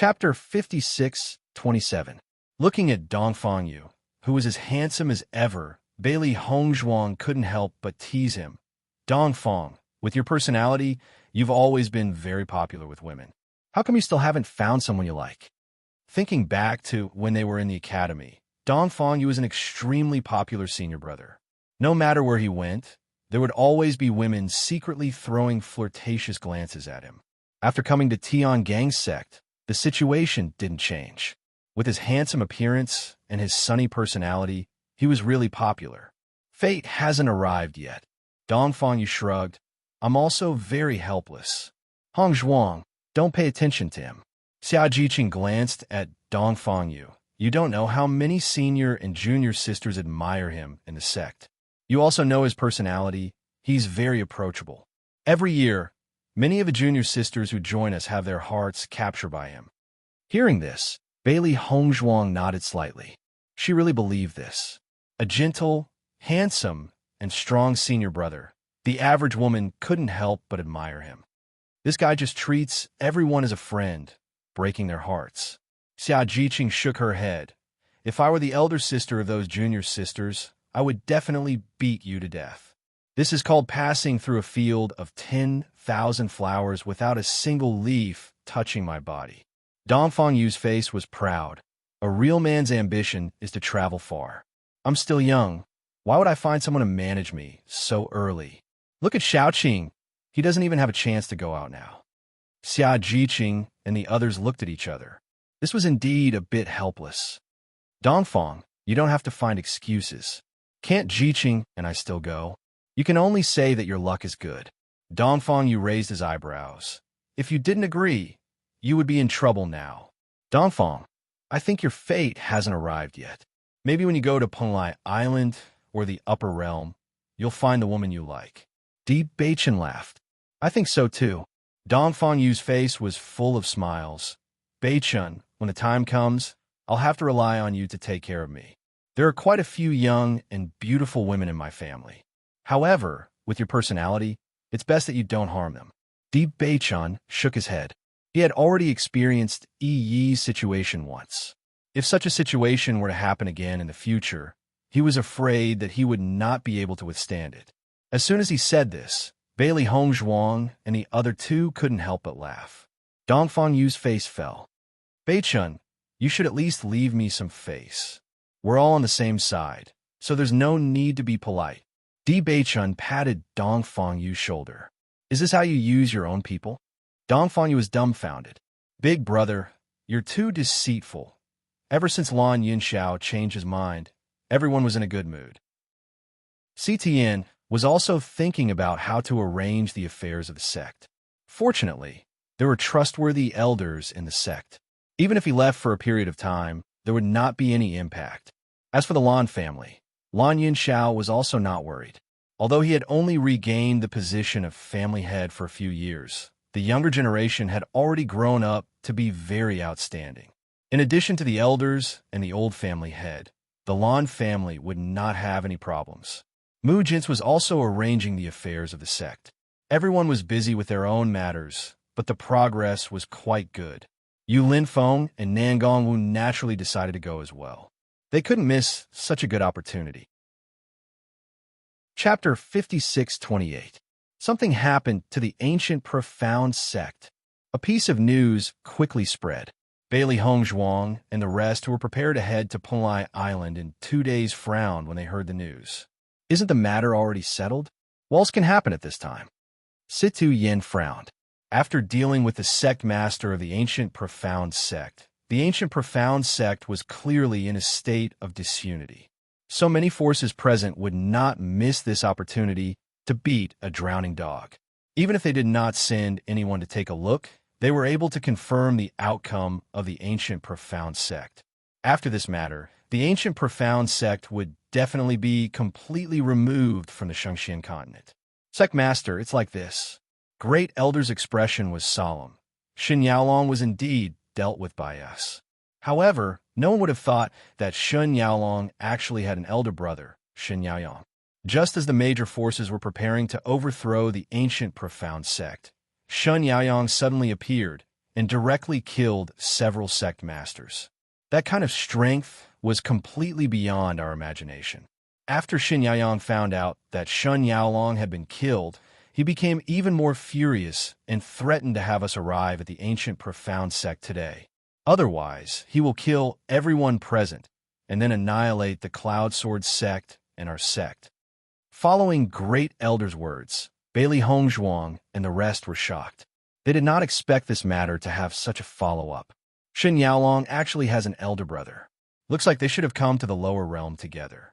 Chapter 56:27. Looking at Dongfang Yu, who was as handsome as ever, Bailey Hongzhuang couldn't help but tease him. Dongfang, with your personality, you've always been very popular with women. How come you still haven't found someone you like? Thinking back to when they were in the academy, Dongfang Yu was an extremely popular senior brother. No matter where he went, there would always be women secretly throwing flirtatious glances at him. After coming to Tiangang's sect, the situation didn't change. With his handsome appearance and his sunny personality, he was really popular. Fate hasn't arrived yet. Dongfang Yu shrugged. I'm also very helpless. Hongzhuang, don't pay attention to him. Xia Jiqing glanced at Dongfang Yu. You don't know how many senior and junior sisters admire him in the sect. You also know his personality. He's very approachable. Every year, many of the junior sisters who join us have their hearts captured by him. Hearing this, Bailey Hongzhuang nodded slightly. She really believed this. A gentle, handsome, and strong senior brother, the average woman couldn't help but admire him. This guy just treats everyone as a friend, breaking their hearts. Xia Jiqing shook her head. If I were the elder sister of those junior sisters, I would definitely beat you to death. This is called passing through a field of 10,000 flowers without a single leaf touching my body. Dongfang Yu's face was proud. A real man's ambition is to travel far. I'm still young. Why would I find someone to manage me so early? Look at Xiaoqing. He doesn't even have a chance to go out now. Xia Jiqing and the others looked at each other. This was indeed a bit helpless. Dongfang, you don't have to find excuses. Can't Jiqing and I still go? You can only say that your luck is good. Dongfang Yu raised his eyebrows. If you didn't agree, you would be in trouble now. Dongfang, I think your fate hasn't arrived yet. Maybe when you go to Penglai Island or the Upper Realm, you'll find the woman you like. Di Beichen laughed. I think so too. Dongfang Yu's face was full of smiles. Beichen, when the time comes, I'll have to rely on you to take care of me. There are quite a few young and beautiful women in my family. However, with your personality, it's best that you don't harm them. Di Beichen shook his head. He had already experienced Yi's situation once. If such a situation were to happen again in the future, he was afraid that he would not be able to withstand it. As soon as he said this, Bailey Hongzhuang and the other two couldn't help but laugh. Dongfang Yu's face fell. Beichen, you should at least leave me some face. We're all on the same side, so there's no need to be polite. Di Beichen patted Dongfang Yu's shoulder. Is this how you use your own people? Dongfang Yu was dumbfounded. Big brother, you're too deceitful. Ever since Lan Yinxiao changed his mind, everyone was in a good mood. CTN was also thinking about how to arrange the affairs of the sect. Fortunately, there were trustworthy elders in the sect. Even if he left for a period of time, there would not be any impact. As for the Lan family, Lan Yinxiao was also not worried. Although he had only regained the position of family head for a few years, the younger generation had already grown up to be very outstanding. In addition to the elders and the old family head, the Lan family would not have any problems. Mu Jintz was also arranging the affairs of the sect. Everyone was busy with their own matters, but the progress was quite good. Yu Linfeng and Nangang Wu naturally decided to go as well. They couldn't miss such a good opportunity. Chapter 56:28. Something happened to the ancient profound sect. A piece of news quickly spread. Bailey Hongzhuang and the rest who were prepared to head to Penglai Island in 2 days frowned when they heard the news. Isn't the matter already settled? What else can happen at this time? Situ Yin frowned. After dealing with the sect master of the ancient profound sect, the ancient profound sect was clearly in a state of disunity. So many forces present would not miss this opportunity to beat a drowning dog. Even if they did not send anyone to take a look, they were able to confirm the outcome of the ancient profound sect. After this matter, the ancient profound sect would definitely be completely removed from the Shengxian continent. Sect master, it's like this. Great Elder's expression was solemn. Shen Yaolong was indeed dealt with by us. However, no one would have thought that Shen Yaolong actually had an elder brother, Shen Yaoyang. Just as the major forces were preparing to overthrow the ancient profound sect, Shen Yaoyang suddenly appeared and directly killed several sect masters. That kind of strength was completely beyond our imagination. After Xin Yaoyang found out that Shun Yaolong had been killed, he became even more furious and threatened to have us arrive at the ancient profound sect today. Otherwise, he will kill everyone present and then annihilate the Cloud Sword sect and our sect. Following Great Elder's words, Bailey Hongzhuang and the rest were shocked. They did not expect this matter to have such a follow-up. Xin Yaolong actually has an elder brother. Looks like they should have come to the lower realm together.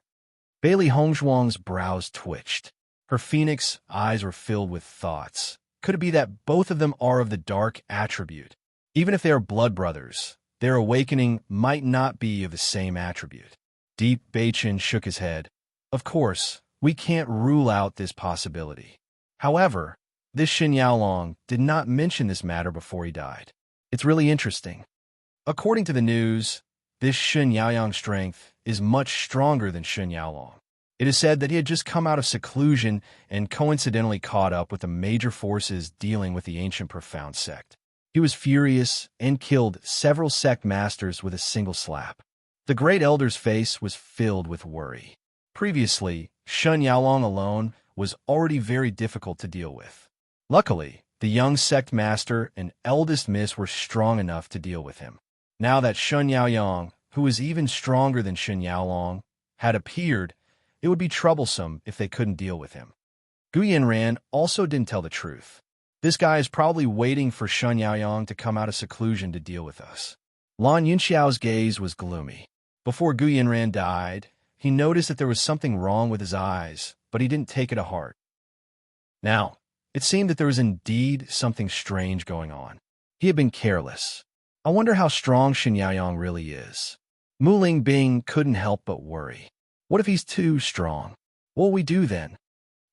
Bailey Hongzhuang's brows twitched. Her phoenix eyes were filled with thoughts. Could it be that both of them are of the dark attribute? Even if they are blood brothers, their awakening might not be of the same attribute. Deep Beichin shook his head. Of course, we can't rule out this possibility. However, this Xin Yaolong did not mention this matter before he died. It's really interesting. According to the news, this Xin Yaoyang's strength is much stronger than Xin Yaolong. It is said that he had just come out of seclusion and coincidentally caught up with the major forces dealing with the ancient profound sect. He was furious and killed several sect masters with a single slap. The Great Elder's face was filled with worry. Previously, Shun Yaolong alone was already very difficult to deal with. Luckily, the young sect master and eldest miss were strong enough to deal with him. Now that Shun Yaoyang, who was even stronger than Xin Yaolong, had appeared, it would be troublesome if they couldn't deal with him. Gu Yanran also didn't tell the truth. This guy is probably waiting for Shun Yaoyang to come out of seclusion to deal with us. Lan Yunxiao's gaze was gloomy. Before Gu Yanran died, he noticed that there was something wrong with his eyes, but he didn't take it to heart. Now, it seemed that there was indeed something strange going on. He had been careless. I wonder how strong Xin Yaoyang really is. Mu Lingbing couldn't help but worry. What if he's too strong? What will we do then?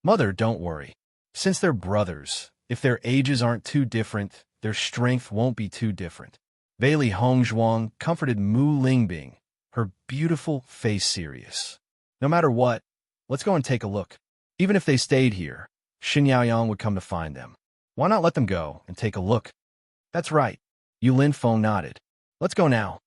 Mother, don't worry. Since they're brothers, if their ages aren't too different, their strength won't be too different. Bailey Hongzhuang comforted Mu Lingbing, her beautiful face serious. No matter what, let's go and take a look. Even if they stayed here, Xin Yaoyang would come to find them. Why not let them go and take a look? That's right. Yulin Feng nodded. Let's go now.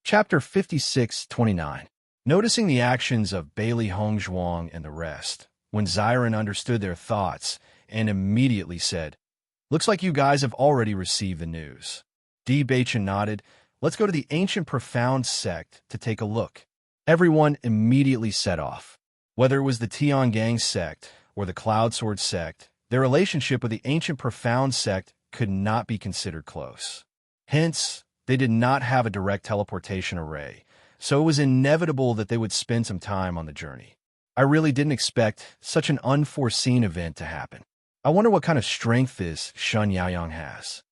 Chapter 56-29. Noticing the actions of Bailey Hongzhuang and the rest, when Xiren understood their thoughts and immediately said, "Looks like you guys have already received the news." Di Beichin nodded. "Let's go to the ancient profound sect to take a look." Everyone immediately set off. Whether it was the Tiangang sect or the Cloud Sword sect, their relationship with the ancient profound sect could not be considered close. Hence, they did not have a direct teleportation array, so it was inevitable that they would spend some time on the journey. I really didn't expect such an unforeseen event to happen. I wonder what kind of strength this Shun Yaoyang has.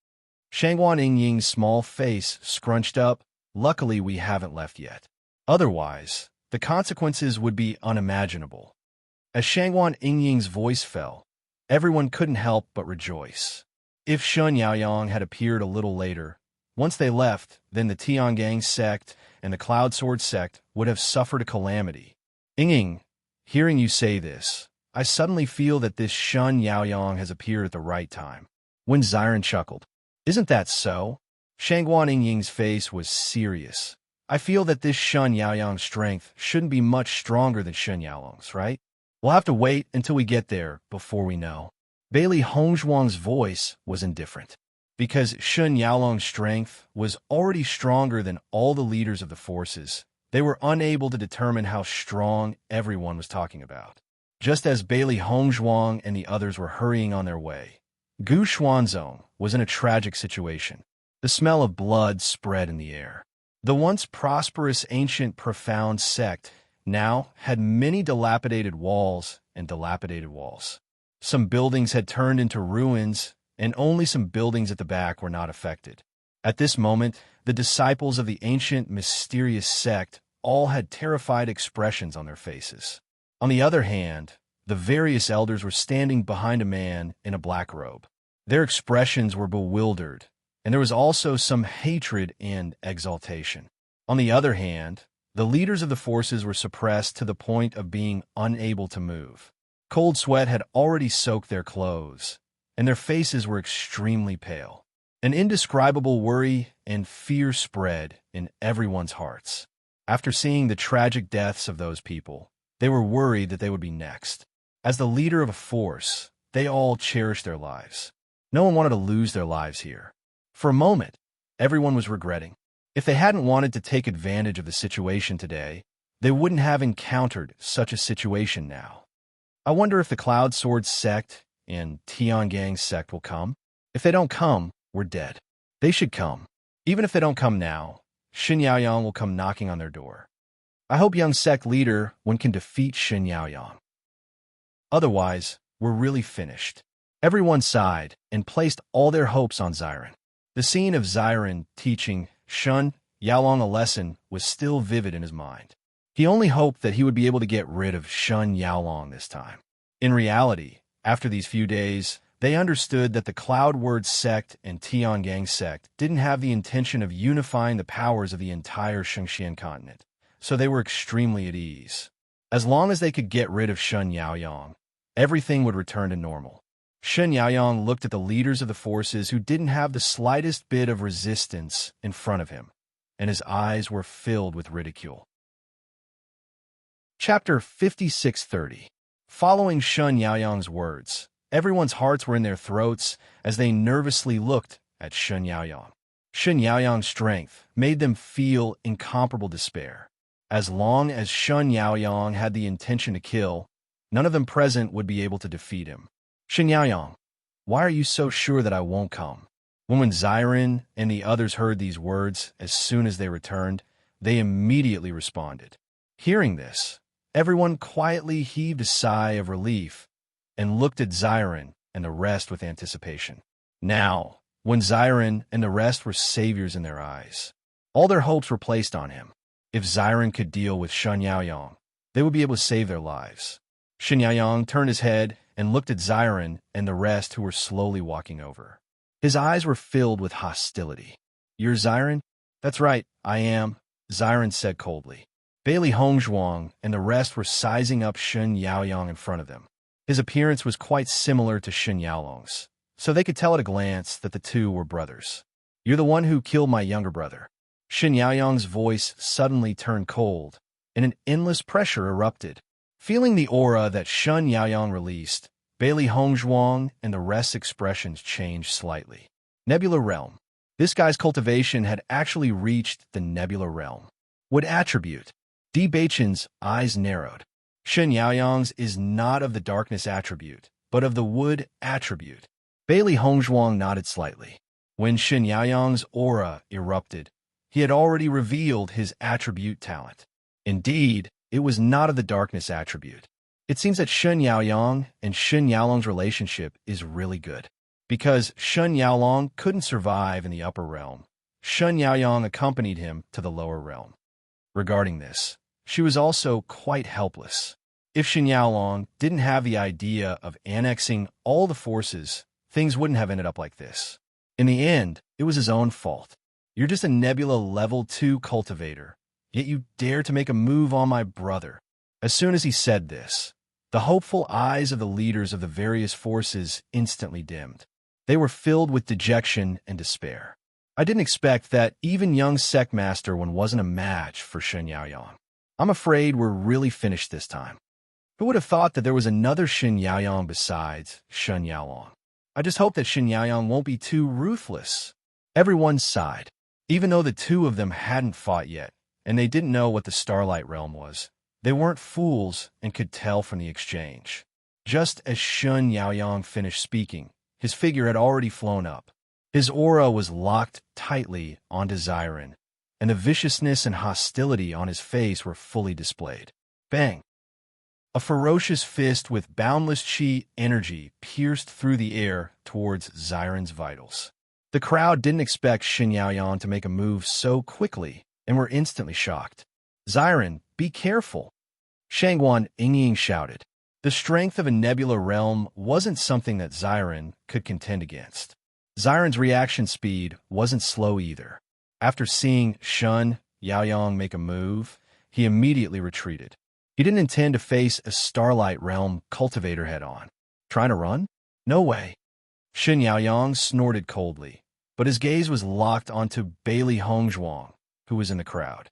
Shangguan Yingying's small face scrunched up. Luckily, we haven't left yet. Otherwise, the consequences would be unimaginable. As Shangguan Yingying's voice fell, everyone couldn't help but rejoice. If Shun Yaoyang had appeared a little later, once they left, then the Tiangang sect and the Cloud Sword sect would have suffered a calamity. Yingying, hearing you say this, I suddenly feel that this Shun Yaoyang has appeared at the right time. When Xiren chuckled. Isn't that so? Shangguan Yingying's face was serious. I feel that this Shun Yaoyang's strength shouldn't be much stronger than Shun Yaolong's, right? We'll have to wait until we get there before we know. Bailey Hongzhuang's voice was indifferent. Because Shun Yaolong's strength was already stronger than all the leaders of the forces, they were unable to determine how strong everyone was talking about. Just as Bailey Hongzhuang and the others were hurrying on their way, Gu Xuanzong was in a tragic situation. The smell of blood spread in the air. The once prosperous ancient profound sect now had many dilapidated walls and dilapidated walls. Some buildings had turned into ruins, and only some buildings at the back were not affected. At this moment, the disciples of the ancient mysterious sect all had terrified expressions on their faces. On the other hand, the various elders were standing behind a man in a black robe. Their expressions were bewildered, and there was also some hatred and exaltation. On the other hand, the leaders of the forces were suppressed to the point of being unable to move. Cold sweat had already soaked their clothes, and their faces were extremely pale. An indescribable worry and fear spread in everyone's hearts. After seeing the tragic deaths of those people, they were worried that they would be next. As the leader of a force, they all cherished their lives. No one wanted to lose their lives here. For a moment, everyone was regretting. If they hadn't wanted to take advantage of the situation today, they wouldn't have encountered such a situation now. I wonder if the Cloud Sword sect and Tiangang sect will come. If they don't come, we're dead. They should come. Even if they don't come now, Shen Yaoyang will come knocking on their door. I hope young sect leader Wen can defeat Shen Yaoyang. Otherwise, we're really finished. Everyone sighed and placed all their hopes on Xiren. The scene of Xiren teaching Shen Yaoyang a lesson was still vivid in his mind. He only hoped that he would be able to get rid of Shen Yaoyang this time. In reality, after these few days, they understood that the Cloud Word sect and Tiangang sect didn't have the intention of unifying the powers of the entire Shengxian continent, so they were extremely at ease. As long as they could get rid of Shen Yaoyang, everything would return to normal. Shen Yaoyang looked at the leaders of the forces who didn't have the slightest bit of resistance in front of him, and his eyes were filled with ridicule. Chapter 5630. Following Shen Yaoyang's words, everyone's hearts were in their throats as they nervously looked at Shen Yaoyang. Shen Yaoyang's strength made them feel incomparable despair. As long as Shen Yaoyang had the intention to kill, none of them present would be able to defeat him. Shen Yaoyang, why are you so sure that I won't come? When Xiren and the others heard these words as soon as they returned, they immediately responded. Hearing this, everyone quietly heaved a sigh of relief and looked at Xiren and the rest with anticipation. Now, when Xiren and the rest were saviors in their eyes, all their hopes were placed on him. If Xiren could deal with Shen Yaoyang, they would be able to save their lives. Shen Yaoyang turned his head and looked at Xiren and the rest who were slowly walking over. His eyes were filled with hostility. You're Xiren? That's right, I am, Xiren said coldly. Bailey Hongzhuang and the rest were sizing up Shen Yaoyang in front of them. His appearance was quite similar to Shen Yaoyang's, so they could tell at a glance that the two were brothers. You're the one who killed my younger brother. Shen Yaoyang's voice suddenly turned cold, and an endless pressure erupted. Feeling the aura that Shen Yaoyang released, Bailey Hongzhuang and the rest's expressions changed slightly. Nebula Realm. This guy's cultivation had actually reached the Nebula Realm. Wood attribute. Di Beichen's eyes narrowed. Shen Yaoyang's is not of the darkness attribute, but of the wood attribute. Bailey Hongzhuang nodded slightly. When Shen Yaoyang's aura erupted, he had already revealed his attribute talent. Indeed, it was not of the darkness attribute. It seems that Shen Yaoyang and Shen Yaolong's relationship is really good. Because Shen Yaolong couldn't survive in the upper realm, Shen Yaoyang accompanied him to the lower realm. Regarding this, she was also quite helpless. If Shen Yaolong didn't have the idea of annexing all the forces, things wouldn't have ended up like this. In the end, it was his own fault. You're just a Nebula Level 2 cultivator, yet you dare to make a move on my brother. As soon as he said this, the hopeful eyes of the leaders of the various forces instantly dimmed. They were filled with dejection and despair. I didn't expect that even young Sectmaster Wen wasn't a match for Shen Yaoyang. I'm afraid we're really finished this time. Who would have thought that there was another Shen Yaoyang besides Shen Yaolong? I just hope that Shen Yaoyang won't be too ruthless. Everyone sighed. Even though the two of them hadn't fought yet, and they didn't know what the Starlight Realm was, they weren't fools and could tell from the exchange. Just as Shen Yaoyang finished speaking, his figure had already flown up. His aura was locked tightly onto Xiren, and the viciousness and hostility on his face were fully displayed. Bang! A ferocious fist with boundless chi energy pierced through the air towards Xiren's vitals. The crowd didn't expect Shen Yaoyang to make a move so quickly, and were instantly shocked. Xiren, be careful! Shangguan Yingying shouted. The strength of a Nebula Realm wasn't something that Xiren could contend against. Xiren's reaction speed wasn't slow either. After seeing Shen Yaoyang make a move, he immediately retreated. He didn't intend to face a Starlight Realm cultivator head-on. Trying to run? No way. Shen Yaoyang snorted coldly, but his gaze was locked onto Bailey Hongzhuang, who was in the crowd.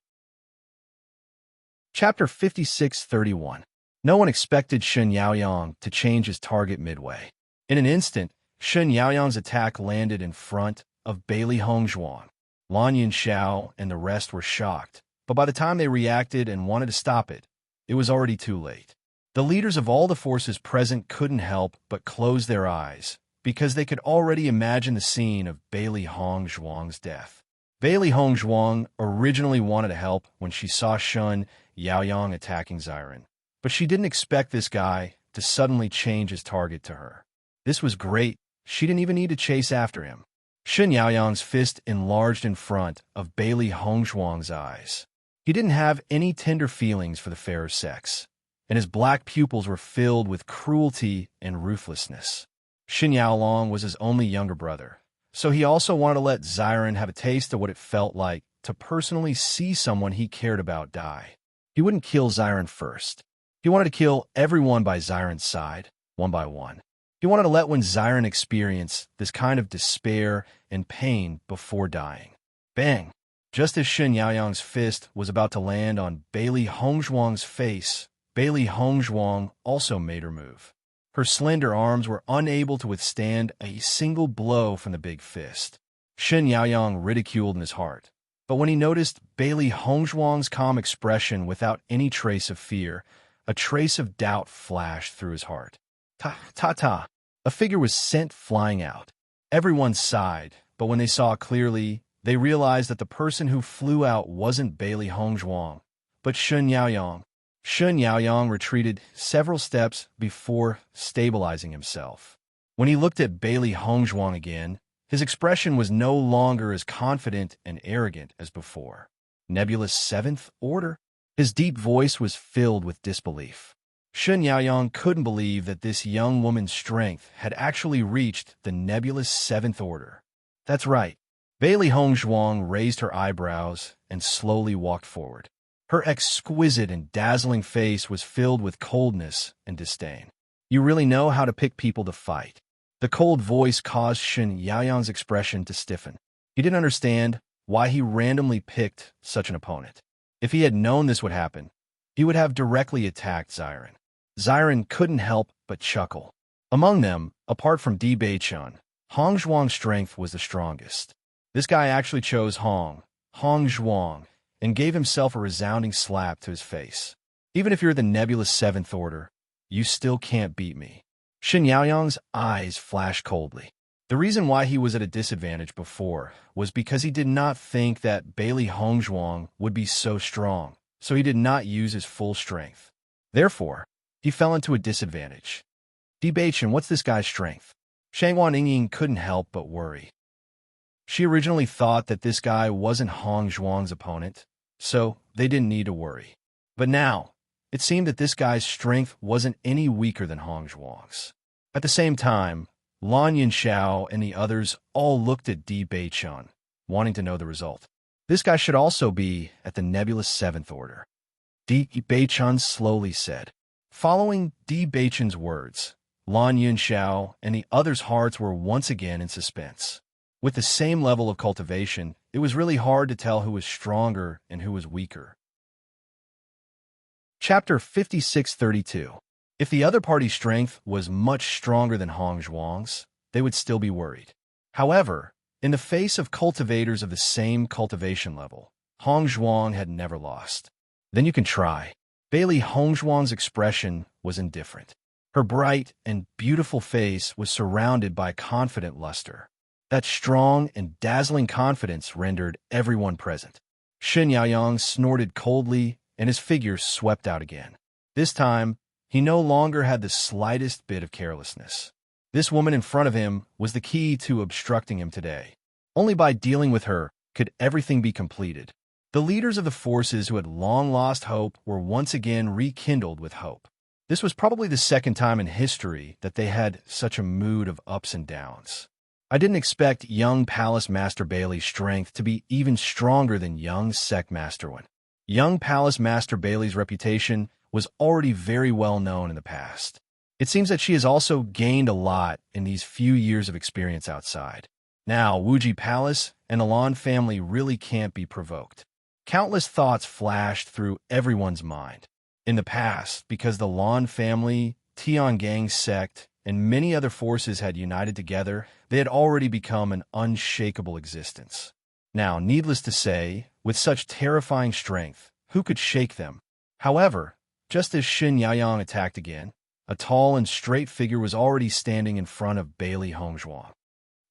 Chapter 56:31. No one expected Shen Yaoyang to change his target midway. In an instant, Shen Yaoyang's attack landed in front of Bailey Hongzhuang. Lan Yunxiao and the rest were shocked, but by the time they reacted and wanted to stop it, it was already too late. The leaders of all the forces present couldn't help but close their eyes, because they could already imagine the scene of Bailey Hongzhuang's death. Bailey Hongzhuang originally wanted to help when she saw Shen Yaoyang attacking Xiren, but she didn't expect this guy to suddenly change his target to her. This was great. She didn't even need to chase after him. Shen Yaoyang's fist enlarged in front of Bailey Hongzhuang's eyes. He didn't have any tender feelings for the fairer sex, and his black pupils were filled with cruelty and ruthlessness. Shen Yaolong was his only younger brother, so he also wanted to let Xiren have a taste of what it felt like to personally see someone he cared about die. He wouldn't kill Xiren first. He wanted to kill everyone by Xiren's side, one by one. He wanted to let Xiren experience this kind of despair and pain before dying. Bang! Just as Shen Yaoyang's fist was about to land on Bailey Hongzhuang's face, Bailey Hongzhuang also made her move. Her slender arms were unable to withstand a single blow from the big fist. Shen Yaoyang ridiculed in his heart, but when he noticed Bailey Hongzhuang's calm expression without any trace of fear, a trace of doubt flashed through his heart. Ta-ta! A figure was sent flying out. Everyone sighed, but when they saw clearly, they realized that the person who flew out wasn't Bailey Hongzhuang, but Shen Yaoyang. Shen Yaoyang retreated several steps before stabilizing himself. When he looked at Bailey Hongzhuang again, his expression was no longer as confident and arrogant as before. Nebulous Seventh Order? His deep voice was filled with disbelief. Shen Yaoyang couldn't believe that this young woman's strength had actually reached the nebulous Seventh Order. That's right. Bailey Hongzhuang raised her eyebrows and slowly walked forward. Her exquisite and dazzling face was filled with coldness and disdain. You really know how to pick people to fight. The cold voice caused Shen Yaoyang's expression to stiffen. He didn't understand why he randomly picked such an opponent. If he had known this would happen, he would have directly attacked Xiren. Xiren couldn't help but chuckle. Among them, apart from Di Beichun, Hongzhuang's strength was the strongest. This guy actually chose Hongzhuang, and gave himself a resounding slap to his face. Even if you're the nebulous Seventh Order, you still can't beat me. Shen Yaoyang's eyes flashed coldly. The reason why he was at a disadvantage before was because he did not think that Bailey Hongzhuang would be so strong, so he did not use his full strength. Therefore, he fell into a disadvantage. Di Beichun, what's this guy's strength? Shangwan Yingying couldn't help but worry. She originally thought that this guy wasn't Hongzhuang's opponent, so they didn't need to worry. But now, it seemed that this guy's strength wasn't any weaker than Hongzhuang's. At the same time, Lan Yunxiao and the others all looked at Di Beichun, wanting to know the result. This guy should also be at the nebulous Seventh Order. Di Beichun slowly said. Following Di Beichun's words, Lan Yunxiao and the others' hearts were once again in suspense. With the same level of cultivation, it was really hard to tell who was stronger and who was weaker. Chapter 56:32. If the other party's strength was much stronger than Hongzhuang's, they would still be worried. However, in the face of cultivators of the same cultivation level, Hongzhuang had never lost. Then you can try. Bailey Hongzhuang's expression was indifferent. Her bright and beautiful face was surrounded by confident luster. That strong and dazzling confidence rendered everyone present. Shen Yaoyang snorted coldly, and his figure swept out again. This time, he no longer had the slightest bit of carelessness. This woman in front of him was the key to obstructing him today. Only by dealing with her could everything be completed. The leaders of the forces who had long lost hope were once again rekindled with hope. This was probably the second time in history that they had such a mood of ups and downs. I didn't expect young Palace Master Bailey's strength to be even stronger than young Sect Master Wen. Young Palace Master Bailey's reputation was already very well known in the past. It seems that she has also gained a lot in these few years of experience outside. Now, Wuji Palace and the Lan family really can't be provoked. Countless thoughts flashed through everyone's mind. In the past, because the Lan family, Tiangang sect, and many other forces had united together, they had already become an unshakable existence. Now, needless to say, with such terrifying strength, who could shake them? However, just as Shen Yaoyang attacked again, a tall and straight figure was already standing in front of Bailey Hongzhuang.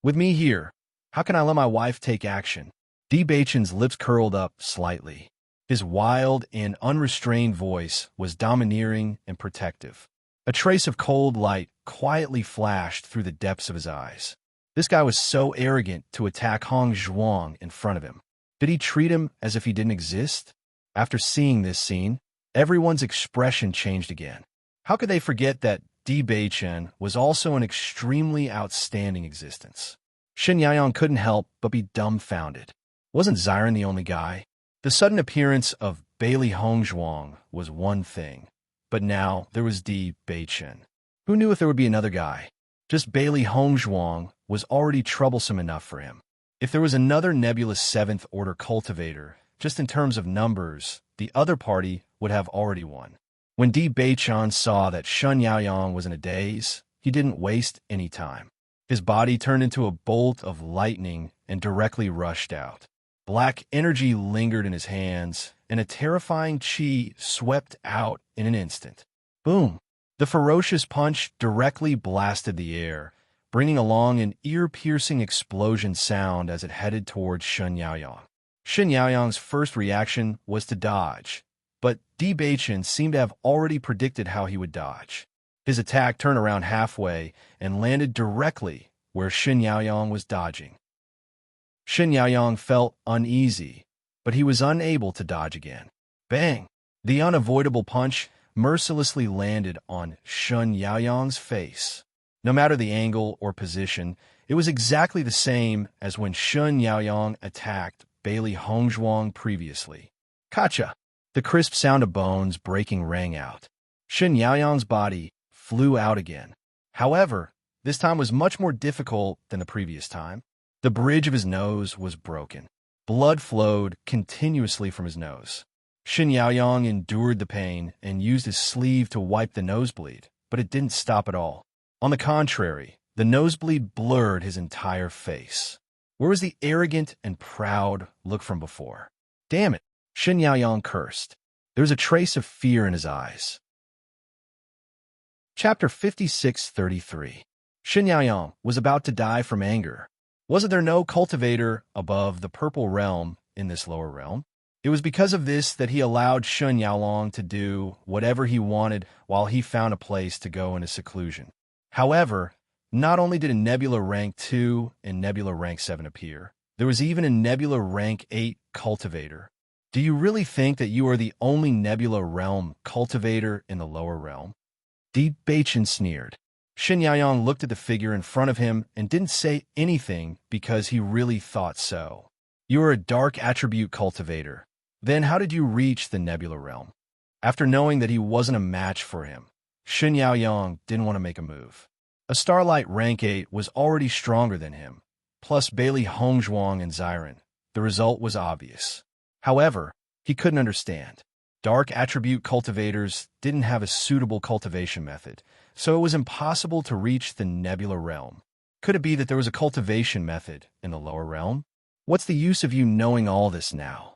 With me here, how can I let my wife take action? Di Beichen's lips curled up slightly. His wild and unrestrained voice was domineering and protective. A trace of cold light quietly flashed through the depths of his eyes. This guy was so arrogant to attack Hong Zhuang in front of him. Did he treat him as if he didn't exist? After seeing this scene, everyone's expression changed again. How could they forget that Di Beichen was also an extremely outstanding existence? Shen Yaoyang couldn't help but be dumbfounded. Wasn't Xiren the only guy? The sudden appearance of Bailey Hongzhuang was one thing, but now there was Di Beichen. Who knew if there would be another guy? Just Bailey Hongzhuang was already troublesome enough for him. If there was another nebulous 7th Order cultivator, just in terms of numbers, the other party would have already won. When Di Beichen saw that Shen Yaoyang was in a daze, he didn't waste any time. His body turned into a bolt of lightning and directly rushed out. Black energy lingered in his hands, and a terrifying chi swept out in an instant. Boom! The ferocious punch directly blasted the air, bringing along an ear-piercing explosion sound as it headed towards Shen Yaoyang. Shen Yaoyang's first reaction was to dodge, but Di Beichen seemed to have already predicted how he would dodge. His attack turned around halfway and landed directly where Shen Yaoyang was dodging. Shen Yaoyang felt uneasy, but he was unable to dodge again. Bang! The unavoidable punch mercilessly landed on Shen Yaoyang's face. No matter the angle or position, it was exactly the same as when Shen Yaoyang attacked Bailey Hongzhuang previously. Kacha! The crisp sound of bones breaking rang out. Shen Yaoyang's body flew out again. However, this time was much more difficult than the previous time. The bridge of his nose was broken. Blood flowed continuously from his nose. Shen Yaoyang endured the pain and used his sleeve to wipe the nosebleed, but it didn't stop at all. On the contrary, the nosebleed blurred his entire face. Where was the arrogant and proud look from before? Damn it, Shen Yaoyang cursed. There was a trace of fear in his eyes. Chapter 5633. Shen Yaoyang was about to die from anger. Wasn't there no cultivator above the purple realm in this lower realm? It was because of this that he allowed Shen Yaoyang to do whatever he wanted while he found a place to go into seclusion. However, not only did a Nebula Rank 2 and Nebula Rank 7 appear, there was even a Nebula Rank 8 cultivator. Do you really think that you are the only Nebula Realm cultivator in the lower realm? Di Beichen sneered. Shen Yaoyang looked at the figure in front of him and didn't say anything because he really thought so. You are a dark attribute cultivator. Then how did you reach the Nebula Realm? After knowing that he wasn't a match for him, Shen Yaoyang didn't want to make a move. A Starlight Rank 8 was already stronger than him, plus Bailey Hongzhuang and Xiren. The result was obvious. However, he couldn't understand. Dark attribute cultivators didn't have a suitable cultivation method, so it was impossible to reach the Nebula Realm. Could it be that there was a cultivation method in the lower realm? What's the use of you knowing all this now?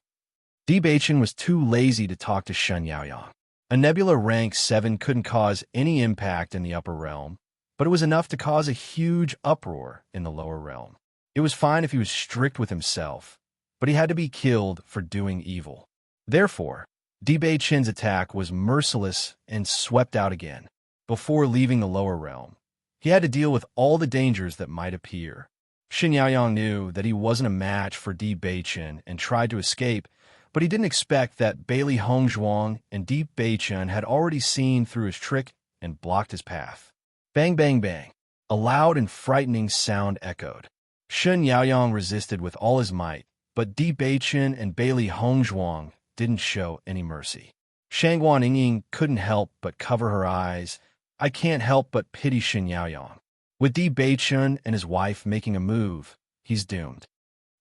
Di Beichen was too lazy to talk to Shen Yaoyang. A Nebula Rank 7 couldn't cause any impact in the upper realm, but it was enough to cause a huge uproar in the lower realm. It was fine if he was strict with himself, but he had to be killed for doing evil. Therefore, Di Beichen's attack was merciless and swept out again. Before leaving the lower realm, he had to deal with all the dangers that might appear. Shen Yaoyang knew that he wasn't a match for Di Beichen and tried to escape, but he didn't expect that Bailey Hongzhuang and Di Beichen had already seen through his trick and blocked his path. Bang, bang, bang. A loud and frightening sound echoed. Shen Yaoyang resisted with all his might, but Di Beichen and Bailey Hongzhuang didn't show any mercy. Shangguan Yingying couldn't help but cover her eyes. I can't help but pity Shen Yaoyang. With Di Beichun and his wife making a move, he's doomed.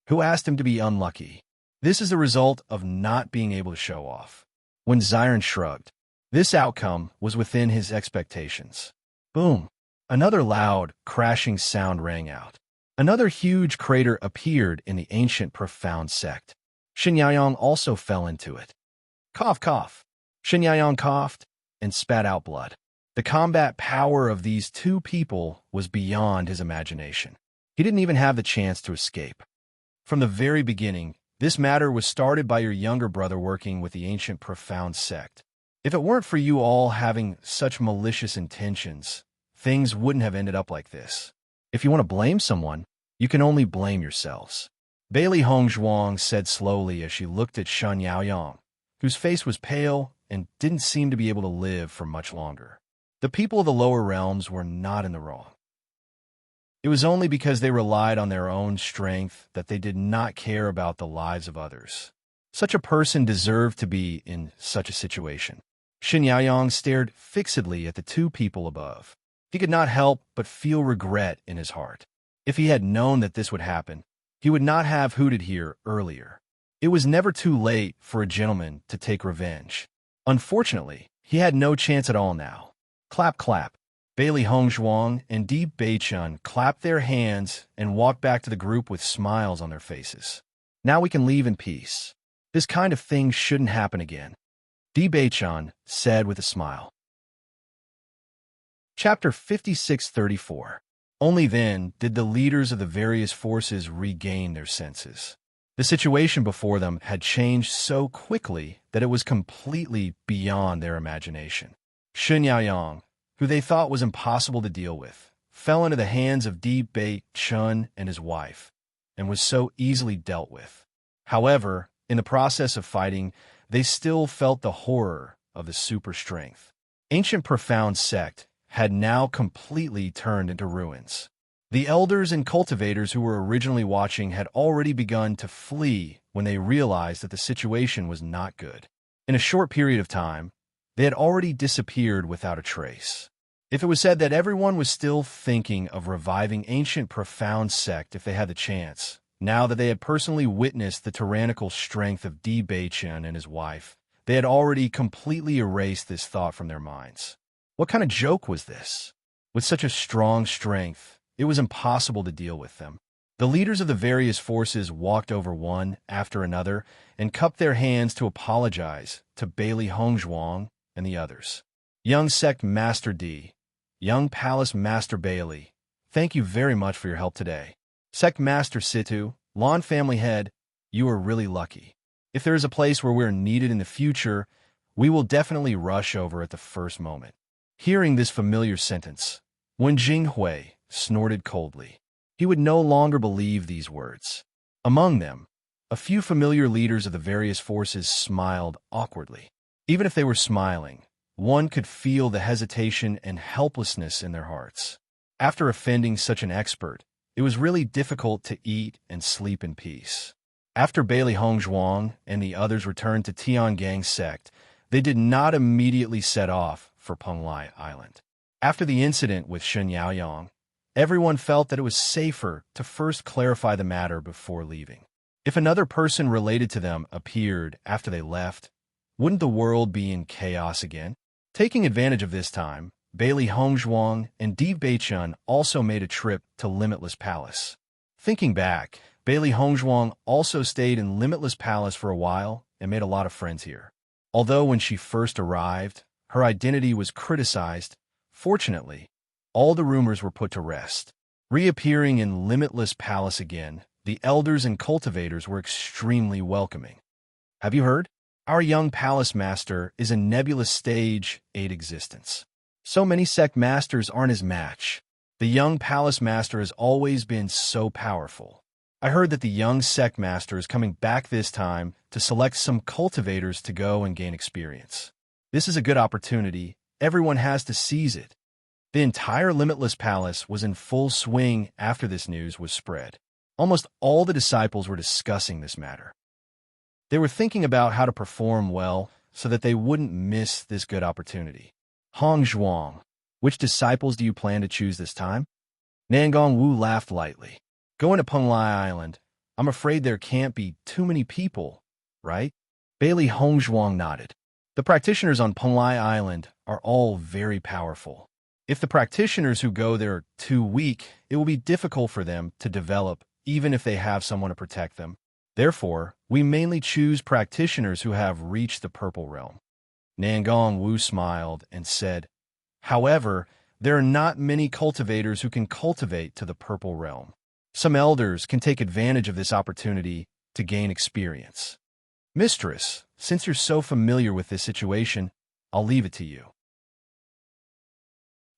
Who asked him to be unlucky? This is the result of not being able to show off. When Zion shrugged, this outcome was within his expectations. Boom! Another loud, crashing sound rang out. Another huge crater appeared in the ancient profound sect. Shen Yaoyang also fell into it. Cough, cough. Shen Yaoyang coughed and spat out blood. The combat power of these two people was beyond his imagination. He didn't even have the chance to escape. From the very beginning, this matter was started by your younger brother working with the ancient profound sect. If it weren't for you all having such malicious intentions, things wouldn't have ended up like this. If you want to blame someone, you can only blame yourselves. Bailey Hongzhuang said slowly as she looked at Shen Yaoyang, whose face was pale and didn't seem to be able to live for much longer. The people of the lower realms were not in the wrong. It was only because they relied on their own strength that they did not care about the lives of others. Such a person deserved to be in such a situation. Shen Yaoyang stared fixedly at the two people above. He could not help but feel regret in his heart. If he had known that this would happen, he would not have hooted here earlier. It was never too late for a gentleman to take revenge. Unfortunately, he had no chance at all now. Clap, clap. Bailey Hongzhuang and Di Beichun clapped their hands and walked back to the group with smiles on their faces. Now we can leave in peace. This kind of thing shouldn't happen again, Di Beichun said with a smile. Chapter 5634. Only then did the leaders of the various forces regain their senses. The situation before them had changed so quickly that it was completely beyond their imagination. Shen Yaoyang, who they thought was impossible to deal with, fell into the hands of Di Beichun and his wife, and was so easily dealt with. However, in the process of fighting, they still felt the horror of the super strength. Ancient Profound Sect had now completely turned into ruins. The elders and cultivators who were originally watching had already begun to flee when they realized that the situation was not good. In a short period of time, they had already disappeared without a trace. If it was said that everyone was still thinking of reviving Ancient Profound Sect if they had the chance, now that they had personally witnessed the tyrannical strength of Di Beichun and his wife, they had already completely erased this thought from their minds. What kind of joke was this? With such a strong strength, it was impossible to deal with them. The leaders of the various forces walked over one after another and cupped their hands to apologize to Bailey Hongzhuang and the others. Young Sect Master D, Young Palace Master Bailey, thank you very much for your help today. Sect Master Situ, Lawn Family Head, you are really lucky. If there is a place where we're needed in the future, we will definitely rush over at the first moment. Hearing this familiar sentence, Wen Jinghui snorted coldly. He would no longer believe these words. Among them, a few familiar leaders of the various forces smiled awkwardly. Even if they were smiling, one could feel the hesitation and helplessness in their hearts. After offending such an expert, it was really difficult to eat and sleep in peace. After Bailey Hongzhuang and the others returned to Tiangang Sect, they did not immediately set off for Penglai Island. After the incident with Shen Yaoyang, everyone felt that it was safer to first clarify the matter before leaving. If another person related to them appeared after they left, wouldn't the world be in chaos again? Taking advantage of this time, Bailey Hongzhuang and Di Beichun also made a trip to Limitless Palace. Thinking back, Bailey Hongzhuang also stayed in Limitless Palace for a while and made a lot of friends here. Although when she first arrived, her identity was criticized, fortunately, all the rumors were put to rest. Reappearing in Limitless Palace again, the elders and cultivators were extremely welcoming. Have you heard? Our young palace master is in nebulous stage 8 existence. So many sect masters aren't his match. The young palace master has always been so powerful. I heard that the young sect master is coming back this time to select some cultivators to go and gain experience. This is a good opportunity. Everyone has to seize it. The entire Limitless Palace was in full swing after this news was spread. Almost all the disciples were discussing this matter. They were thinking about how to perform well so that they wouldn't miss this good opportunity. Hongzhuang, Which disciples do you plan to choose this time? Nangong Wu laughed lightly. Going to Penglai Island, I'm afraid there can't be too many people, right? Bailey Hongzhuang nodded. The practitioners on Penglai Island are all very powerful. If the practitioners who go there are too weak, it will be difficult for them to develop, even if they have someone to protect them. Therefore, we mainly choose practitioners who have reached the Purple Realm. Nangong Wu smiled and said, however, there are not many cultivators who can cultivate to the Purple Realm. Some elders can take advantage of this opportunity to gain experience. Mistress, since you're so familiar with this situation, I'll leave it to you.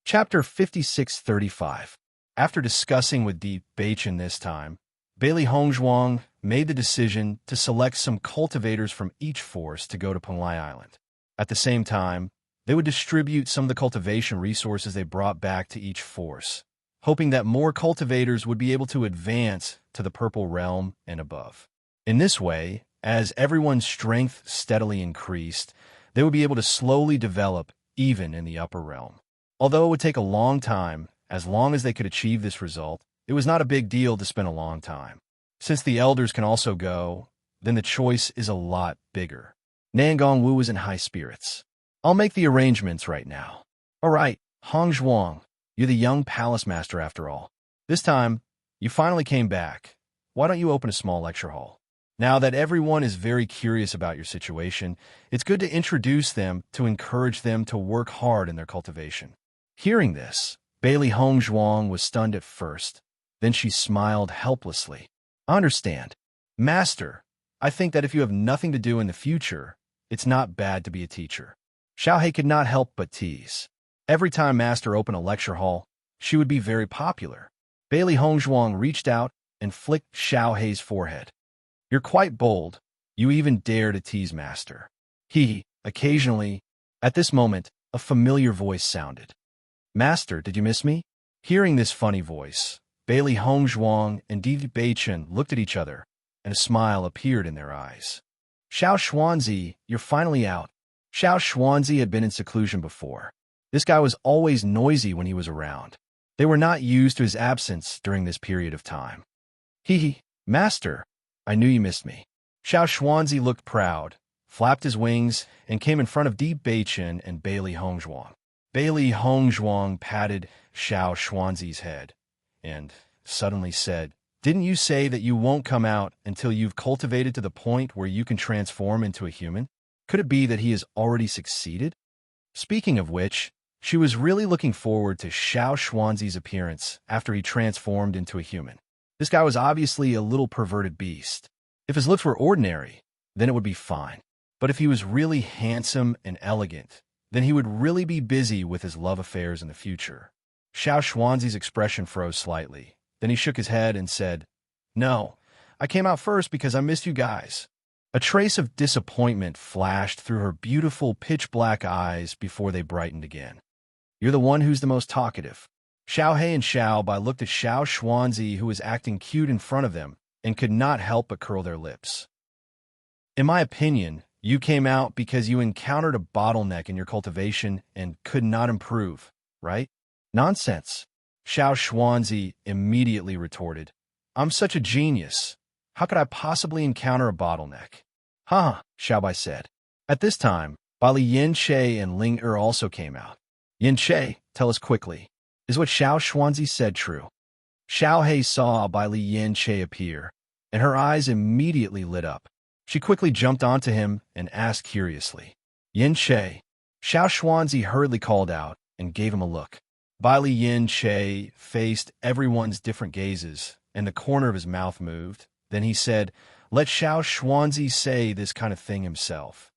Chapter 5635. After discussing with Deep Bachin this time, Bailey Hongzhuang made the decision to select some cultivators from each force to go to Penglai Island. At the same time, they would distribute some of the cultivation resources they brought back to each force, hoping that more cultivators would be able to advance to the Purple Realm and above. In this way, as everyone's strength steadily increased, they would be able to slowly develop even in the upper realm. Although it would take a long time, as long as they could achieve this result, it was not a big deal to spend a long time. Since the elders can also go, then the choice is a lot bigger. Nangong Wu was in high spirits. I'll make the arrangements right now. All right, Hongzhuang, you're the young palace master after all. This time, you finally came back. Why don't you open a small lecture hall? Now that everyone is very curious about your situation, it's good to introduce them to encourage them to work hard in their cultivation. Hearing this, Bailey Hongzhuang was stunned at first. Then she smiled helplessly. I understand. Master, I think that if you have nothing to do in the future, it's not bad to be a teacher. Xiaohei could not help but tease. Every time Master opened a lecture hall, she would be very popular. Bailey Hongzhuang reached out and flicked Xiaohei's forehead. You're quite bold. You even dare to tease Master. Occasionally, at this moment, a familiar voice sounded. Master, did you miss me? Hearing this funny voice, Bailey Hongzhuang and Deep Bachin looked at each other, and a smile appeared in their eyes. Xiao Xuanzi, you're finally out. Xiao Xuanzi had been in seclusion before. This guy was always noisy when he was around. They were not used to his absence during this period of time. Master, I knew you missed me. Xiao Xuanzi looked proud, flapped his wings, and came in front of Deep Bachin and Bailey Hongzhuang. Bailey Hongzhuang patted Xiao Xuanzi's head and suddenly said, didn't you say that you won't come out until you've cultivated to the point where you can transform into a human? Could it be that he has already succeeded? Speaking of which, she was really looking forward to Xiao Xuanzi's appearance after he transformed into a human. This guy was obviously a little perverted beast. If his looks were ordinary, then it would be fine. But if he was really handsome and elegant, then he would really be busy with his love affairs in the future. Xiao Xuanzi's expression froze slightly. Then he shook his head and said, no, I came out first because I missed you guys. A trace of disappointment flashed through her beautiful pitch-black eyes before they brightened again. You're the one who's the most talkative. Xiaohei and Xiaobai looked at Xiao Xuanzi, who was acting cute in front of them, and could not help but curl their lips. In my opinion, you came out because you encountered a bottleneck in your cultivation and could not improve, right? Nonsense. Xiao Xuanzi immediately retorted. I'm such a genius. How could I possibly encounter a bottleneck? Xiaobai said. At this time, Bali Yin-che and Ling-er also came out. Yin-che, tell us quickly. Is what Xiao Xuanzi said true? Xiaohei saw Bali Yin-che appear, and her eyes immediately lit up. She quickly jumped onto him and asked curiously, Yin-che. Xiao Xuanzi hurriedly called out and gave him a look. Bali Yin-che faced everyone's different gazes, and the corner of his mouth moved. Then he said, let Xiao Xuanzi say this kind of thing himself.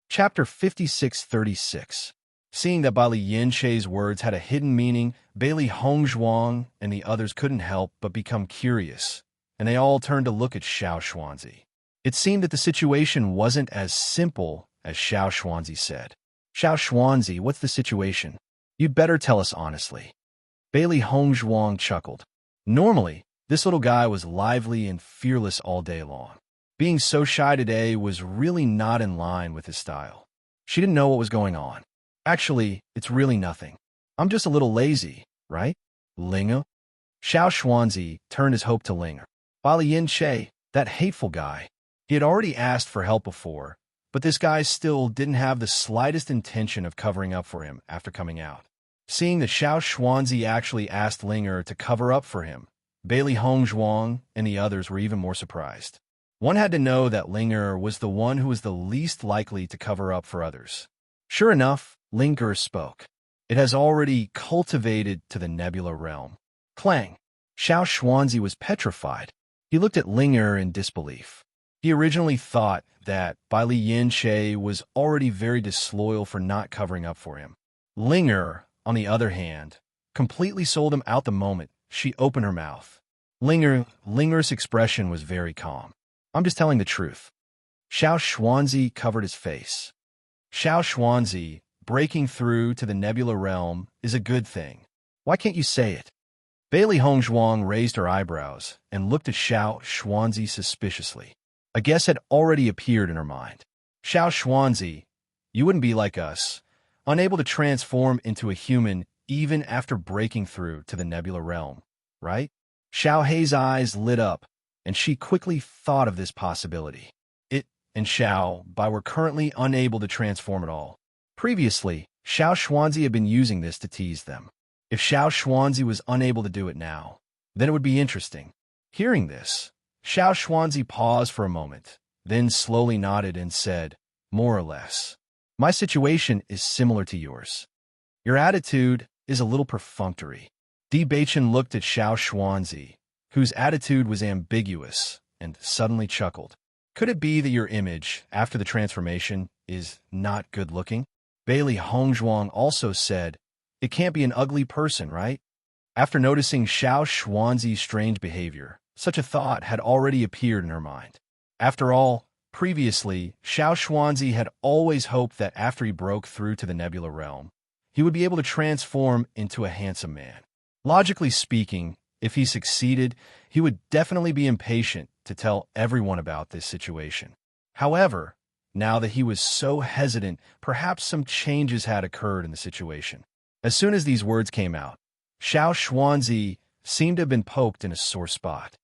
Chapter 5636. Seeing that Bali Yin-che's words had a hidden meaning, Bailey Hongzhuang and the others couldn't help but become curious, and they all turned to look at Xiao Xuanzi. It seemed that the situation wasn't as simple as Xiao Xuanzi said. Xiao Xuanzi, what's the situation? You'd better tell us honestly. Bailey Hongzhuang chuckled. Normally, this little guy was lively and fearless all day long. Being so shy today was really not in line with his style. She didn't know what was going on. Actually, it's really nothing. I'm just a little lazy, right? Linga? Xiao Xuanzi turned his hope to Linger. While Yin Che, that hateful guy, he had already asked for help before, but this guy still didn't have the slightest intention of covering up for him after coming out. Seeing that Xiao Xuanzi actually asked Linger to cover up for him, Bailey Hongzhuang and the others were even more surprised. One had to know that Linger was the one who was the least likely to cover up for others. Sure enough, Linger spoke. It has already cultivated to the nebula realm. Clang. Xiao Xuanzi was petrified. He looked at Linger in disbelief. He originally thought that Bai Li Yin Che was already very disloyal for not covering up for him. Linger, on the other hand, completely sold him out the moment she opened her mouth. Linger's expression was very calm. I'm just telling the truth. Xiao Xuanzi covered his face. Xiao Xuanzi, breaking through to the nebula realm is a good thing. Why can't you say it? Bailey Hongzhuang raised her eyebrows and looked at Xiao Xuanzi suspiciously. A guess had already appeared in her mind. Xiao Xuanzi, you wouldn't be like us, unable to transform into a human even after breaking through to the nebula realm, right? Xiao Hei's eyes lit up, and she quickly thought of this possibility. It and Xiao Bai were currently unable to transform at all. Previously, Xiao Xuanzi had been using this to tease them. If Xiao Xuanzi was unable to do it now, then it would be interesting. Hearing this, Xiao Xuanzi paused for a moment, then slowly nodded and said, more or less. My situation is similar to yours. Your attitude is a little perfunctory. Di Beichen looked at Xiao Xuanzi, whose attitude was ambiguous, and suddenly chuckled. Could it be that your image, after the transformation, is not good-looking? Bailey Hongzhuang also said, it can't be an ugly person, right? After noticing Xiao Xuanzi's strange behavior, such a thought had already appeared in her mind. After all, previously, Xiao Xuanzi had always hoped that after he broke through to the nebula realm, he would be able to transform into a handsome man. Logically speaking, if he succeeded, he would definitely be impatient to tell everyone about this situation. However, now that he was so hesitant, perhaps some changes had occurred in the situation. As soon as these words came out, Xiao Xuanzi seemed to have been poked in a sore spot.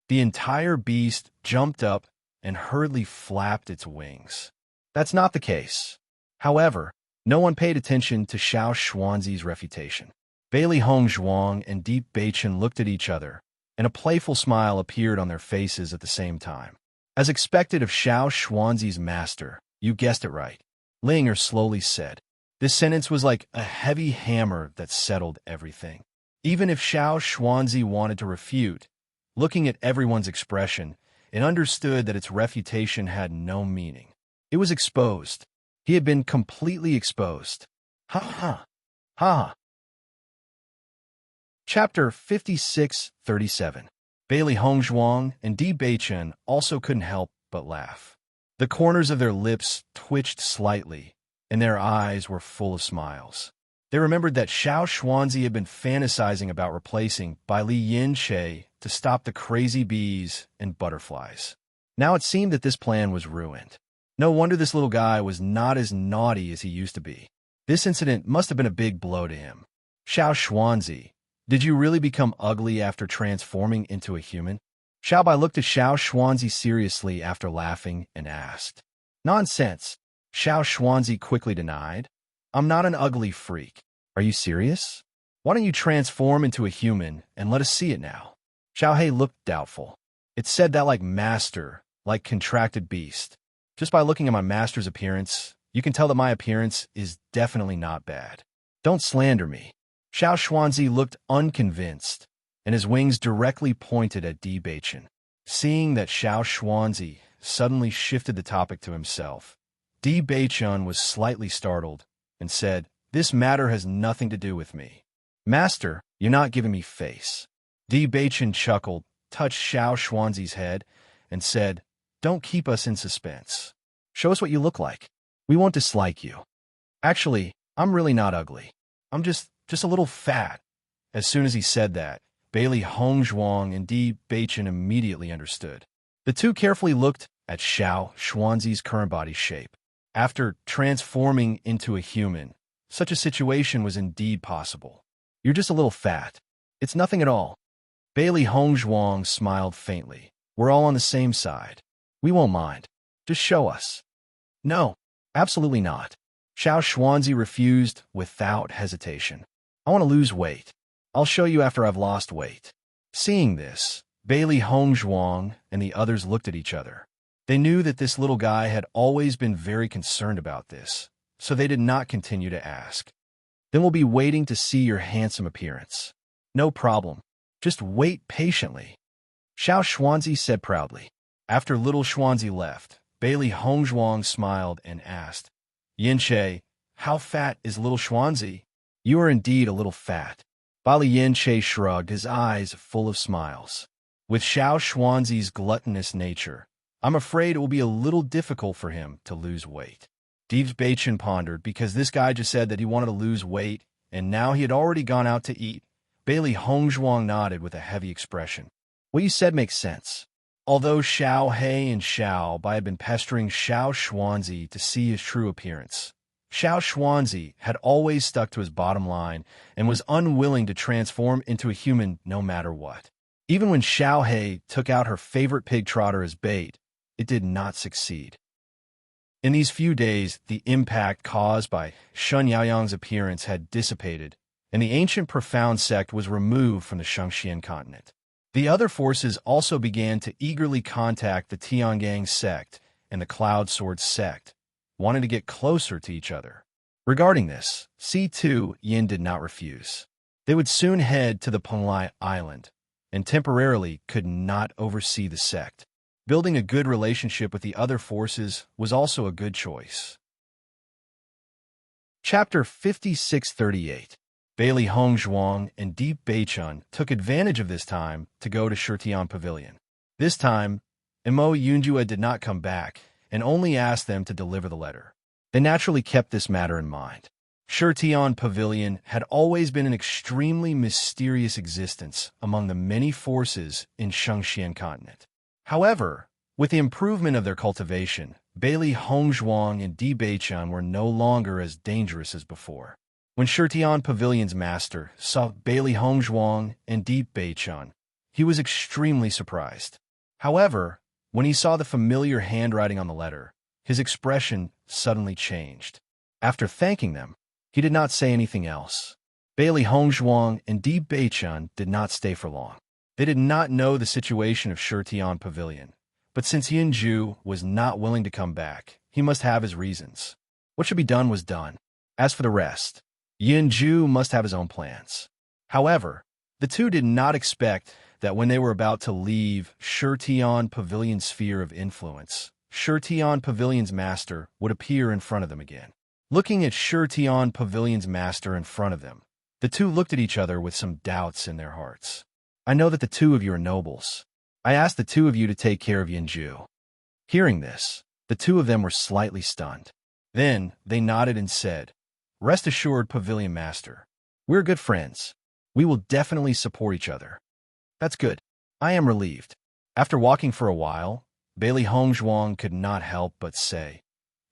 The entire beast jumped up and hurriedly flapped its wings. That's not the case. However, no one paid attention to Xiao Xuanzi's refutation. Bailey Hongzhuang and Di Beichen looked at each other, and a playful smile appeared on their faces at the same time. As expected of Xiao Xuanzi's master, you guessed it right, Linger slowly said. This sentence was like a heavy hammer that settled everything. Even if Xiao Xuanzi wanted to refute, looking at everyone's expression, it understood that its refutation had no meaning. It was exposed. He had been completely exposed. Ha ha. Ha. Chapter 56-37. Bailey Hongzhuang and Di Beichen also couldn't help but laugh. The corners of their lips twitched slightly, and their eyes were full of smiles. They remembered that Xiao Xuanzi had been fantasizing about replacing Bai Li Yin Che to stop the crazy bees and butterflies. Now it seemed that this plan was ruined. No wonder this little guy was not as naughty as he used to be. This incident must have been a big blow to him. Xiao Xuanzi, did you really become ugly after transforming into a human? Xiao Bai looked at Xiao Xuanzi seriously after laughing and asked. Nonsense. Xiao Xuanzi quickly denied. I'm not an ugly freak. Are you serious? Why don't you transform into a human and let us see it now? Xiao Hei looked doubtful. It said that like master, like contracted beast. Just by looking at my master's appearance, you can tell that my appearance is definitely not bad. Don't slander me. Xiao Xuanzi looked unconvinced, and his wings directly pointed at Di Beichen. Seeing that Xiao Xuanzi suddenly shifted the topic to himself, Di Beichen was slightly startled and said, this matter has nothing to do with me. Master, you're not giving me face. Di Beichen chuckled, touched Xiao Xuanzi's head, and said, don't keep us in suspense. Show us what you look like. We won't dislike you. Actually, I'm really not ugly. I'm just a little fat. As soon as he said that, Bailey Hongzhuang and Di Beichen immediately understood. The two carefully looked at Xiao Xuanzi's current body shape. After transforming into a human, such a situation was indeed possible. You're just a little fat. It's nothing at all. Bailey Hongzhuang smiled faintly. We're all on the same side. We won't mind. Just show us. No, absolutely not. Xiao Xuanzi refused without hesitation. I want to lose weight. I'll show you after I've lost weight. Seeing this, Bailey Hongzhuang and the others looked at each other. They knew that this little guy had always been very concerned about this, so they did not continue to ask. Then we'll be waiting to see your handsome appearance. No problem. Just wait patiently. Xiao Xuanzi said proudly. After little Xuanzi left, Bailey Hongzhuang smiled and asked, Yin-che, how fat is little Xuanzi? You are indeed a little fat. Bali Yin-che shrugged, his eyes full of smiles. With Xiao Xuanzi's gluttonous nature, I'm afraid it will be a little difficult for him to lose weight. Deeves Beichen pondered because this guy just said that he wanted to lose weight, and now he had already gone out to eat. Bailey Hongzhuang nodded with a heavy expression. What you said makes sense. Although Xiao He and Xiao Bai had been pestering Xiao Xuanzi to see his true appearance, Xiao Xuanzi had always stuck to his bottom line and was unwilling to transform into a human no matter what. Even when Xiao He took out her favorite pig trotter as bait, it did not succeed. In these few days, the impact caused by Shun Yaoyang's appearance had dissipated, and the ancient profound sect was removed from the Shangxian continent. The other forces also began to eagerly contact the Tiangang sect and the Cloud Sword sect, wanting to get closer to each other. Regarding this, C2 Yin did not refuse. They would soon head to the Penglai Island, and temporarily could not oversee the sect. Building a good relationship with the other forces was also a good choice. Chapter 5638. Bailey Hongzhuang and Deep Beichun took advantage of this time to go to Shitian Pavilion. This time, Imo Yunjue did not come back and only asked them to deliver the letter. They naturally kept this matter in mind. Shitian Pavilion had always been an extremely mysterious existence among the many forces in Shangxian continent. However, with the improvement of their cultivation, Bailey Hongzhuang and Di Beichun were no longer as dangerous as before. When Shitian Pavilion's master saw Bailey Hongzhuang and Di Beichun, he was extremely surprised. However, when he saw the familiar handwriting on the letter, his expression suddenly changed. After thanking them, he did not say anything else. Bailey Hongzhuang and Di Beichun did not stay for long. They did not know the situation of Shitian Pavilion, but since Yinju was not willing to come back, he must have his reasons. What should be done was done. As for the rest, Yinju must have his own plans. However, the two did not expect that when they were about to leave Shitian Pavilion's sphere of influence, Shitian Pavilion's master would appear in front of them again. Looking at Shitian Pavilion's master in front of them, the two looked at each other with some doubts in their hearts. I know that the two of you are nobles. I asked the two of you to take care of Yinju. Hearing this, the two of them were slightly stunned. Then they nodded and said, Rest assured, Pavilion Master. We're good friends. We will definitely support each other. That's good. I am relieved. After walking for a while, Bailey Hongzhuang could not help but say,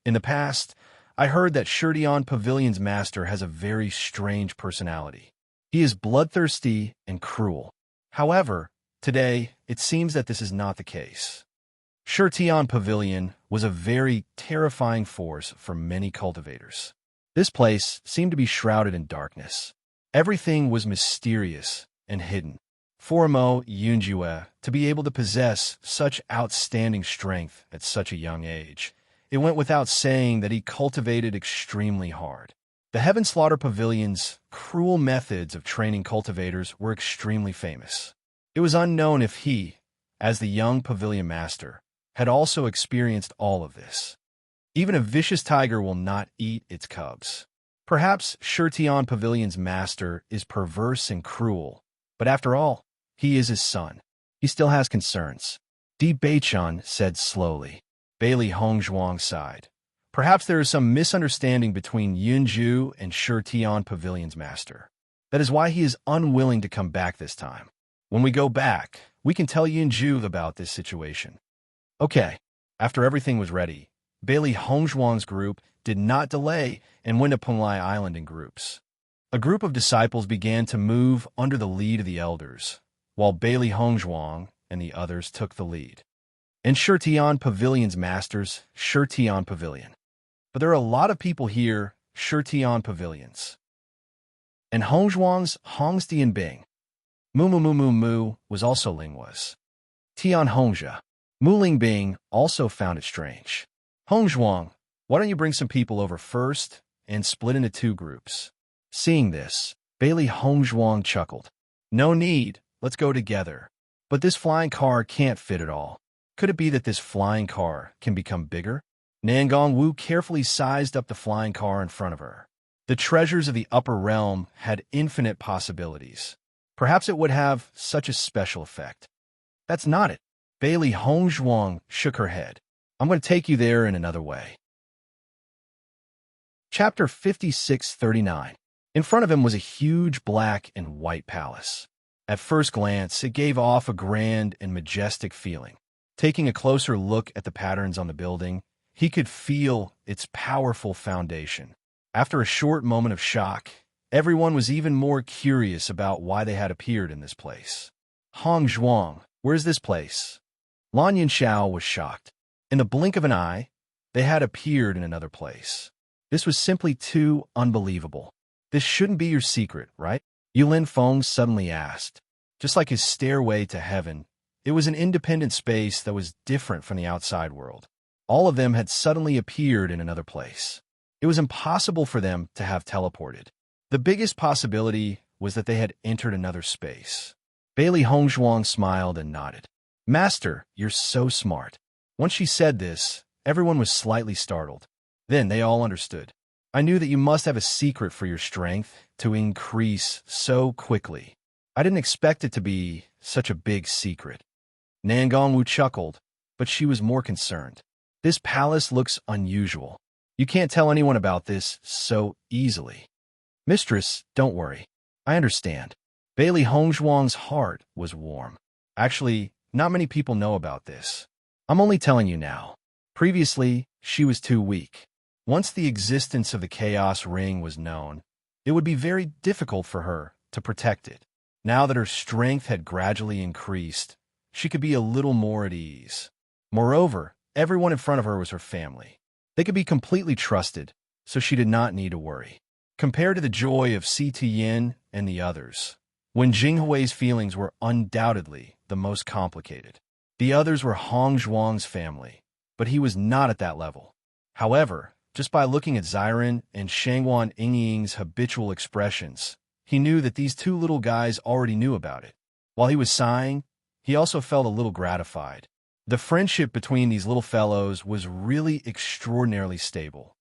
In the past, I heard that Shitian Pavilion's master has a very strange personality. He is bloodthirsty and cruel. However, today, it seems that this is not the case. Shitian Pavilion was a very terrifying force for many cultivators. This place seemed to be shrouded in darkness. Everything was mysterious and hidden. For Imo Yunjue to be able to possess such outstanding strength at such a young age, it went without saying that he cultivated extremely hard. The Heaven Slaughter Pavilion's cruel methods of training cultivators were extremely famous. It was unknown if he, as the young pavilion master, had also experienced all of this. Even a vicious tiger will not eat its cubs. Perhaps Shitian Pavilion's master is perverse and cruel, but after all, he is his son. He still has concerns. Di Beichun said slowly. Bailey Hongzhuang sighed. Perhaps there is some misunderstanding between Yunju and Shitian Pavilion's master. That is why he is unwilling to come back this time. When we go back, we can tell Yunju about this situation. Okay. After everything was ready, Bailey Hongzhuang's group did not delay and went to Penglai Island in groups. A group of disciples began to move under the lead of the elders, while Bailey Hongzhuang and the others took the lead. In Shurtian Pavilion's masters, Shurtian Pavilion. But there are a lot of people here, Shurtian Pavilions. And Hongzhuang's Hongstian Bing. Mu was also Linghua's. Tian Hongzha. Mu Lingbing also found it strange. Hongzhuang, why don't you bring some people over first and split into two groups? Seeing this, Bailey Hongzhuang chuckled. No need, let's go together. But this flying car can't fit at all. Could it be that this flying car can become bigger? Nangong Wu carefully sized up the flying car in front of her. The treasures of the upper realm had infinite possibilities. Perhaps it would have such a special effect. That's not it. Bailey Hongzhuang shook her head. I'm going to take you there in another way. Chapter 5639. In front of him was a huge black and white palace. At first glance, it gave off a grand and majestic feeling. Taking a closer look at the patterns on the building, he could feel its powerful foundation. After a short moment of shock, everyone was even more curious about why they had appeared in this place. Hongzhuang, where's this place? Lan Yinxiao was shocked. In the blink of an eye, they had appeared in another place. This was simply too unbelievable. This shouldn't be your secret, right? Yulin Feng suddenly asked. Just like his stairway to heaven, it was an independent space that was different from the outside world. All of them had suddenly appeared in another place. It was impossible for them to have teleported. The biggest possibility was that they had entered another space. Bailey Hongzhuang smiled and nodded. Master, you're so smart. Once she said this, everyone was slightly startled. Then they all understood. I knew that you must have a secret for your strength to increase so quickly. I didn't expect it to be such a big secret. Nangong Wu chuckled, but she was more concerned. This palace looks unusual. You can't tell anyone about this so easily. Mistress, don't worry. I understand. Bailey Hongzhuang's heart was warm. Actually, not many people know about this. I'm only telling you now. Previously, she was too weak. Once the existence of the Chaos Ring was known, it would be very difficult for her to protect it. Now that her strength had gradually increased, she could be a little more at ease. Moreover, everyone in front of her was her family. They could be completely trusted, so she did not need to worry. Compared to the joy of Si Tian and the others, Wen Jinghui's feelings were undoubtedly the most complicated. The others were Hongzhuang's family, but he was not at that level. However, just by looking at Xiren and Shangwan Yingying's habitual expressions, he knew that these two little guys already knew about it. While he was sighing, he also felt a little gratified. The friendship between these little fellows was really extraordinarily stable.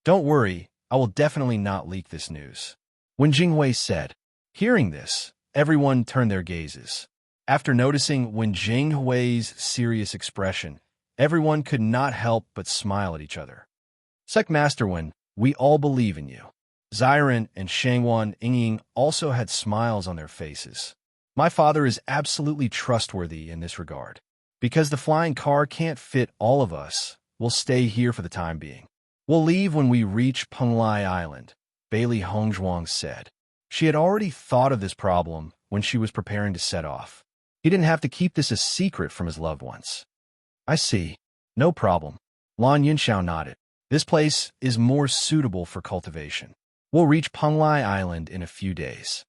Don't worry, I will definitely not leak this news. Wen Jinghui said. Hearing this, everyone turned their gazes. After noticing Wen Jinghui's serious expression, everyone could not help but smile at each other. Sec Master Wen, we all believe in you. Xiren and Shangwan Yingying also had smiles on their faces. My father is absolutely trustworthy in this regard. Because the flying car can't fit all of us, we'll stay here for the time being. We'll leave when we reach Penglai Island, Bailey Hongzhuang said. She had already thought of this problem when she was preparing to set off. He didn't have to keep this a secret from his loved ones. I see. No problem. Lan Yinxiao nodded. This place is more suitable for cultivation. We'll reach Penglai Island in a few days.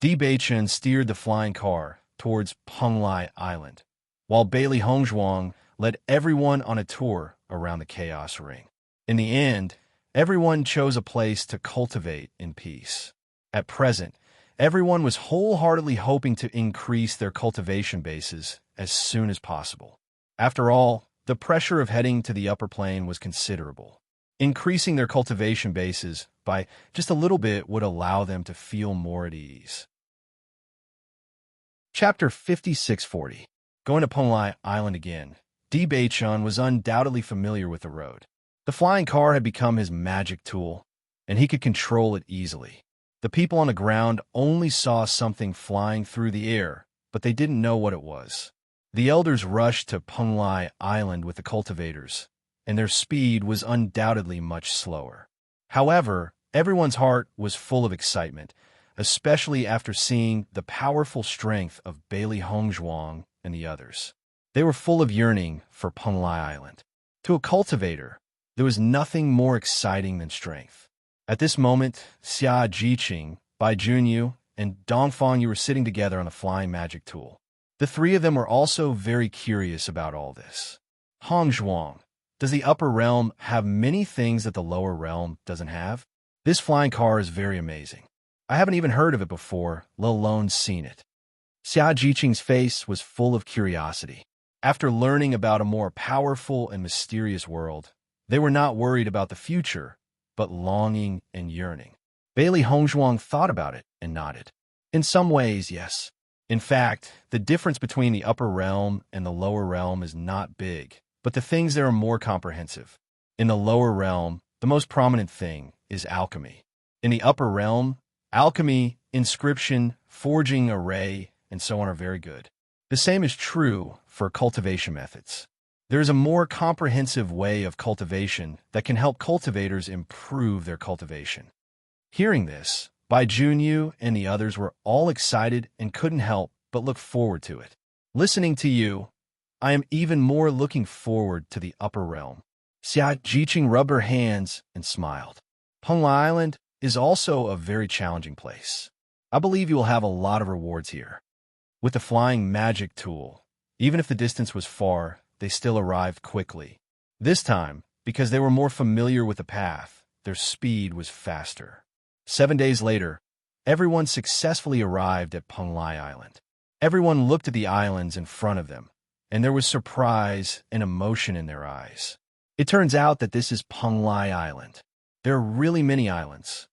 Di Beichen steered the flying car towards Penglai Island, while Bailey Hongzhuang led everyone on a tour around the Chaos Ring. In the end, everyone chose a place to cultivate in peace. At present, everyone was wholeheartedly hoping to increase their cultivation bases as soon as possible. After all, the pressure of heading to the upper plane was considerable. Increasing their cultivation bases by just a little bit would allow them to feel more at ease. Chapter 5640. Going to Penglai Island again, Di Beichun was undoubtedly familiar with the road. The flying car had become his magic tool, and he could control it easily. The people on the ground only saw something flying through the air, but they didn't know what it was. The elders rushed to Penglai Island with the cultivators, and their speed was undoubtedly much slower. However, everyone's heart was full of excitement, especially after seeing the powerful strength of Bailey Hongzhuang and the others. They were full of yearning for Penglai Island. To a cultivator, there was nothing more exciting than strength. At this moment, Xia Jiqing, Bai Junyu, and Dongfang Yu were sitting together on the flying magic tool. The three of them were also very curious about all this. Hongzhuang, does the upper realm have many things that the lower realm doesn't have? This flying car is very amazing. I haven't even heard of it before, let alone seen it. Xia Jiqing's face was full of curiosity. After learning about a more powerful and mysterious world, they were not worried about the future, but longing and yearning. Bailey Hongzhuang thought about it and nodded. In some ways, yes. In fact, the difference between the upper realm and the lower realm is not big, but the things there are more comprehensive. In the lower realm, the most prominent thing is alchemy. In the upper realm, alchemy, inscription, forging, array, and so on are very good. The same is true for cultivation methods. There is a more comprehensive way of cultivation that can help cultivators improve their cultivation. Hearing this, Bai Junyu and the others were all excited and couldn't help but look forward to it. Listening to you, I am even more looking forward to the upper realm. Xia Jiqing rubbed her hands and smiled. Penglai Island is also a very challenging place. I believe you will have a lot of rewards here. With the flying magic tool, even if the distance was far, they still arrived quickly. This time, because they were more familiar with the path, their speed was faster. 7 days later, everyone successfully arrived at Penglai Island. Everyone looked at the islands in front of them, and there was surprise and emotion in their eyes. It turns out that this is Penglai Island. There are really many islands.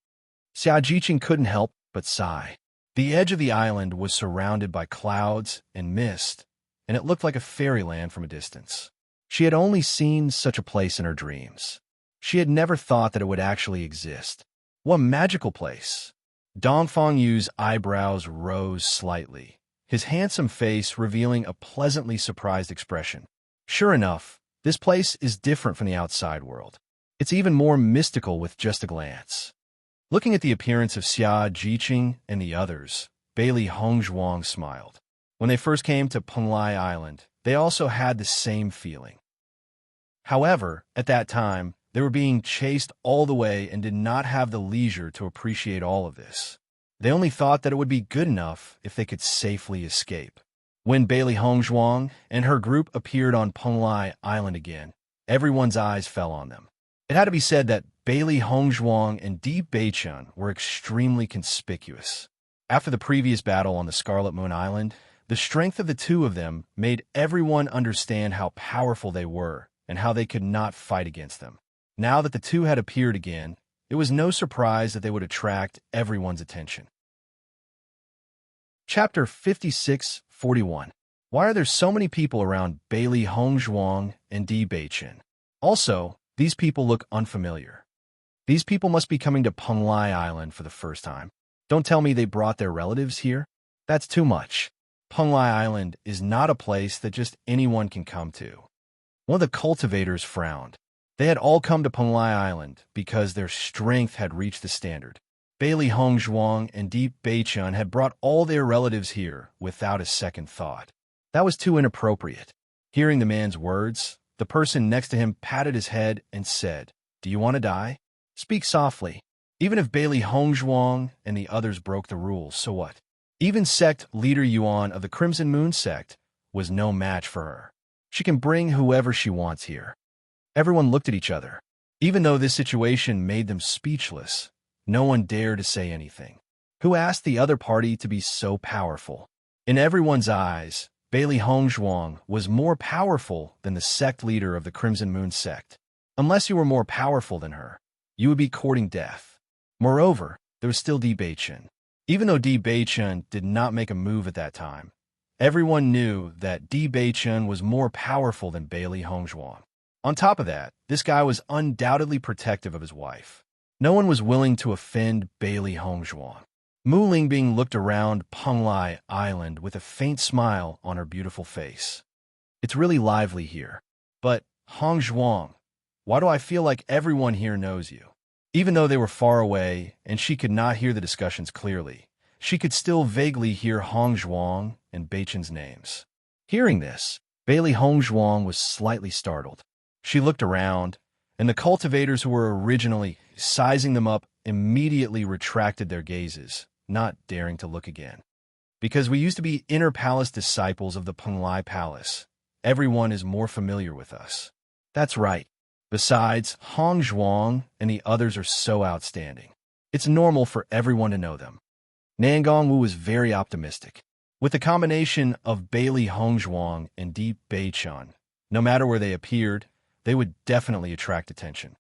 Xia Jiqing couldn't help but sigh. The edge of the island was surrounded by clouds and mist, and it looked like a fairyland from a distance. She had only seen such a place in her dreams. She had never thought that it would actually exist. What a magical place! Dongfang Yu's eyebrows rose slightly, his handsome face revealing a pleasantly surprised expression. Sure enough, this place is different from the outside world. It's even more mystical with just a glance. Looking at the appearance of Xia Jiqing and the others, Bailey Hongzhuang smiled. When they first came to Penglai Island, they also had the same feeling. However, at that time, they were being chased all the way and did not have the leisure to appreciate all of this. They only thought that it would be good enough if they could safely escape. When Bailey Hongzhuang and her group appeared on Penglai Island again, everyone's eyes fell on them. It had to be said that Bailey Hongzhuang and Di Beichun were extremely conspicuous. After the previous battle on the Scarlet Moon Island, the strength of the two of them made everyone understand how powerful they were and how they could not fight against them. Now that the two had appeared again, it was no surprise that they would attract everyone's attention. Chapter 56-41. Why are there so many people around Bailey Hongzhuang and Di Beichun? Also, these people look unfamiliar. These people must be coming to Penglai Island for the first time. Don't tell me they brought their relatives here. That's too much. Penglai Island is not a place that just anyone can come to. One of the cultivators frowned. They had all come to Penglai Island because their strength had reached the standard. Bailey Hongzhuang and Di Beichun had brought all their relatives here without a second thought. That was too inappropriate. Hearing the man's words, the person next to him patted his head and said, "Do you want to die? Speak softly. Even if Bailey Hongzhuang and the others broke the rules, so what? Even sect leader Yuan of the Crimson Moon sect was no match for her. She can bring whoever she wants here." Everyone looked at each other. Even though this situation made them speechless, no one dared to say anything. Who asked the other party to be so powerful? In everyone's eyes, Bailey Hongzhuang was more powerful than the sect leader of the Crimson Moon sect. Unless you were more powerful than her, you would be courting death. Moreover, there was still Di Beichun. Even though Di Beichun did not make a move at that time, everyone knew that Di Beichun was more powerful than Bailey Hongzhuang. On top of that, this guy was undoubtedly protective of his wife. No one was willing to offend Bailey Hongzhuang. Mu Lingbing looked around Penglai Island with a faint smile on her beautiful face. It's really lively here. But, Hongzhuang, Why do I feel like everyone here knows you? Even though they were far away and she could not hear the discussions clearly, she could still vaguely hear Hong Zhuang and Beichen's names. Hearing this, Bailey Hong Zhuang was slightly startled. She looked around, and the cultivators who were originally sizing them up immediately retracted their gazes, not daring to look again. Because we used to be inner palace disciples of the Penglai Palace, everyone is more familiar with us. That's right. Besides, Hong Zhuang and the others are so outstanding. It's normal for everyone to know them. Nangong Wu was very optimistic. With the combination of Bailey Hong Zhuang and Di Beichen, no matter where they appeared, they would definitely attract attention.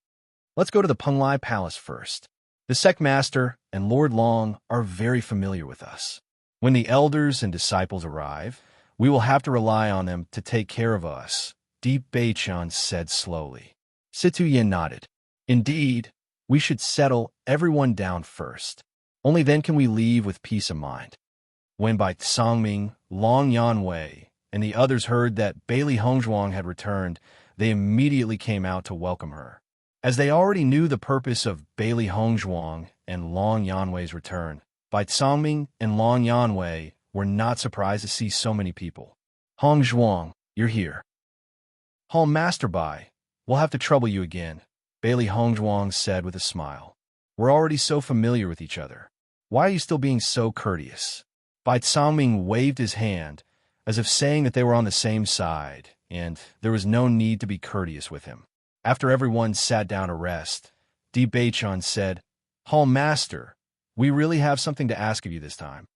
Let's go to the Penglai Palace first. The sect master and Lord Long are very familiar with us. When the elders and disciples arrive, we will have to rely on them to take care of us, Di Beichen said slowly. Situyen nodded. Indeed, we should settle everyone down first. Only then can we leave with peace of mind. When Bai Songming, Long Yanwei, and the others heard that Bailey Hongzhuang had returned, they immediately came out to welcome her. As they already knew the purpose of Bailey Hongzhuang and Long Yanwei's return, Bai Songming and Long Yanwei were not surprised to see so many people. Hongzhuang, you're here. Hall Master Bai, we'll have to trouble you again, Bailey Hongzhuang said with a smile. We're already so familiar with each other. Why are you still being so courteous? Bai Songming waved his hand, as if saying that they were on the same side, and there was no need to be courteous with him. After everyone sat down to rest, Di Beichen said, Hall Master, we really have something to ask of you this time.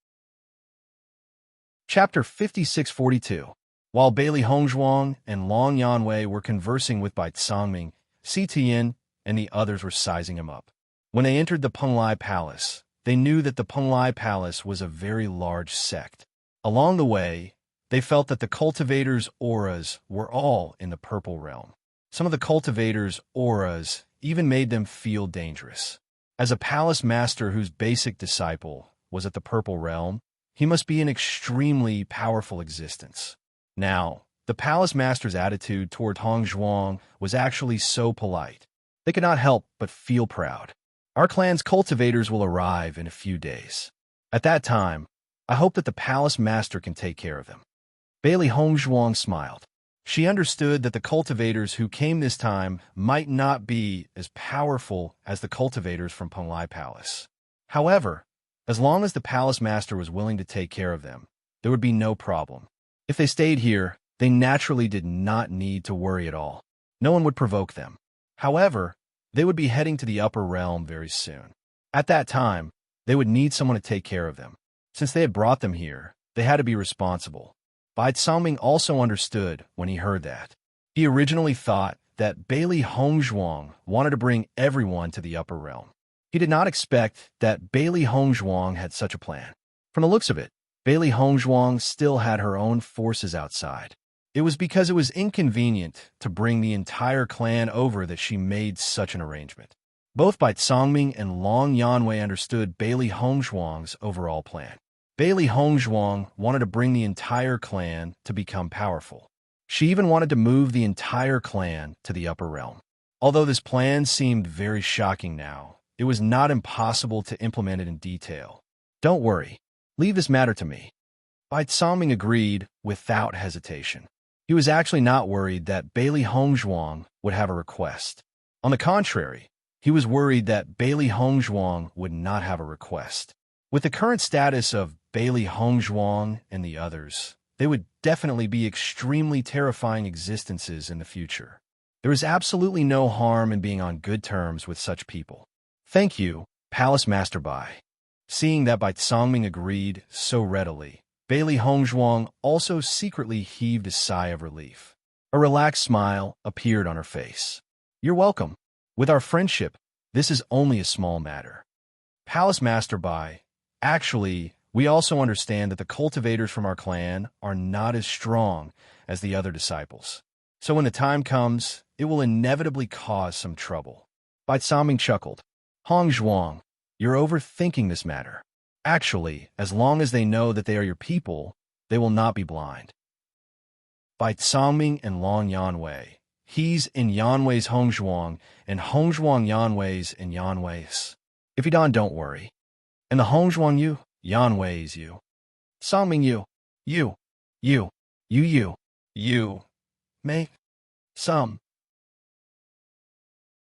Chapter 5642. While Bailey Hongzhuang and Long Yanwei were conversing with Bai Songming, Si Tian and the others were sizing him up. When they entered the Penglai Palace, they knew that the Penglai Palace was a very large sect. Along the way, they felt that the cultivators' auras were all in the purple realm. Some of the cultivators' auras even made them feel dangerous. As a palace master whose basic disciple was at the purple realm, he must be an extremely powerful existence. Now, the palace master's attitude toward Hong Zhuang was actually so polite. They could not help but feel proud. Our clan's cultivators will arrive in a few days. At that time, I hope that the palace master can take care of them. Bailey Hongzhuang smiled. She understood that the cultivators who came this time might not be as powerful as the cultivators from Penglai Palace. However, as long as the palace master was willing to take care of them, there would be no problem. If they stayed here, they naturally did not need to worry at all. No one would provoke them. However, they would be heading to the upper realm very soon. At that time, they would need someone to take care of them. Since they had brought them here, they had to be responsible. Bai Songming also understood when he heard that. He originally thought that Bailey Hongzhuang wanted to bring everyone to the upper realm. He did not expect that Bailey Hongzhuang had such a plan. From the looks of it, Bailey Hongzhuang still had her own forces outside. It was because it was inconvenient to bring the entire clan over that she made such an arrangement. Both Bai Songming and Long Yanwei understood Bailey Hongzhuang's overall plan. Bailey Hongzhuang wanted to bring the entire clan to become powerful. She even wanted to move the entire clan to the upper realm. Although this plan seemed very shocking now, it was not impossible to implement it in detail. Don't worry. Leave this matter to me. Bai Songming agreed without hesitation. He was actually not worried that Bailey Hongzhuang would have a request. On the contrary, he was worried that Bailey Hongzhuang would not have a request. With the current status of Bailey Hongzhuang and the others, they would definitely be extremely terrifying existences in the future. There is absolutely no harm in being on good terms with such people. Thank you, Palace Master Bai. Seeing that Bai Songming agreed so readily, Bailey Hongzhuang also secretly heaved a sigh of relief. A relaxed smile appeared on her face. You're welcome. With our friendship, this is only a small matter. Palace Master Bai, actually, we also understand that the cultivators from our clan are not as strong as the other disciples. So when the time comes, it will inevitably cause some trouble. Bai Songming chuckled. Hongzhuang, you're overthinking this matter. Actually, as long as they know that they are your people, they will not be blind. Bai Songming and Long Yanwei, He's in Yanwei's Hongzhuang, and Hongzhuang Yanwei's in Yanwei's. If you don't worry. And the Hongzhuang you, Yanwei's you. Songming you, you, you, you, may, some.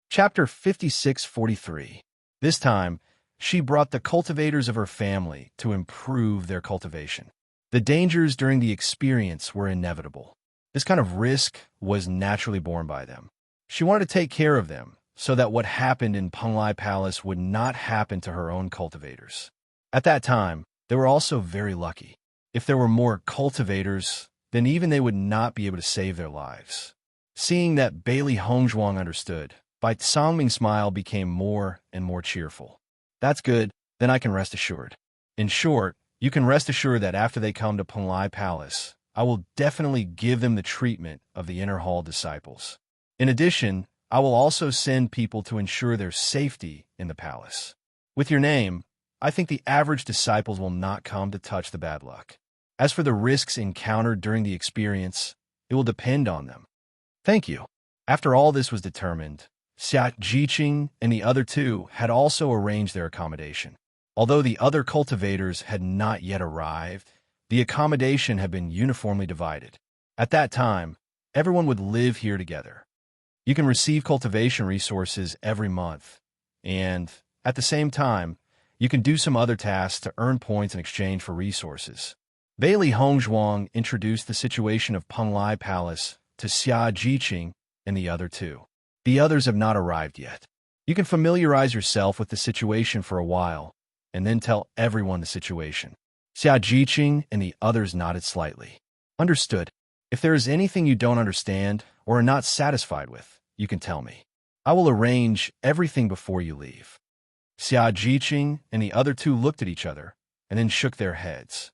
Chapter 56:43. This time, she brought the cultivators of her family to improve their cultivation. The dangers during the experience were inevitable. This kind of risk was naturally borne by them. She wanted to take care of them so that what happened in Penglai Palace would not happen to her own cultivators. At that time, they were also very lucky. If there were more cultivators, then even they would not be able to save their lives. Seeing that Bailey Hongzhuang understood, Bai Songming's smile became more and more cheerful. That's good, then I can rest assured. In short, you can rest assured that after they come to Penglai Palace, I will definitely give them the treatment of the Inner Hall disciples. In addition, I will also send people to ensure their safety in the palace. With your name, I think the average disciples will not come to touch the bad luck. As for the risks encountered during the experience, it will depend on them. Thank you. After all this was determined, Xia Jiqing and the other two had also arranged their accommodation. Although the other cultivators had not yet arrived, the accommodation had been uniformly divided. At that time, everyone would live here together. You can receive cultivation resources every month, and, at the same time, you can do some other tasks to earn points in exchange for resources. Bailey Hongzhuang introduced the situation of Penglai Palace to Xia Jiqing and the other two. The others have not arrived yet. You can familiarize yourself with the situation for a while, and then tell everyone the situation. Xia Jiqing and the others nodded slightly. Understood. If there is anything you don't understand or are not satisfied with, you can tell me. I will arrange everything before you leave. Xia Jiqing and the other two looked at each other and then shook their heads.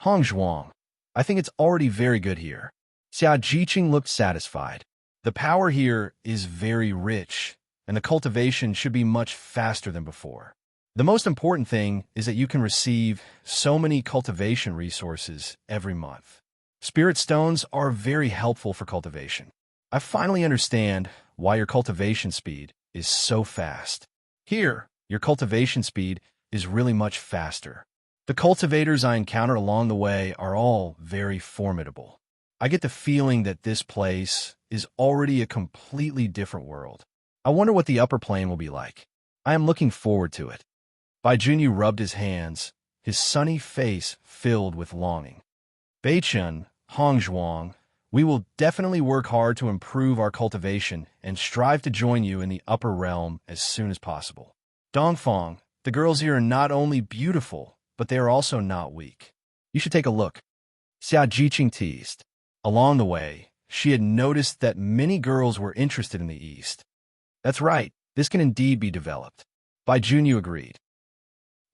Hongzhuang, I think it's already very good here. Xia Jiqing looked satisfied. The power here is very rich, and the cultivation should be much faster than before. The most important thing is that you can receive so many cultivation resources every month. Spirit stones are very helpful for cultivation. I finally understand why your cultivation speed is so fast. Here, your cultivation speed is really much faster. The cultivators I encounter along the way are all very formidable. I get the feeling that this place is already a completely different world. I wonder what the upper plane will be like. I am looking forward to it. Bai Junyu rubbed his hands, his sunny face filled with longing. Beichun, Hongzhuang, we will definitely work hard to improve our cultivation and strive to join you in the upper realm as soon as possible. Dongfang, the girls here are not only beautiful, but they are also not weak. You should take a look. Xia Jiqing teased. Along the way, she had noticed that many girls were interested in the East. That's right, this can indeed be developed. Bai Junyu agreed.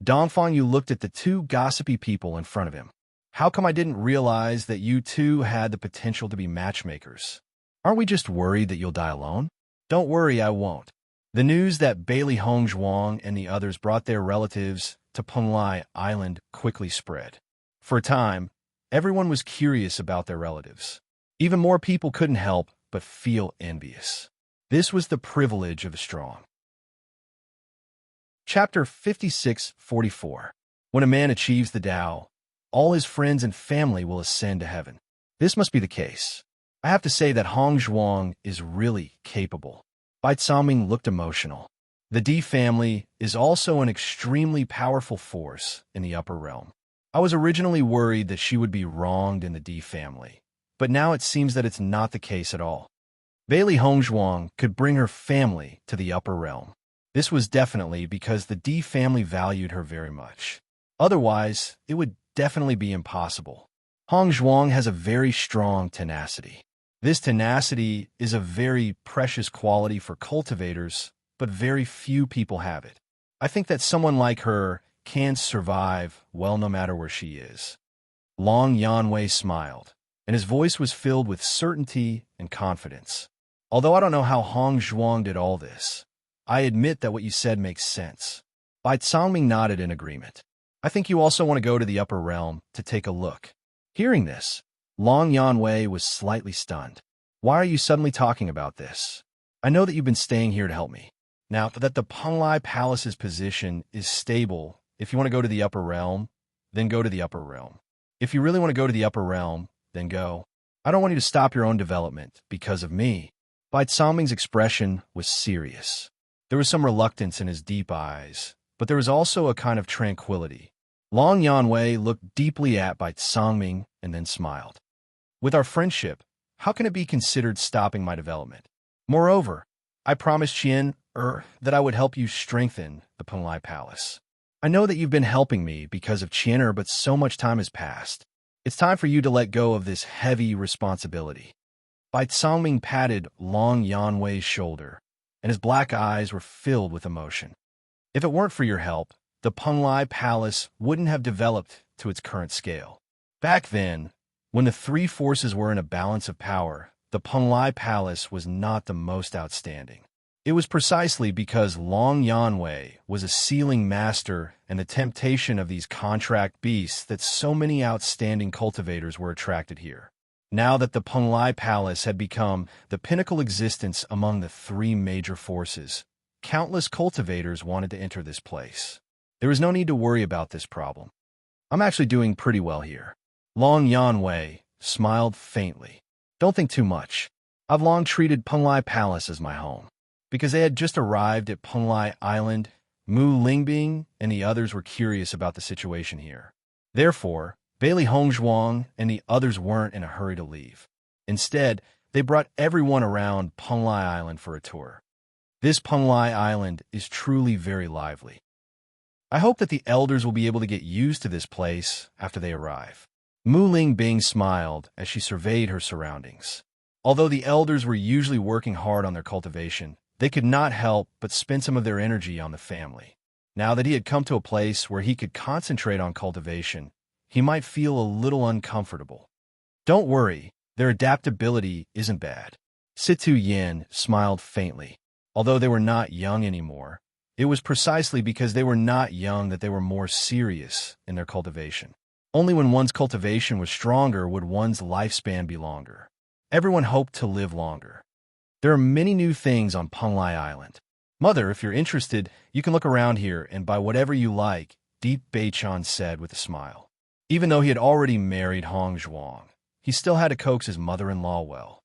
Dongfang Yu looked at the two gossipy people in front of him. How come I didn't realize that you two had the potential to be matchmakers? Aren't we just worried that you'll die alone? Don't worry, I won't. The news that Bailey Hongzhuang and the others brought their relatives to Penglai Island quickly spread. For a time, everyone was curious about their relatives. Even more people couldn't help but feel envious. This was the privilege of the strong. Chapter 56:44. When a man achieves the Tao, all his friends and family will ascend to heaven. This must be the case. I have to say that Hongzhuang is really capable. Bai Caoming looked emotional. The D family is also an extremely powerful force in the upper realm. I was originally worried that she would be wronged in the D family, but now it seems that it's not the case at all. Bailey Hongzhuang could bring her family to the upper realm. This was definitely because the D family valued her very much. Otherwise, it would definitely be impossible. Hongzhuang has a very strong tenacity. This tenacity is a very precious quality for cultivators, but very few people have it. I think that someone like her can survive well no matter where she is. Long Yanwei smiled, and his voice was filled with certainty and confidence. Although I don't know how Hongzhuang did all this, I admit that what you said makes sense. Bai Caoming nodded in agreement. I think you also want to go to the upper realm to take a look. Hearing this, Long Yanwei was slightly stunned. Why are you suddenly talking about this? I know that you've been staying here to help me. Now that the Penglai Palace's position is stable, if you want to go to the upper realm, then go to the upper realm. If you really want to go to the upper realm, then go. I don't want you to stop your own development because of me. Bai Zongming's expression was serious. There was some reluctance in his deep eyes, but there was also a kind of tranquility. Long Yanwei looked deeply at Bai Zongming and then smiled. With our friendship, how can it be considered stopping my development? Moreover, I promised Qian that I would help you strengthen the Penglai Palace. I know that you've been helping me because of Qian, but so much time has passed. It's time for you to let go of this heavy responsibility. Bai Zongming patted Long Yanwei's shoulder, and his black eyes were filled with emotion. If it weren't for your help, the Penglai Palace wouldn't have developed to its current scale. Back then, when the three forces were in a balance of power, the Penglai Palace was not the most outstanding. It was precisely because Long Yanwei was a sealing master and the temptation of these contract beasts that so many outstanding cultivators were attracted here. Now that the Penglai Palace had become the pinnacle existence among the three major forces, countless cultivators wanted to enter this place. There is no need to worry about this problem. I'm actually doing pretty well here. Long Yanwei smiled faintly. Don't think too much. I've long treated Penglai Palace as my home. Because they had just arrived at Penglai Island, Mu Lingbing and the others were curious about the situation here. Therefore, Bailey Hongzhuang and the others weren't in a hurry to leave. Instead, they brought everyone around Penglai Island for a tour. This Penglai Island is truly very lively. I hope that the elders will be able to get used to this place after they arrive. Mu Lingbing smiled as she surveyed her surroundings. Although the elders were usually working hard on their cultivation, they could not help but spend some of their energy on the family. Now that he had come to a place where he could concentrate on cultivation, he might feel a little uncomfortable. Don't worry, their adaptability isn't bad. Situ Yin smiled faintly. Although they were not young anymore, it was precisely because they were not young that they were more serious in their cultivation. Only when one's cultivation was stronger would one's lifespan be longer. Everyone hoped to live longer. There are many new things on Penglai Island. Mother, if you're interested, you can look around here and buy whatever you like, Deep Beichan said with a smile. Even though he had already married Hong Zhuang, he still had to coax his mother-in-law well.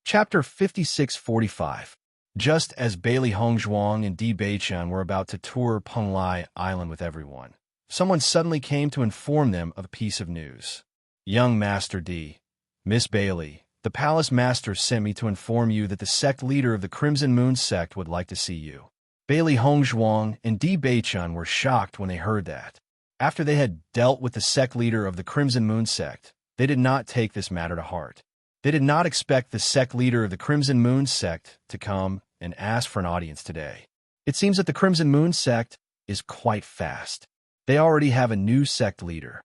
Chapter 5645. Just as Bailey Hongzhuang and Di Beichan were about to tour Penglai Island with everyone, someone suddenly came to inform them of a piece of news. Young Master D, Miss Bailey, the Palace Master sent me to inform you that the sect leader of the Crimson Moon sect would like to see you. Bailey Hongzhuang and Di Beichan were shocked when they heard that. After they had dealt with the sect leader of the Crimson Moon sect, they did not take this matter to heart. They did not expect the sect leader of the Crimson Moon sect to come and ask for an audience today. It seems that the Crimson Moon sect is quite fast. They already have a new sect leader.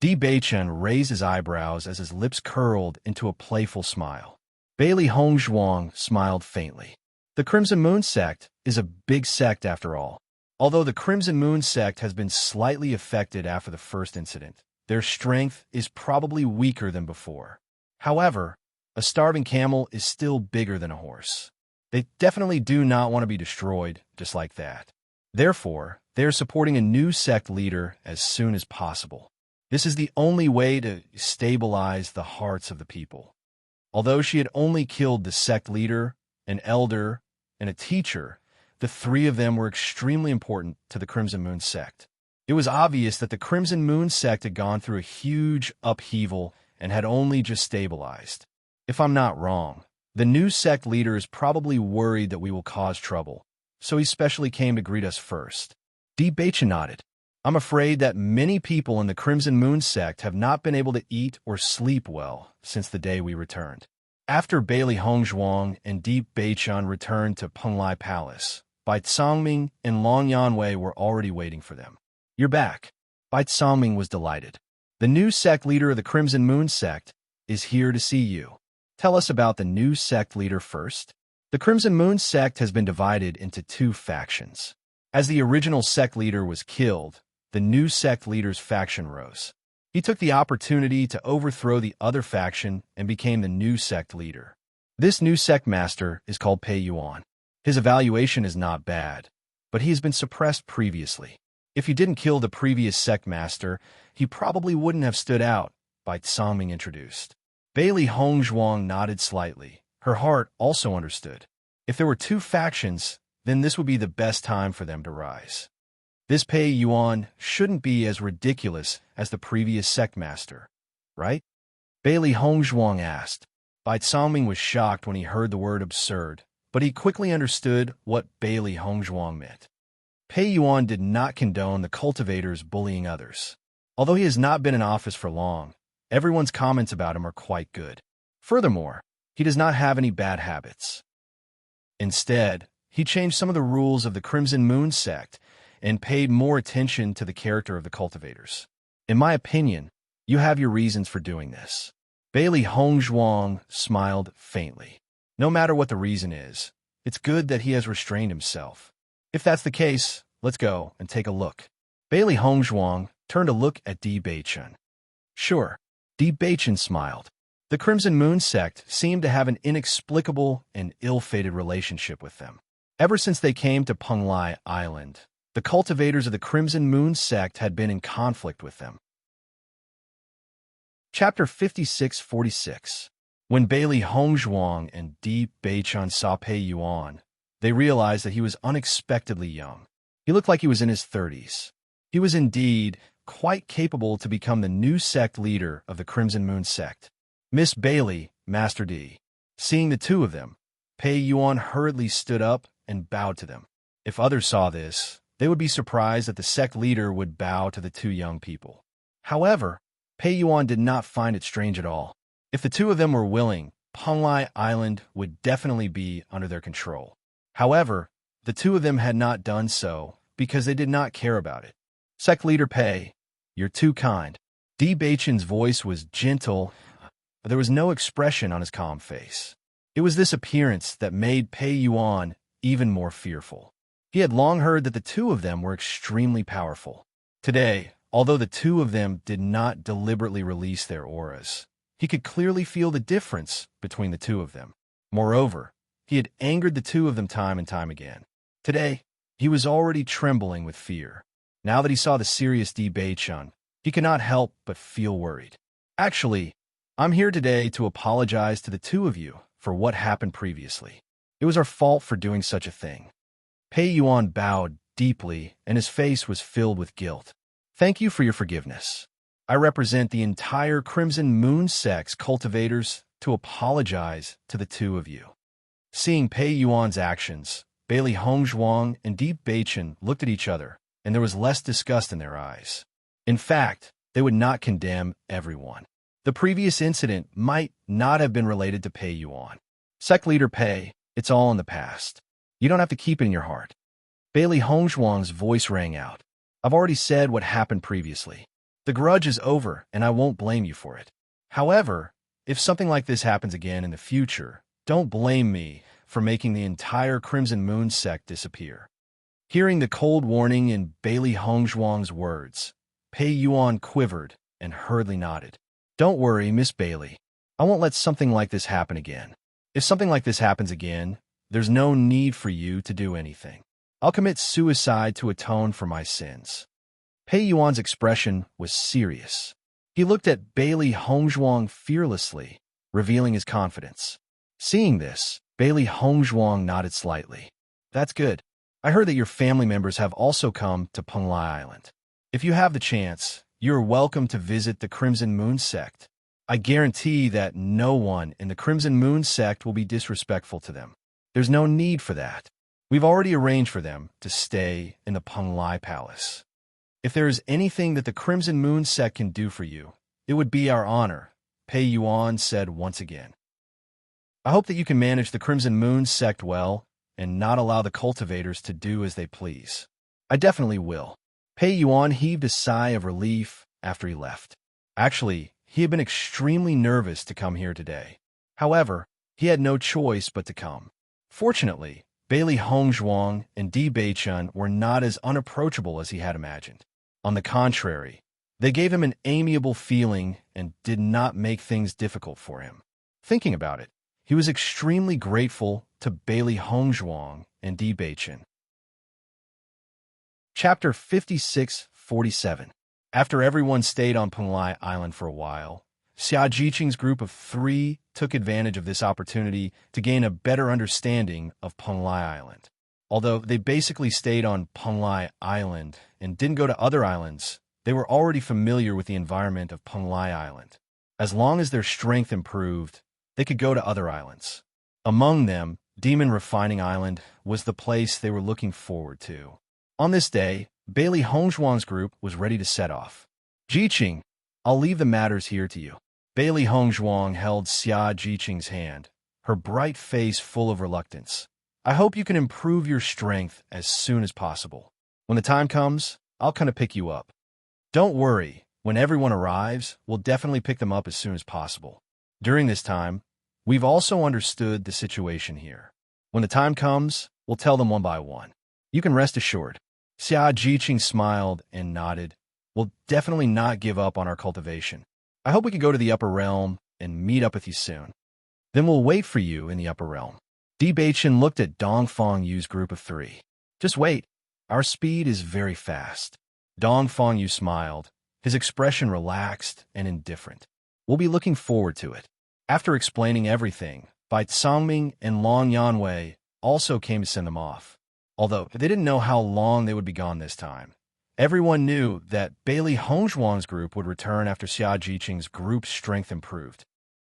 Di Beichan raised his eyebrows as his lips curled into a playful smile. Bailey Hongzhuang smiled faintly. The Crimson Moon sect is a big sect after all. Although the Crimson Moon sect has been slightly affected after the first incident, their strength is probably weaker than before. However, a starving camel is still bigger than a horse. They definitely do not want to be destroyed just like that. Therefore, they are supporting a new sect leader as soon as possible. This is the only way to stabilize the hearts of the people. Although she had only killed the sect leader, an elder, and a teacher, the three of them were extremely important to the Crimson Moon sect. It was obvious that the Crimson Moon sect had gone through a huge upheaval and had only just stabilized. If I'm not wrong, the new sect leader is probably worried that we will cause trouble, so he specially came to greet us first. Di Beichan nodded. I'm afraid that many people in the Crimson Moon sect have not been able to eat or sleep well since the day we returned. After Bailey Hongzhuang and Di Beichan returned to Penglai Palace, Bai Zongming and Long Yanwei were already waiting for them. You're back. Bai Zongming was delighted. The new sect leader of the Crimson Moon sect is here to see you. Tell us about the new sect leader first. The Crimson Moon sect has been divided into two factions. As the original sect leader was killed, the new sect leader's faction rose. He took the opportunity to overthrow the other faction and became the new sect leader. This new sect master is called Pei Yuan. His evaluation is not bad, but he has been suppressed previously. If you didn't kill the previous sect master, he probably wouldn't have stood out, by Tsangming introduced. Bailey Hongzhuang nodded slightly. Her heart also understood. If there were two factions, then this would be the best time for them to rise. This Pei Yuan shouldn't be as ridiculous as the previous sect master, right? Bailey Hongzhuang asked. Bai Tsangming was shocked when he heard the word absurd, but he quickly understood what Bailey Hongzhuang meant. Pei Yuan did not condone the cultivators bullying others. Although he has not been in office for long, everyone's comments about him are quite good. Furthermore, he does not have any bad habits. Instead, he changed some of the rules of the Crimson Moon sect and paid more attention to the character of the cultivators. In my opinion, you have your reasons for doing this. Bailey Hongzhuang smiled faintly. No matter what the reason is, it's good that he has restrained himself. If that's the case, let's go and take a look. Bailey Hongzhuang turned to look at Di Beichen. Sure, Di Beichen smiled. The Crimson Moon sect seemed to have an inexplicable and ill-fated relationship with them. Ever since they came to Penglai Island, the cultivators of the Crimson Moon sect had been in conflict with them. Chapter 56-46. When Bailey Hongzhuang and Di Beichen saw Pei Yuan, they realized that he was unexpectedly young. He looked like he was in his 30s. He was indeed quite capable to become the new sect leader of the Crimson Moon sect. Miss Bailey, Master D. Seeing the two of them, Pei Yuan hurriedly stood up and bowed to them. If others saw this, they would be surprised that the sect leader would bow to the two young people. However, Pei Yuan did not find it strange at all. If the two of them were willing, Penglai Island would definitely be under their control. However, the two of them had not done so because they did not care about it. Sect leader Pei, you're too kind. Di Beichen's voice was gentle, but there was no expression on his calm face. It was this appearance that made Pei Yuan even more fearful. He had long heard that the two of them were extremely powerful. Today, although the two of them did not deliberately release their auras, he could clearly feel the difference between the two of them. Moreover, he had angered the two of them time and time again. Today, he was already trembling with fear. Now that he saw the serious Di Beichen, he could not help but feel worried. Actually, I'm here today to apologize to the two of you for what happened previously. It was our fault for doing such a thing. Pei Yuan bowed deeply, and his face was filled with guilt. Thank you for your forgiveness. I represent the entire Crimson Moon sect's cultivators to apologize to the two of you. Seeing Pei Yuan's actions, Bailey Hongzhuang and Di Beichen looked at each other, and there was less disgust in their eyes. In fact, they would not condemn everyone. The previous incident might not have been related to Pei Yuan. Sect leader Pei, it's all in the past. You don't have to keep it in your heart. Bailey Hongzhuang's voice rang out. I've already said what happened previously. The grudge is over, and I won't blame you for it. However, if something like this happens again in the future, don't blame me for making the entire Crimson Moon sect disappear. Hearing the cold warning in Bailey Hongzhuang's words, Pei Yuan quivered and hurriedly nodded. Don't worry, Miss Bailey. I won't let something like this happen again. If something like this happens again, there's no need for you to do anything. I'll commit suicide to atone for my sins. Pei Yuan's expression was serious. He looked at Bailey Hongzhuang fearlessly, revealing his confidence. Seeing this, Bailey Hongzhuang nodded slightly. That's good. I heard that your family members have also come to Penglai Island. If you have the chance, you are welcome to visit the Crimson Moon sect. I guarantee that no one in the Crimson Moon sect will be disrespectful to them. There's no need for that. We've already arranged for them to stay in the Penglai Palace. If there is anything that the Crimson Moon sect can do for you, it would be our honor, Pei Yuan said once again. I hope that you can manage the Crimson Moon sect well and not allow the cultivators to do as they please. I definitely will. Pei Yuan heaved a sigh of relief after he left. Actually, he had been extremely nervous to come here today. However, he had no choice but to come. Fortunately, Bailey Hongzhuang and Di Beichen were not as unapproachable as he had imagined. On the contrary, They gave him an amiable feeling and did not make things difficult for him. Thinking about it, he was extremely grateful to Bailey Hongzhuang and Di Beichen. Chapter 56-47. After everyone stayed on Penglai Island for a while, Xia Jiqing's group of 3 took advantage of this opportunity to gain a better understanding of Penglai Island. Although they basically stayed on Penglai Island and didn't go to other islands, they were already familiar with the environment of Penglai Island. As long as their strength improved, they could go to other islands. Among them, Demon Refining Island was the place they were looking forward to. On this day, Bailey Hongzhuang's group was ready to set off. Jiqing, I'll leave the matters here to you. Bailey Hongzhuang held Xia Jiqing's hand, her bright face full of reluctance. I hope you can improve your strength as soon as possible. When the time comes, I'll come to pick you up. Don't worry, when everyone arrives, we'll definitely pick them up as soon as possible. During this time, we've also understood the situation here. When the time comes, we'll tell them one by one. You can rest assured. Xia Jiqing smiled and nodded. We'll definitely not give up on our cultivation. I hope we can go to the upper realm and meet up with you soon. Then we'll wait for you in the upper realm. Di Beichen looked at Dongfang Yu's group of 3. Just wait. Our speed is very fast. Dongfang Yu smiled, his expression relaxed and indifferent. We'll be looking forward to it. After explaining everything, Bai Cangming and Long Yanwei also came to send them off. Although they didn't know how long they would be gone this time, everyone knew that Bailey Hongzhuang's group would return after Xia Jiqing's group's strength improved.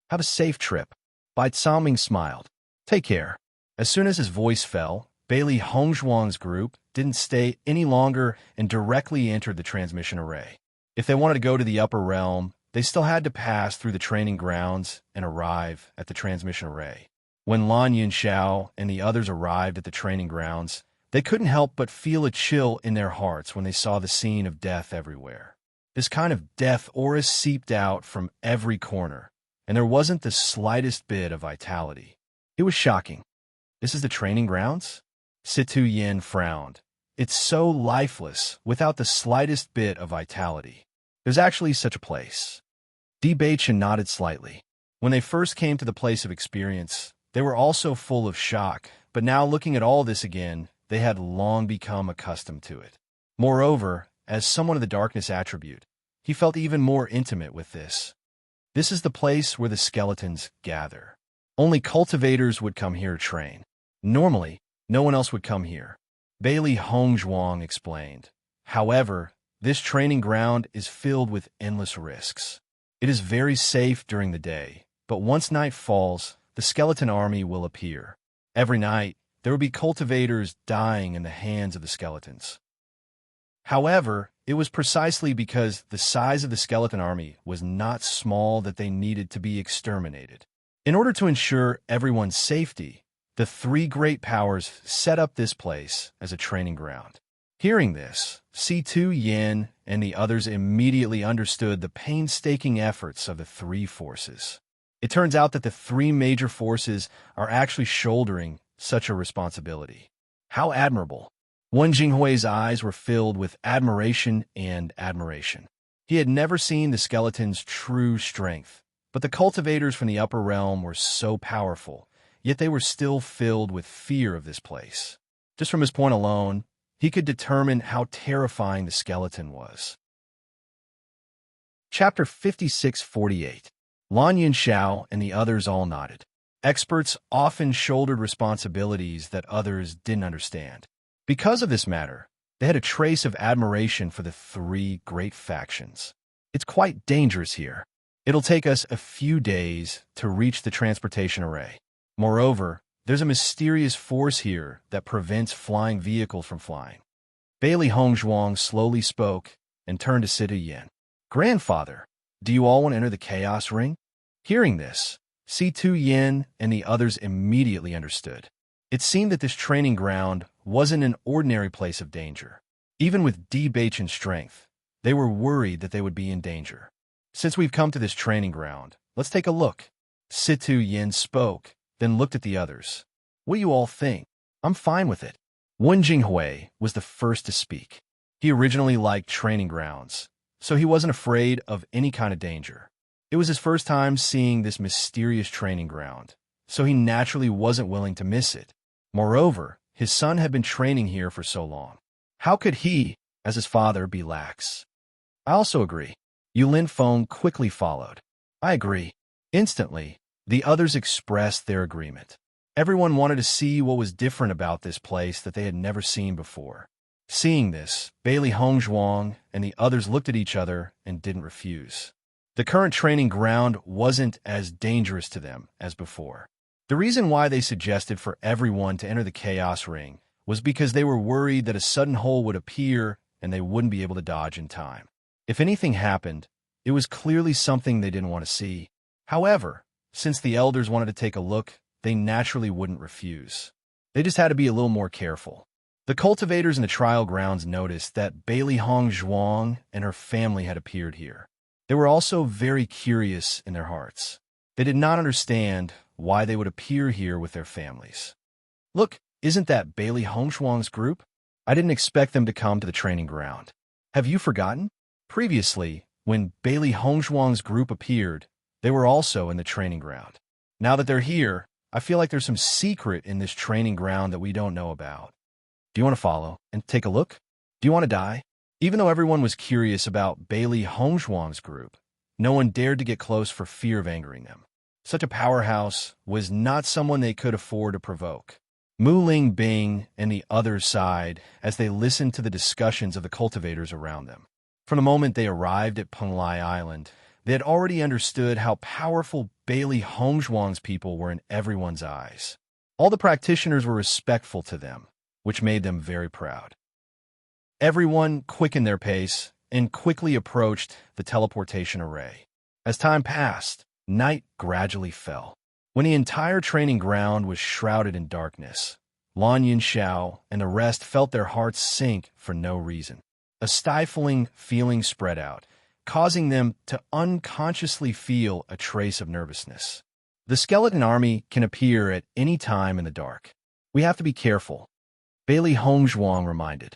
Have a safe trip. Bai Cangming smiled. Take care. As soon as his voice fell, Bailey Hongzhuang's group didn't stay any longer and directly entered the transmission array. If they wanted to go to the upper realm, they still had to pass through the training grounds and arrive at the transmission array. When Lan Yunxiao and the others arrived at the training grounds, they couldn't help but feel a chill in their hearts when they saw the scene of death everywhere. This kind of death aura seeped out from every corner, and there wasn't the slightest bit of vitality. It was shocking. This is the training grounds? Situ Yin frowned. It's so lifeless, without the slightest bit of vitality. There's actually such a place. Di Beichen nodded slightly. When they first came to the place of experience, they were also full of shock, but now looking at all this again, they had long become accustomed to it. Moreover, as someone of the darkness attribute, he felt even more intimate with this. This is the place where the skeletons gather. Only cultivators would come here to train. Normally, no one else would come here. Bailey Hongzhuang explained. However, this training ground is filled with endless risks. It is very safe during the day, but once night falls, the skeleton army will appear. Every night, there will be cultivators dying in the hands of the skeletons. However, it was precisely because the size of the skeleton army was not small that they needed to be exterminated. In order to ensure everyone's safety, the 3 great powers set up this place as a training ground. Hearing this, Situ Yin and the others immediately understood the painstaking efforts of the 3 forces. It turns out that the 3 major forces are actually shouldering such a responsibility. How admirable! Wen Jinghui's eyes were filled with admiration and admiration. He had never seen the skeleton's true strength, but the cultivators from the upper realm were so powerful, yet they were still filled with fear of this place. Just from his point alone, he could determine how terrifying the skeleton was. Chapter 56-48. Lan Yunxiao and the others all nodded. Experts often shouldered responsibilities that others didn't understand. Because of this matter, they had a trace of admiration for the 3 great factions. It's quite dangerous here. It'll take us a few days to reach the transportation array. Moreover, there's a mysterious force here that prevents flying vehicles from flying. Bailey Hongzhuang slowly spoke and turned to Situ Yin. Grandfather, do you all want to enter the Chaos Ring? Hearing this, Situ Yin and the others immediately understood. It seemed that this training ground wasn't an ordinary place of danger. Even with Di Beichen's strength, they were worried that they would be in danger. Since we've come to this training ground, let's take a look. Situ Yin spoke, then looked at the others. What do you all think? I'm fine with it. Wen Jinghui was the first to speak. He originally liked training grounds, so he wasn't afraid of any kind of danger. It was his first time seeing this mysterious training ground, so he naturally wasn't willing to miss it. Moreover, his son had been training here for so long. How could he, as his father, be lax? I also agree. Yulin Feng quickly followed. I agree. Instantly, the others expressed their agreement. Everyone wanted to see what was different about this place that they had never seen before. Seeing this, Bailey Hongzhuang and the others looked at each other and didn't refuse. The current training ground wasn't as dangerous to them as before. The reason why they suggested for everyone to enter the Chaos Ring was because they were worried that a sudden hole would appear and they wouldn't be able to dodge in time. If anything happened, it was clearly something they didn't want to see. However, since the elders wanted to take a look, they naturally wouldn't refuse. They just had to be a little more careful. The cultivators in the trial grounds noticed that Bailey Hongzhuang and her family had appeared here. They were also very curious in their hearts. They did not understand why they would appear here with their families. Look, isn't that Bailey Hongzhuang's group? I didn't expect them to come to the training ground. Have you forgotten? Previously, when Bailey Hongzhuang's group appeared, they were also in the training ground. Now that they're here, I feel like there's some secret in this training ground that we don't know about. Do you want to follow and take a look? Do you want to die? Even though everyone was curious about Bailey Hongzhuang's group, no one dared to get close for fear of angering them. Such a powerhouse was not someone they could afford to provoke. Mu Ling Bing and the others sighed as they listened to the discussions of the cultivators around them. From the moment they arrived at Penglai Island, they had already understood how powerful Bailey Hongzhuang's people were in everyone's eyes. All the practitioners were respectful to them, which made them very proud. Everyone quickened their pace and quickly approached the teleportation array. As time passed, night gradually fell. When the entire training ground was shrouded in darkness, Lan Yinxiao and the rest felt their hearts sink for no reason. A stifling feeling spread out, causing them to unconsciously feel a trace of nervousness. The skeleton army can appear at any time in the dark. We have to be careful, Bailey Hongzhuang reminded.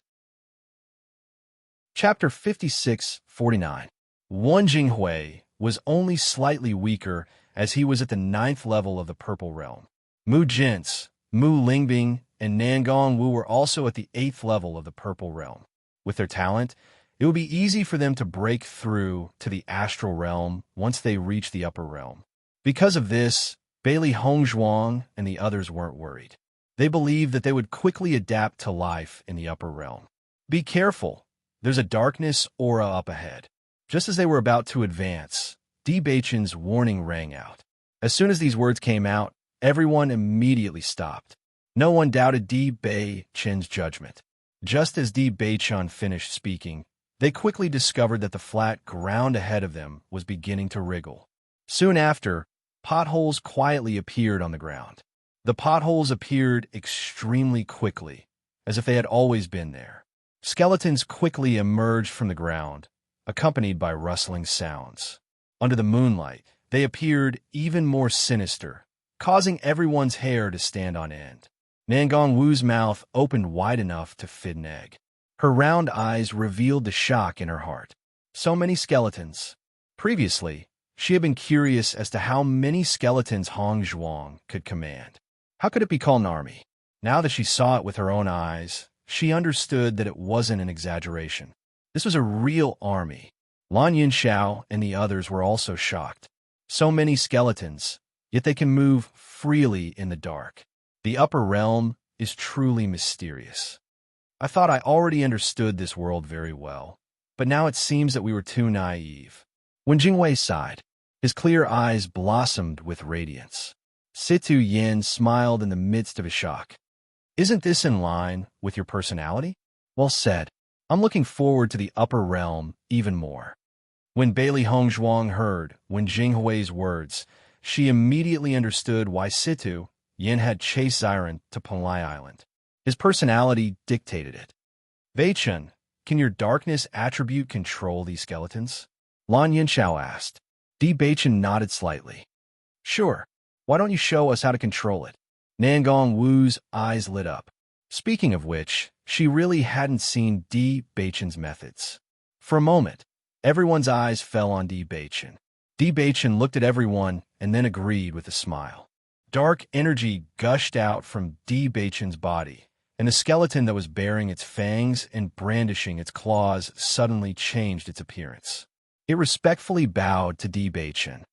Chapter 56-49. Wan Jinghui was only slightly weaker as he was at the 9th level of the Purple Realm. Mu Jintz, Mu Lingbing, and Nangong Wu were also at the 8th level of the Purple Realm. With their talent, it would be easy for them to break through to the Astral Realm once they reach the Upper Realm. Because of this, Bailey Hongzhuang and the others weren't worried. They believed that they would quickly adapt to life in the Upper Realm. Be careful, there's a darkness aura up ahead. Just as they were about to advance, Di Beichen's warning rang out. As soon as these words came out, everyone immediately stopped. No one doubted Di Beichen's judgment. Just as Di Beichen finished speaking, they quickly discovered that the flat ground ahead of them was beginning to wriggle. Soon after, potholes quietly appeared on the ground. The potholes appeared extremely quickly, as if they had always been there. Skeletons quickly emerged from the ground, accompanied by rustling sounds. Under the moonlight, they appeared even more sinister, causing everyone's hair to stand on end. Nangong Wu's mouth opened wide enough to fit an egg. Her round eyes revealed the shock in her heart. So many skeletons. Previously, she had been curious as to how many skeletons Hongzhuang could command. How could it be called an army? Now that she saw it with her own eyes, she understood that it wasn't an exaggeration. This was a real army. Lan Yinxiao and the others were also shocked. So many skeletons, yet they can move freely in the dark. The Upper Realm is truly mysterious. I thought I already understood this world very well, but now it seems that we were too naive. When Jingwei sighed, his clear eyes blossomed with radiance. Situ Yin smiled in the midst of his shock. Isn't this in line with your personality? Well said. I'm looking forward to the Upper Realm even more. When Bailey Hongzhuang heard Wen Jinghui's words, she immediately understood why Situ Yin had chased Xiren to Penglai Island. His personality dictated it. Beichen, can your darkness attribute control these skeletons? Lan Yinxiao asked. Di Beichen nodded slightly. Sure. Why don't you show us how to control it? Nangong Wu's eyes lit up. Speaking of which, she really hadn't seen Di Beichen's methods. For a moment, Everyone's eyes fell on Di Baichen. Di Baichen looked at everyone and then agreed with a smile. Dark energy gushed out from Di Baichen's body, and the skeleton that was baring its fangs and brandishing its claws suddenly changed its appearance. It respectfully bowed to Di Baichen.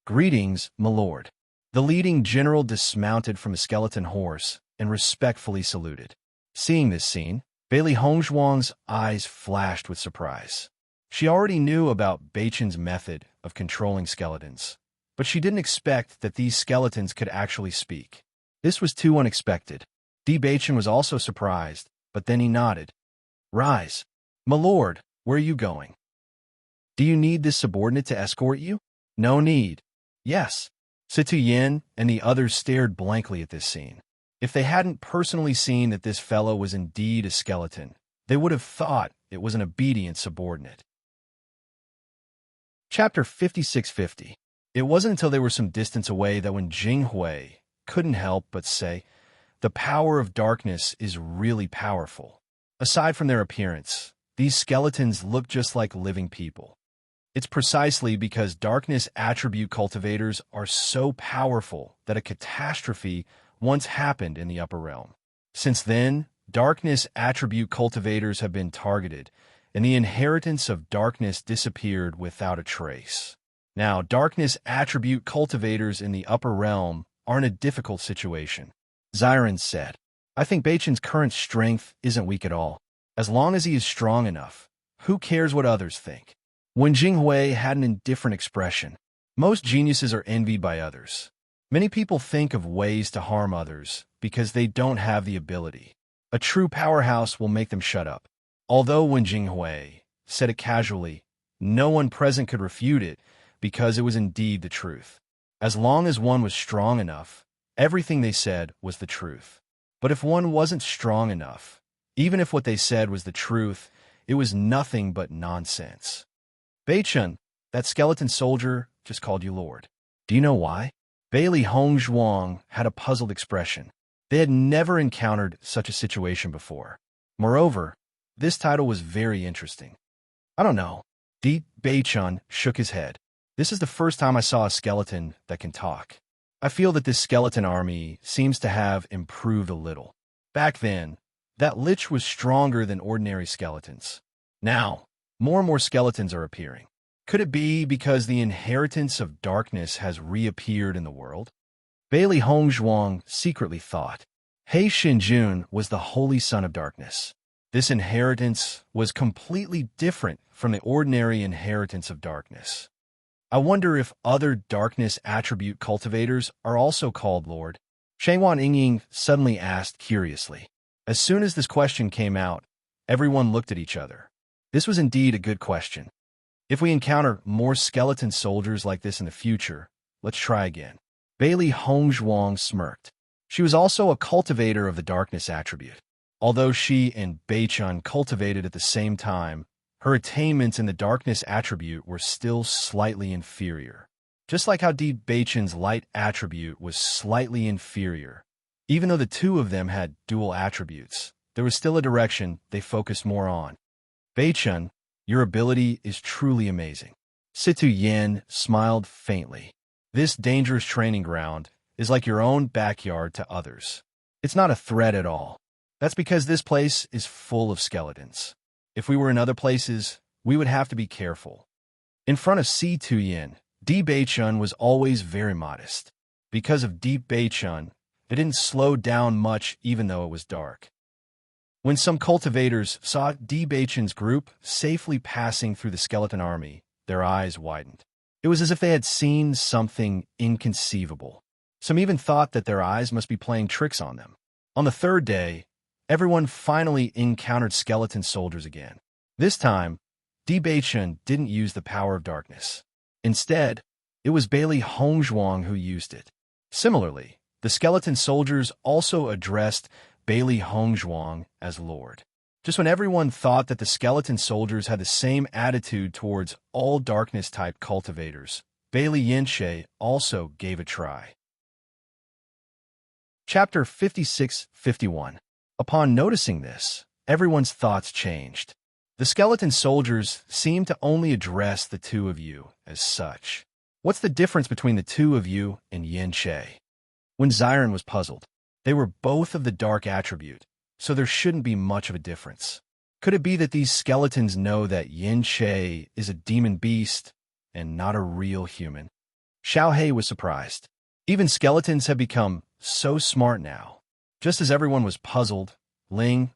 "Greetings, my lord." The leading general dismounted from a skeleton horse and respectfully saluted. Seeing this scene, Bailey Hongzhuang's eyes flashed with surprise. She already knew about Baichen's method of controlling skeletons, but she didn't expect that these skeletons could actually speak. This was too unexpected. Di Baichen was also surprised, but then he nodded. "Rise. My lord, where are you going? Do you need this subordinate to escort you?" "No need." "Yes." Situ Yin and the others stared blankly at this scene. If they hadn't personally seen that this fellow was indeed a skeleton, they would have thought it was an obedient subordinate. Chapter 5650. It wasn't until they were some distance away that when Jinghui couldn't help but say, "The power of darkness is really powerful." Aside from their appearance, these skeletons look just like living people. It's precisely because darkness attribute cultivators are so powerful that a catastrophe once happened in the upper realm. Since then, darkness attribute cultivators have been targeted, and the inheritance of darkness disappeared without a trace. Now, darkness attribute cultivators in the upper realm are in a difficult situation. Xiren said, "I think Baichen's current strength isn't weak at all. As long as he is strong enough, who cares what others think?" Wen Jinghui had an indifferent expression. Most geniuses are envied by others. Many people think of ways to harm others because they don't have the ability. A true powerhouse will make them shut up. Although Wen Jinghui said it casually, no one present could refute it because it was indeed the truth. As long as one was strong enough, everything they said was the truth. But if one wasn't strong enough, even if what they said was the truth, it was nothing but nonsense. "Baichen, that skeleton soldier just called you Lord. Do you know why?" Bailey Hongzhuang had a puzzled expression. They had never encountered such a situation before. Moreover, this title was very interesting. "I don't know." Di Baichen shook his head. "This is the first time I saw a skeleton that can talk. I feel that this skeleton army seems to have improved a little. Back then, that lich was stronger than ordinary skeletons. Now, more and more skeletons are appearing. Could it be because the inheritance of darkness has reappeared in the world?" Bailey Hongzhuang secretly thought. He Xinjun was the holy son of darkness. This inheritance was completely different from the ordinary inheritance of darkness. I wonder if other darkness attribute cultivators are also called Lord. Shangwan Yingying suddenly asked curiously. As soon as this question came out, everyone looked at each other. This was indeed a good question. If we encounter more skeleton soldiers like this in the future, let's try again. Bailey Hongzhuang smirked. She was also a cultivator of the darkness attribute. Although she and Baichen cultivated at the same time, her attainments in the darkness attribute were still slightly inferior. Just like how Di Baichen's light attribute was slightly inferior. Even though the two of them had dual attributes, there was still a direction they focused more on. "Baichen, your ability is truly amazing." Situ Yin smiled faintly. "This dangerous training ground is like your own backyard to others. It's not a threat at all. That's because this place is full of skeletons. If we were in other places, we would have to be careful." In front of Situ Yin, Di Baichen was always very modest. Because of Di Baichen, they didn't slow down much even though it was dark. When some cultivators saw Di Baichen's group safely passing through the skeleton army, their eyes widened. It was as if they had seen something inconceivable. Some even thought that their eyes must be playing tricks on them. On the third day, everyone finally encountered skeleton soldiers again. This time, Di Baichen didn't use the power of darkness. Instead, it was Bailey Hongzhuang who used it. Similarly, the skeleton soldiers also addressed Bailey Hongzhuang as Lord. Just when everyone thought that the skeleton soldiers had the same attitude towards all darkness-type cultivators, Bailey Yinshe also gave a try. Chapter 5651. Upon noticing this, everyone's thoughts changed. The skeleton soldiers seem to only address the two of you as such. What's the difference between the two of you and Yin Che? When Xiren was puzzled, they were both of the dark attribute, so there shouldn't be much of a difference. Could it be that these skeletons know that Yin Che is a demon beast and not a real human? Xiao Hei was surprised. Even skeletons have become so smart now. Just as everyone was puzzled, Ling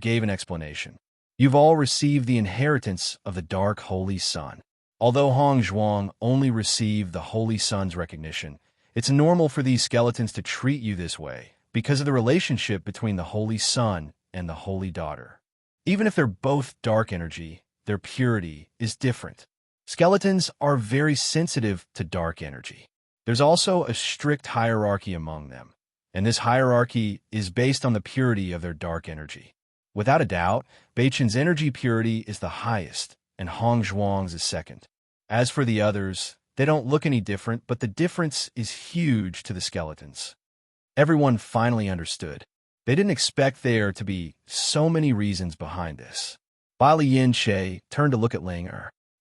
gave an explanation. You've all received the inheritance of the Dark Holy Sun. Although Hong Zhuang only received the Holy Sun's recognition, it's normal for these skeletons to treat you this way because of the relationship between the Holy Sun and the Holy Daughter. Even if they're both dark energy, their purity is different. Skeletons are very sensitive to dark energy. There's also a strict hierarchy among them, and this hierarchy is based on the purity of their dark energy. Without a doubt, Beichen's energy purity is the highest, and Hong Zhuang's is second. As for the others, they don't look any different, but the difference is huge to the skeletons. Everyone finally understood. They didn't expect there to be so many reasons behind this. Bali Yin Che turned to look at Ling.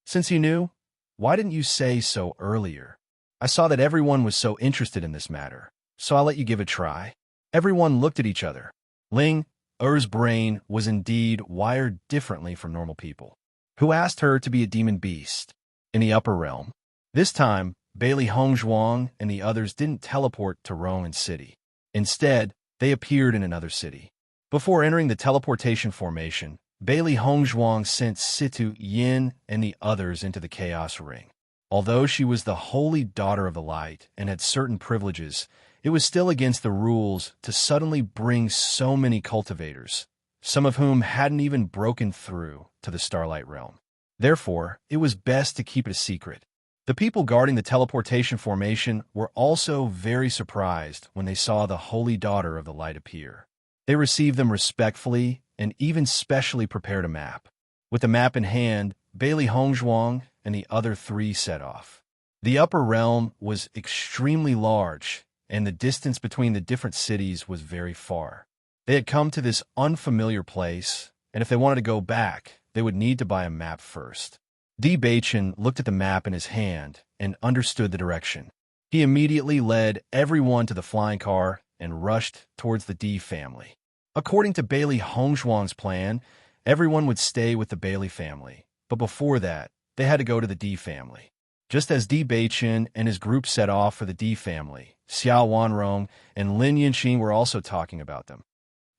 Since you knew, why didn't you say so earlier? I saw that everyone was so interested in this matter, so I'll let you give it a try. Everyone looked at each other. Ling Er's brain was indeed wired differently from normal people. Who asked her to be a demon beast? In the upper realm. This time, Bailey Hong Zhuang and the others didn't teleport to Roman City. Instead, they appeared in another city. Before entering the teleportation formation, Bailey Hong Zhuang sent Situ Yin and the others into the Chaos Ring. Although she was the holy daughter of the light and had certain privileges, it was still against the rules to suddenly bring so many cultivators, some of whom hadn't even broken through to the Starlight Realm. Therefore, it was best to keep it a secret. The people guarding the teleportation formation were also very surprised when they saw the Holy Daughter of the Light appear. They received them respectfully and even specially prepared a map. With the map in hand, Bailey Hong Zhuang and the other three set off. The upper realm was extremely large, and the distance between the different cities was very far. They had come to this unfamiliar place, and if they wanted to go back, they would need to buy a map first. Di Beichen looked at the map in his hand and understood the direction. He immediately led everyone to the flying car and rushed towards the Di family. According to Bailey Hong Zhuang's plan, everyone would stay with the Bailey family, but before that, they had to go to the Di family. Just as Di Beichen and his group set off for the Di family, Xiao Wanrong and Lin Yinqing were also talking about them.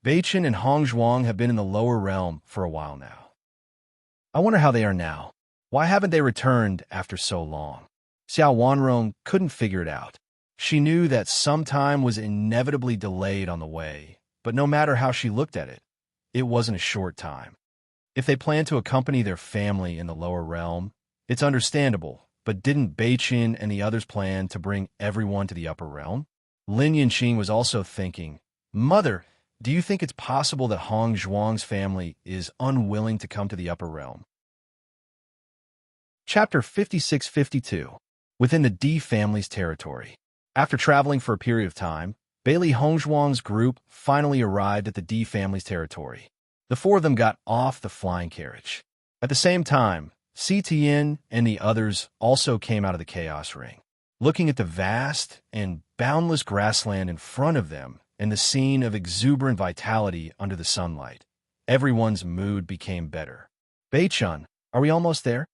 Beichen and Hong Zhuang have been in the lower realm for a while now. I wonder how they are now. Why haven't they returned after so long? Xiao Wanrong couldn't figure it out. She knew that some time was inevitably delayed on the way, but no matter how she looked at it, it wasn't a short time. If they planned to accompany their family in the lower realm, it's understandable, but didn't Beichen and the others plan to bring everyone to the upper realm? Lin Yinqing was also thinking, Mother, do you think it's possible that Hong Zhuang's family is unwilling to come to the upper realm? Chapter 56-52. Within the Di family's territory. After traveling for a period of time, Bailey Hong Zhuang's group finally arrived at the Di family's territory. The four of them got off the flying carriage. At the same time, Si Tian and the others also came out of the Chaos Ring. Looking at the vast and boundless grassland in front of them and the scene of exuberant vitality under the sunlight, everyone's mood became better. Bei-chun, are we almost there?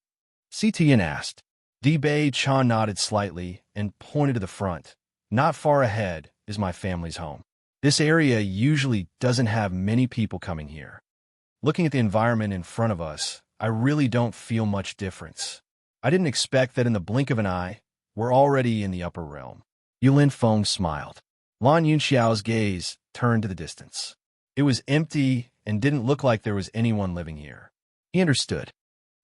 Si Tian asked. Di Bei-chun nodded slightly and pointed to the front. Not far ahead is my family's home. This area usually doesn't have many people coming here. Looking at the environment in front of us, I really don't feel much difference. I didn't expect that in the blink of an eye, we're already in the upper realm. Yulin Feng smiled. Lan Yunxiao's gaze turned to the distance. It was empty and didn't look like there was anyone living here. He understood.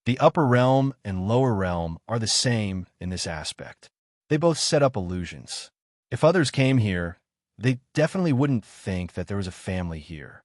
The upper realm and lower realm are the same in this aspect. They both set up illusions. If others came here, they definitely wouldn't think that there was a family here.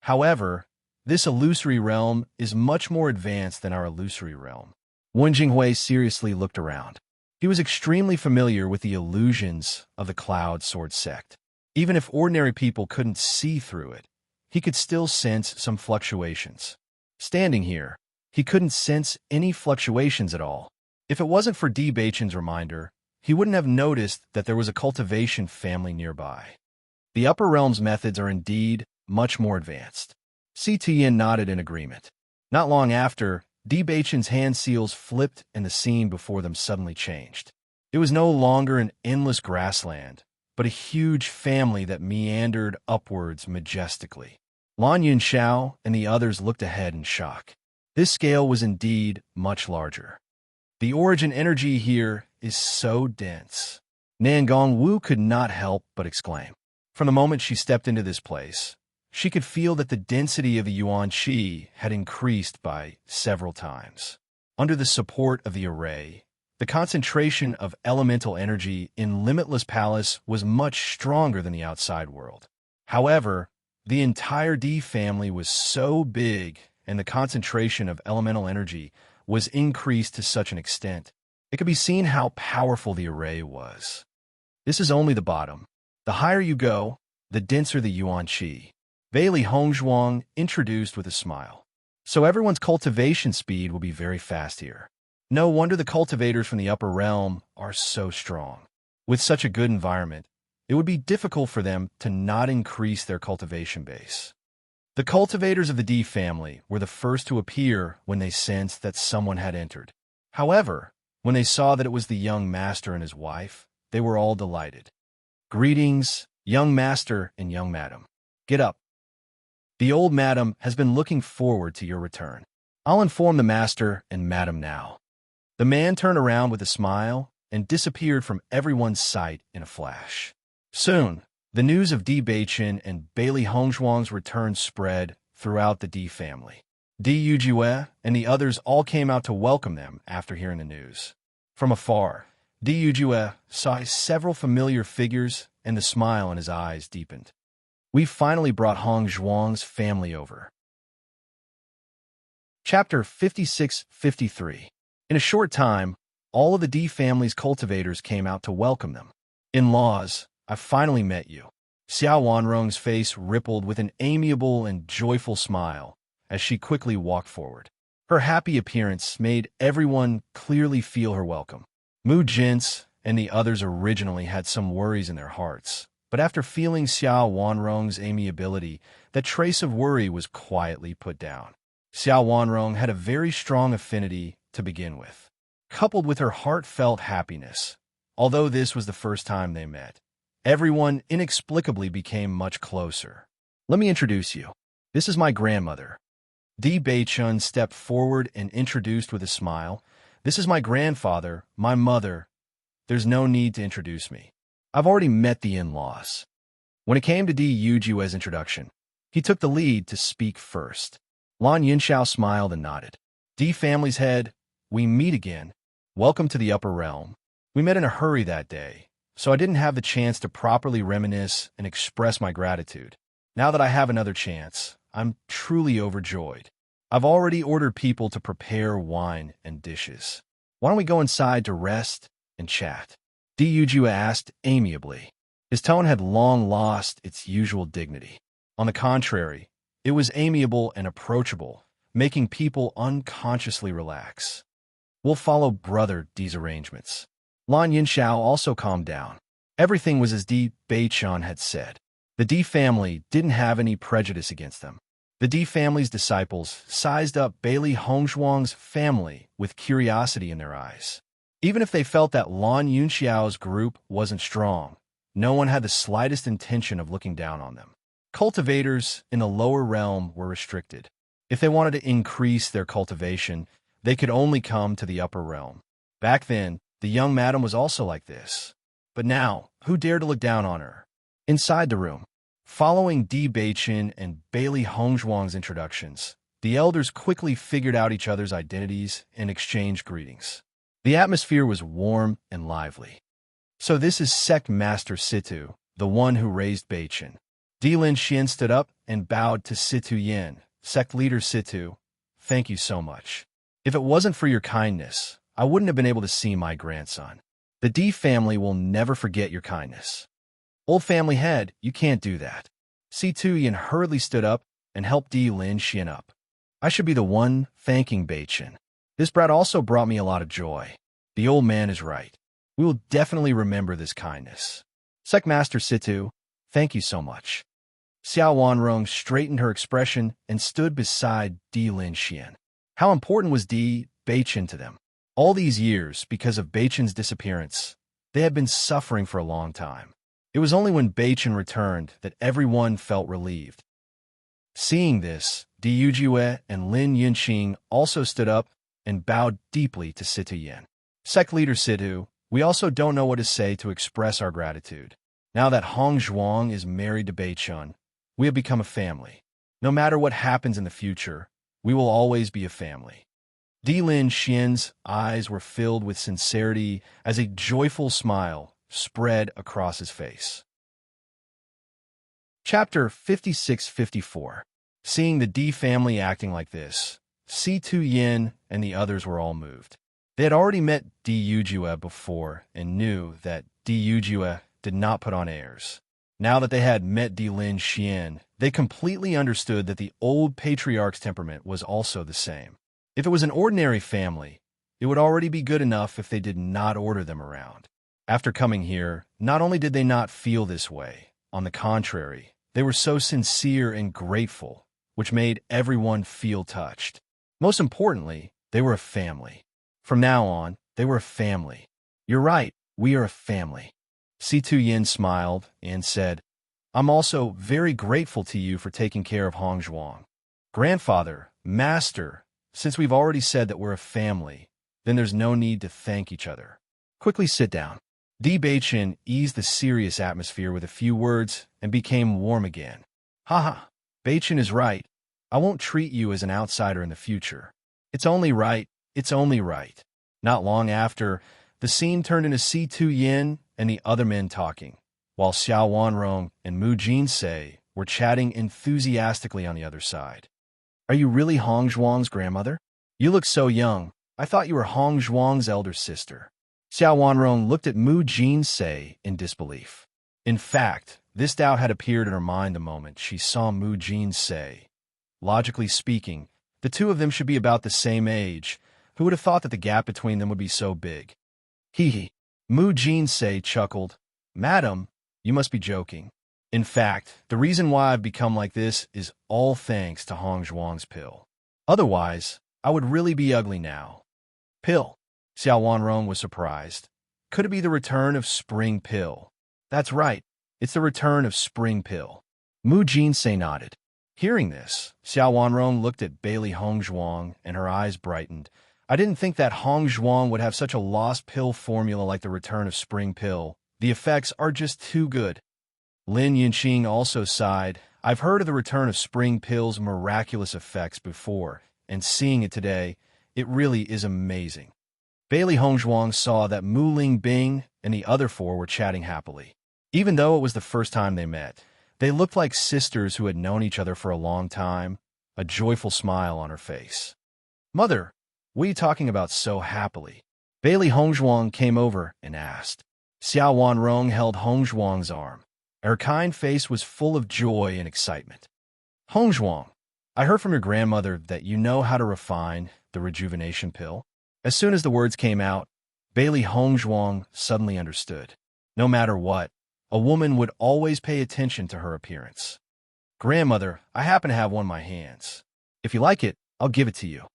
However, this illusory realm is much more advanced than our illusory realm. Wen Jinghui seriously looked around. He was extremely familiar with the illusions of the Cloud Sword sect. Even if ordinary people couldn't see through it, he could still sense some fluctuations. Standing here, he couldn't sense any fluctuations at all. If it wasn't for Di Beichen's reminder, he wouldn't have noticed that there was a cultivation family nearby. The Upper Realms methods are indeed much more advanced. Si Tian nodded in agreement. Not long after, Di Beichen's hand seals flipped and the scene before them suddenly changed. It was no longer an endless grassland, but a huge family that meandered upwards majestically. Lan Yunxiao and the others looked ahead in shock. This scale was indeed much larger. The origin energy here is so dense. Nangong Wu could not help but exclaim. From the moment she stepped into this place, she could feel that the density of the Yuan Qi had increased by several times. Under the support of the array, the concentration of elemental energy in Limitless Palace was much stronger than the outside world. However, the entire Di family was so big and the concentration of elemental energy was increased to such an extent, it could be seen how powerful the array was. This is only the bottom. The higher you go, the denser the Yuan Qi. Bailey Hongzhuang introduced with a smile. So everyone's cultivation speed will be very fast here. No wonder the cultivators from the upper realm are so strong. With such a good environment, it would be difficult for them to not increase their cultivation base. The cultivators of the Di family were the first to appear when they sensed that someone had entered. However, when they saw that it was the young master and his wife, they were all delighted. Greetings, young master and young madam. Get up. The old madam has been looking forward to your return. I'll inform the master and madam now. The man turned around with a smile and disappeared from everyone's sight in a flash. Soon, the news of Di Beichen and Bailey Hongzhuang's return spread throughout the Di family. Di Yujue and the others all came out to welcome them after hearing the news. From afar, Di Yujue saw several familiar figures and the smile in his eyes deepened. We finally brought Hongzhuang's family over. Chapter 56-53. In a short time, all of the Di family's cultivators came out to welcome them. In-laws, I finally met you. Xiao Wanrong's face rippled with an amiable and joyful smile as she quickly walked forward. Her happy appearance made everyone clearly feel her welcome. Mu Jintz and the others originally had some worries in their hearts, but after feeling Xiao Wanrong's amiability, that trace of worry was quietly put down. Xiao Wanrong had a very strong affinity to begin with, coupled with her heartfelt happiness. Although this was the first time they met, everyone inexplicably became much closer. Let me introduce you. This is my grandmother. Di Beichun stepped forward and introduced with a smile. This is my grandfather, my mother. There's no need to introduce me. I've already met the in-laws. When it came to Di Yujue's introduction, he took the lead to speak first. Lan Yunxiao smiled and nodded. Di family's head, we meet again. Welcome to the upper realm. We met in a hurry that day, so I didn't have the chance to properly reminisce and express my gratitude. Now that I have another chance, I'm truly overjoyed. I've already ordered people to prepare wine and dishes. Why don't we go inside to rest and chat? Di Yujue asked amiably. His tone had long lost its usual dignity. On the contrary, it was amiable and approachable, making people unconsciously relax. We'll follow Brother Di's arrangements. Lan Yunxiao also calmed down. Everything was as Di Beichun had said. The Di family didn't have any prejudice against them. The Di family's disciples sized up Bailey Hongzhuang's family with curiosity in their eyes. Even if they felt that Lan Yunxiao's group wasn't strong, no one had the slightest intention of looking down on them. Cultivators in the lower realm were restricted. If they wanted to increase their cultivation, they could only come to the upper realm. Back then, the young madam was also like this. But now, who dared to look down on her? Inside the room, following Di Beichen and Bailey Hongzhuang's introductions, the elders quickly figured out each other's identities and exchanged greetings. The atmosphere was warm and lively. So this is Sect Master Situ, the one who raised Beichen. Di Lin Xian stood up and bowed to Situ Yin. Sect Leader Situ, thank you so much. If it wasn't for your kindness, I wouldn't have been able to see my grandson. The Di family will never forget your kindness. Old family head, you can't do that. Situ Yin hurriedly stood up and helped Di Lin Xian up. I should be the one thanking Bachin. This brat also brought me a lot of joy. The old man is right. We will definitely remember this kindness. Secmaster Situ, thank you so much. Xiao Wanrong straightened her expression and stood beside Di Lin Xian. How important was Di Bachin to them? All these years, because of Bachin's disappearance, they had been suffering for a long time. It was only when Bachin returned that everyone felt relieved. Seeing this, Di Yujue and Lin Yinqing also stood up and bowed deeply to Situ Yin. Sect leader Situ, we also don't know what to say to express our gratitude. Now that Hong Zhuang is married to Beichun, we have become a family. No matter what happens in the future, we will always be a family. Di Lin Xian's eyes were filled with sincerity as a joyful smile spread across his face. Chapter 56-54. Seeing the Di family acting like this, Situ Yin and the others were all moved. They had already met Di Yujue before and knew that Di Yujue did not put on airs. Now that they had met Di Lin Xian, they completely understood that the old patriarch's temperament was also the same. If it was an ordinary family, it would already be good enough if they did not order them around. After coming here, not only did they not feel this way, on the contrary, they were so sincere and grateful, which made everyone feel touched. Most importantly, they were a family. From now on, they were a family. You're right, we are a family. Situ Yin smiled and said, I'm also very grateful to you for taking care of Hong Zhuang. Grandfather, master, since we've already said that we're a family, then there's no need to thank each other. Quickly sit down. Di Beichin eased the serious atmosphere with a few words and became warm again. Haha, Beichin is right. I won't treat you as an outsider in the future. It's only right. Not long after, the scene turned into Situ Yin and the other men talking, while Xiao Wanrong and Mu Jinsei were chatting enthusiastically on the other side. Are you really Hong Zhuang's grandmother? You look so young. I thought you were Hong Zhuang's elder sister. Xiao Wanrong looked at Mu Jinsei in disbelief. In fact, this doubt had appeared in her mind the moment she saw Mu Jinsei. Logically speaking, the two of them should be about the same age. Who would have thought that the gap between them would be so big? Hee hee. Mu Jinsei chuckled. Madam, you must be joking. In fact, the reason why I've become like this is all thanks to Hong Zhuang's pill. Otherwise, I would really be ugly now. Pill. Xiao Wanrong was surprised. Could it be the return of Spring Pill? That's right. It's the return of Spring Pill. Mu Jinsei nodded. Hearing this, Xiao Wanrong looked at Bailey Hong Zhuang and her eyes brightened. I didn't think that Hong Zhuang would have such a lost pill formula like the return of Spring Pill. The effects are just too good. Lin Yinqing also sighed. I've heard of the return of Spring Pill's miraculous effects before, and seeing it today, it really is amazing. Bailey Hong Zhuang saw that Mu Ling Bing and the other four were chatting happily. Even though it was the first time they met, they looked like sisters who had known each other for a long time, a joyful smile on her face. Mother, what are you talking about so happily? Bailey Hong Zhuang came over and asked. Xiao Wanrong held Hong Zhuang's arm. Her kind face was full of joy and excitement. Hong Zhuang, I heard from your grandmother that you know how to refine the rejuvenation pill. As soon as the words came out, Bailey Hong Zhuang suddenly understood. No matter what, a woman would always pay attention to her appearance. Grandmother, I happen to have one in my hands. If you like it, I'll give it to you.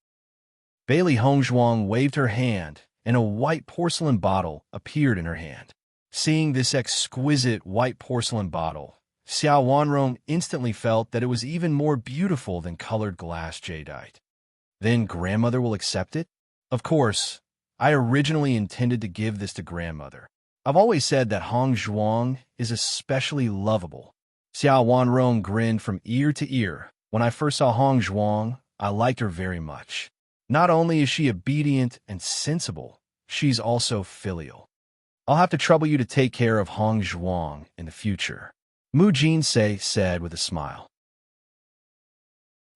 Bailey Hong Zhuang waved her hand, and a white porcelain bottle appeared in her hand. Seeing this exquisite white porcelain bottle, Xiao Wanrong instantly felt that it was even more beautiful than colored glass jadeite. Then grandmother will accept it? Of course, I originally intended to give this to grandmother. I've always said that Hong Zhuang is especially lovable. Xiao Wanrong grinned from ear to ear. When I first saw Hong Zhuang, I liked her very much. Not only is she obedient and sensible, she's also filial. I'll have to trouble you to take care of Hong Zhuang in the future, Mu Jinsei said with a smile.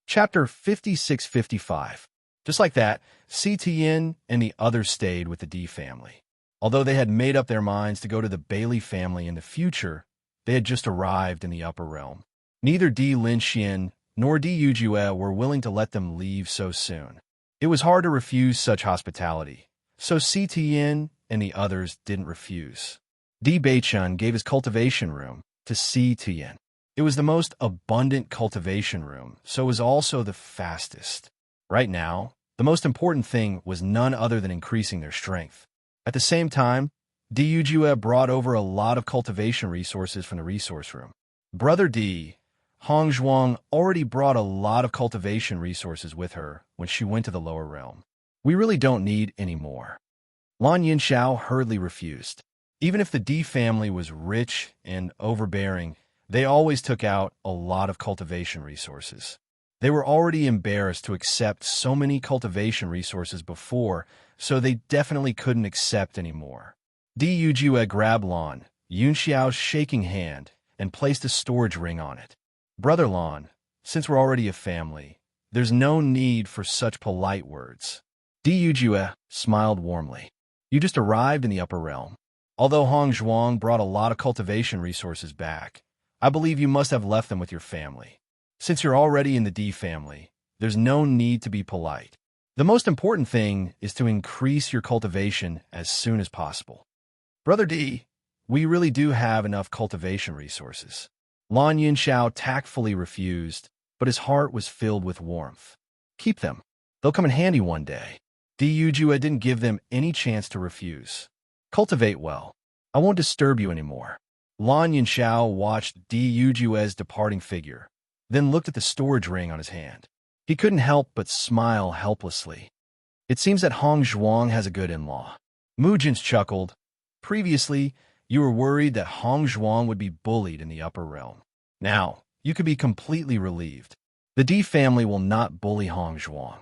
Chapter 56-55. Just like that, Tian and the others stayed with the Di family. Although they had made up their minds to go to the Bailey family in the future, they had just arrived in the upper realm. Neither Di Linxian nor Di Yujue were willing to let them leave so soon. It was hard to refuse such hospitality, so Si Tian and the others didn't refuse. Di Beichun gave his cultivation room to Si Tian. It was the most abundant cultivation room, so it was also the fastest. Right now, the most important thing was none other than increasing their strength. At the same time, Di Yujue brought over a lot of cultivation resources from the resource room. Brother Di, Hong Zhuang, already brought a lot of cultivation resources with her when she went to the lower realm. We really don't need any more. Lan Yinxiao hurriedly refused. Even if the Di family was rich and overbearing, they always took out a lot of cultivation resources. They were already embarrassed to accept so many cultivation resources before, so they definitely couldn't accept any more. Di Yujue grabbed Lan Yunxiao's shaking hand and placed a storage ring on it. Brother Lan, since we're already a family, there's no need for such polite words. Di Yujue smiled warmly. You just arrived in the upper realm. Although Hong Zhuang brought a lot of cultivation resources back, I believe you must have left them with your family. Since you're already in the Di family, there's no need to be polite. The most important thing is to increase your cultivation as soon as possible. Brother Di, we really do have enough cultivation resources. Lan Yunxiao tactfully refused, but his heart was filled with warmth. Keep them. They'll come in handy one day. Di Yujue didn't give them any chance to refuse. Cultivate well. I won't disturb you anymore. Lan Yunxiao watched Di Yujue's departing figure, then looked at the storage ring on his hand. He couldn't help but smile helplessly. It seems that Hong Zhuang has a good in-law. Mu Jins chuckled. Previously, you were worried that Hong Zhuang would be bullied in the upper realm. Now, you could be completely relieved. The Di family will not bully Hong Zhuang.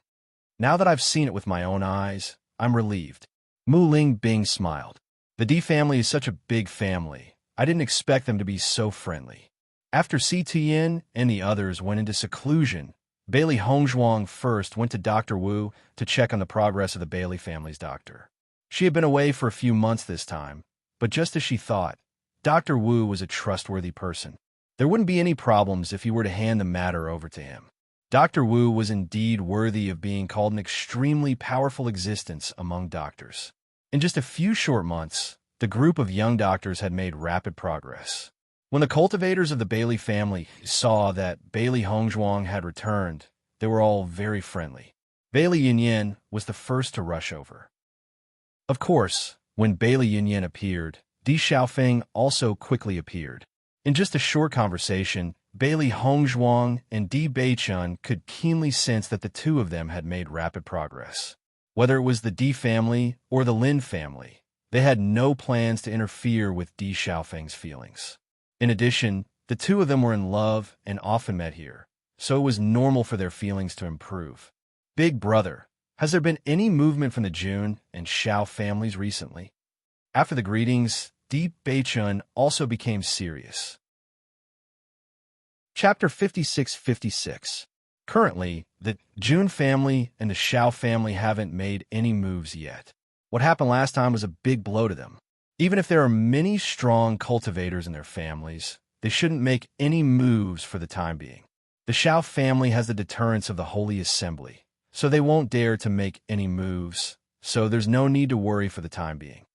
Now that I've seen it with my own eyes, I'm relieved. Mu Ling Bing smiled. The Di family is such a big family. I didn't expect them to be so friendly. After Si Tian and the others went into seclusion, Bailey Hongzhuang first went to Dr. Wu to check on the progress of the Bailey family's doctor. She had been away for a few months this time, but just as she thought, Dr. Wu was a trustworthy person. There wouldn't be any problems if he were to hand the matter over to him. Dr. Wu was indeed worthy of being called an extremely powerful existence among doctors. In just a few short months, the group of young doctors had made rapid progress. When the cultivators of the Bailey family saw that Bailey Hongzhuang had returned, they were all very friendly. Bailey Yinyin was the first to rush over. Of course, when Bailey Yinyin appeared, Di Xiaofeng also quickly appeared. In just a short conversation, Bailey Hongzhuang and Di Beichun could keenly sense that the two of them had made rapid progress. Whether it was the Di family or the Lin family, they had no plans to interfere with Di Xiaofeng's feelings. In addition, the two of them were in love and often met here, so it was normal for their feelings to improve. Big brother, has there been any movement from the Jun and Xiao families recently? After the greetings, Di Beichun also became serious. Chapter 56-56. Currently, the Jun family and the Xiao family haven't made any moves yet. What happened last time was a big blow to them. Even if there are many strong cultivators in their families, they shouldn't make any moves for the time being. The Xiao family has the deterrence of the Holy Assembly, so they won't dare to make any moves, so there's no need to worry for the time being.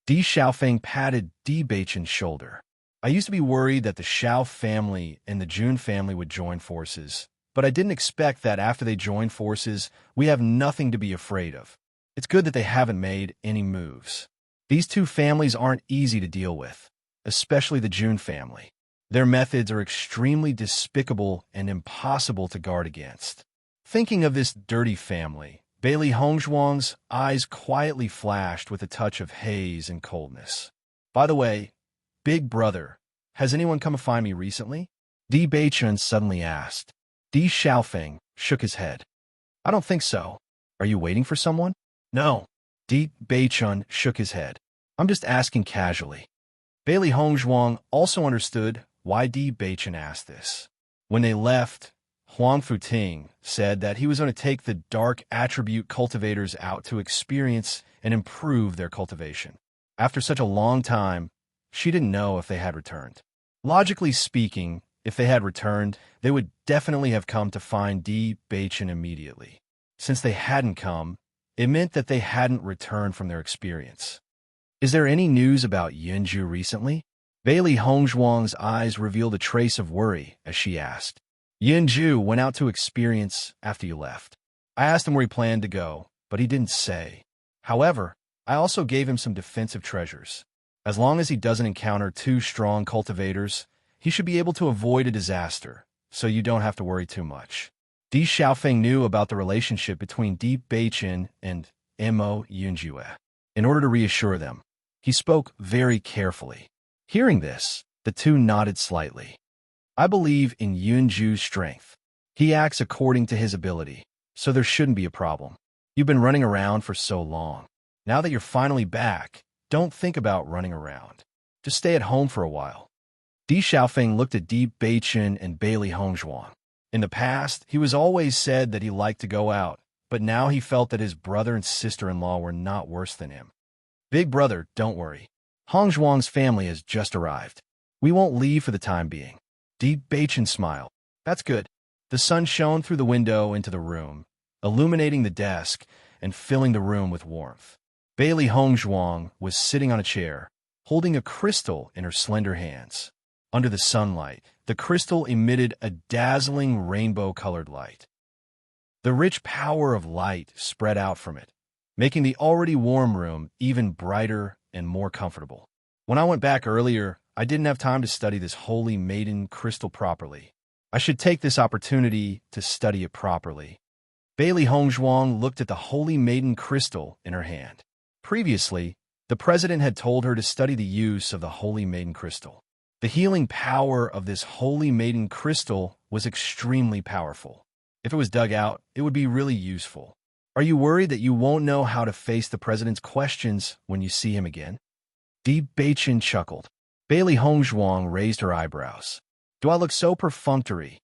Di Xiaofeng patted Di Beichun's shoulder. I used to be worried that the Xiao family and the Jun family would join forces, but I didn't expect that after they join forces, we have nothing to be afraid of. It's good that they haven't made any moves. These two families aren't easy to deal with, especially the Jun family. Their methods are extremely despicable and impossible to guard against. Thinking of this dirty family, Bailey Hongzhuang's eyes quietly flashed with a touch of haze and coldness. By the way, Big brother, has anyone come to find me recently? Di Beichun suddenly asked. Di Xiaofeng shook his head. I don't think so. Are you waiting for someone? No. Di Beichun shook his head. I'm just asking casually. Bailey Hongzhuang also understood why Di Beichun asked this. When they left, Huang Futing said that he was going to take the dark attribute cultivators out to experience and improve their cultivation. After such a long time, she didn't know if they had returned. Logically speaking, If they had returned, they would definitely have come to find Di Baichen immediately. Since they hadn't come, it meant that they hadn't returned from their experience. Is there any news about Yunju recently? Bailey Hongzhuang's eyes revealed a trace of worry as she asked. Yunju went out to experience after you left. I asked him where he planned to go, but he didn't say. However, I also gave him some defensive treasures. As long as he doesn't encounter two strong cultivators, he should be able to avoid a disaster, so you don't have to worry too much. Di Xiaofeng knew about the relationship between Di Baichen and Mo Yunjue. In order to reassure them, he spoke very carefully. Hearing this, the two nodded slightly. I believe in Yunju's strength. He acts according to his ability, so there shouldn't be a problem. You've been running around for so long. Now that you're finally back, don't think about running around. Just stay at home for a while. Di Xiaofeng looked at Di Baichen and Bailey Hongzhuang. In the past, he was always said that he liked to go out, but now he felt that his brother and sister-in-law were not worse than him. Big brother, don't worry. Hongzhuang's family has just arrived. We won't leave for the time being. Di Baichen smiled. That's good. The sun shone through the window into the room, illuminating the desk and filling the room with warmth. Bailey Hongzhuang was sitting on a chair, holding a crystal in her slender hands. Under the sunlight, the crystal emitted a dazzling rainbow-colored light. The rich power of light spread out from it, making the already warm room even brighter and more comfortable. When I went back earlier, I didn't have time to study this holy maiden crystal properly. I should take this opportunity to study it properly. Bailey Hongzhuang looked at the holy maiden crystal in her hand. Previously, the president had told her to study the use of the holy maiden crystal. The healing power of this holy maiden crystal was extremely powerful. If it was dug out, it would be really useful. Are you worried that you won't know how to face the president's questions when you see him again? Di Baichen chuckled. Bailey Hongzhuang raised her eyebrows. Do I look so perfunctory?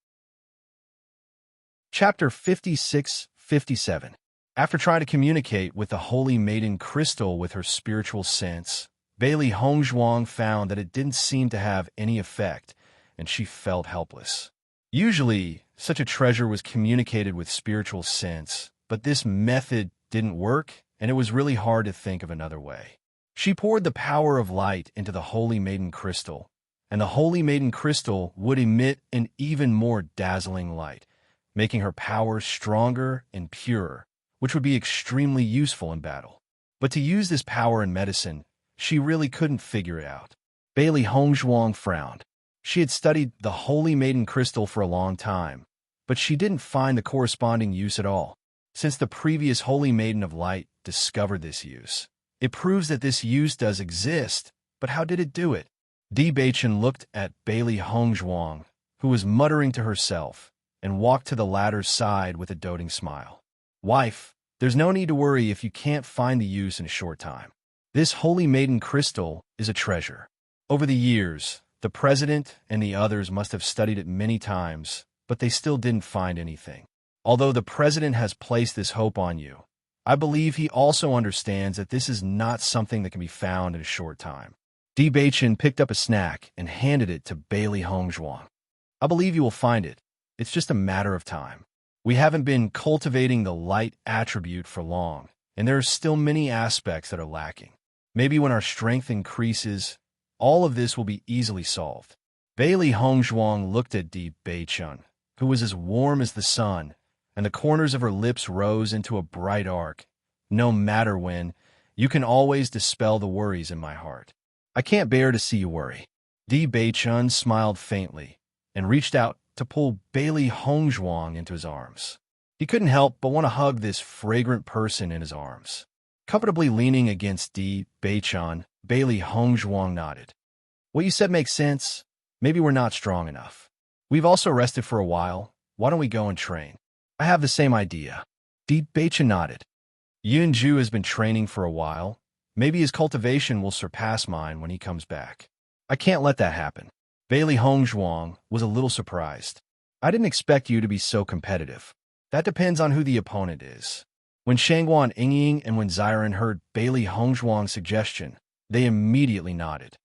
Chapter 56-57. After trying to communicate with the holy maiden crystal with her spiritual sense, Bailey Hongzhuang found that it didn't seem to have any effect, and she felt helpless. Usually, such a treasure was communicated with spiritual sense, but this method didn't work, and it was really hard to think of another way. She poured the power of light into the holy maiden crystal, and the holy maiden crystal would emit an even more dazzling light, making her power stronger and purer, which would be extremely useful in battle. But to use this power in medicine, she really couldn't figure it out. Bailey Hongzhuang frowned. She had studied the holy maiden crystal for a long time, but she didn't find the corresponding use at all. Since the previous holy maiden of light discovered this use, it proves that this use does exist, but how did it do it? Di Baichen looked at Bailey Hongzhuang, who was muttering to herself, and walked to the latter's side with a doting smile. Wife, there's no need to worry if you can't find the use in a short time. This holy maiden crystal is a treasure. Over the years, the president and the others must have studied it many times, but they still didn't find anything. Although the president has placed this hope on you, I believe he also understands that this is not something that can be found in a short time. Di Baichen picked up a snack and handed it to Bailey Hongzhuang. I believe you will find it. It's just a matter of time. We haven't been cultivating the light attribute for long, and there are still many aspects that are lacking. Maybe when our strength increases, all of this will be easily solved. Bailey Hongzhuang looked at Di Baichen, who was as warm as the sun, and the corners of her lips rose into a bright arc. No matter when, you can always dispel the worries in my heart. I can't bear to see you worry. Di Baichen smiled faintly and reached out to pull Bailey Hongzhuang into his arms. He couldn't help but want to hug this fragrant person in his arms. Comfortably leaning against Di Baichen, Bailey Hongzhuang nodded. What you said makes sense. Maybe we're not strong enough. We've also rested for a while. Why don't we go and train? I have the same idea. Di Baichen nodded. Yunju has been training for a while. Maybe his cultivation will surpass mine when he comes back. I can't let that happen. Bailey Hongzhuang was a little surprised. I didn't expect you to be so competitive. That depends on who the opponent is. When Shangguan Yingying and when Xiren heard Bailey Hongzhuang's suggestion, they immediately nodded.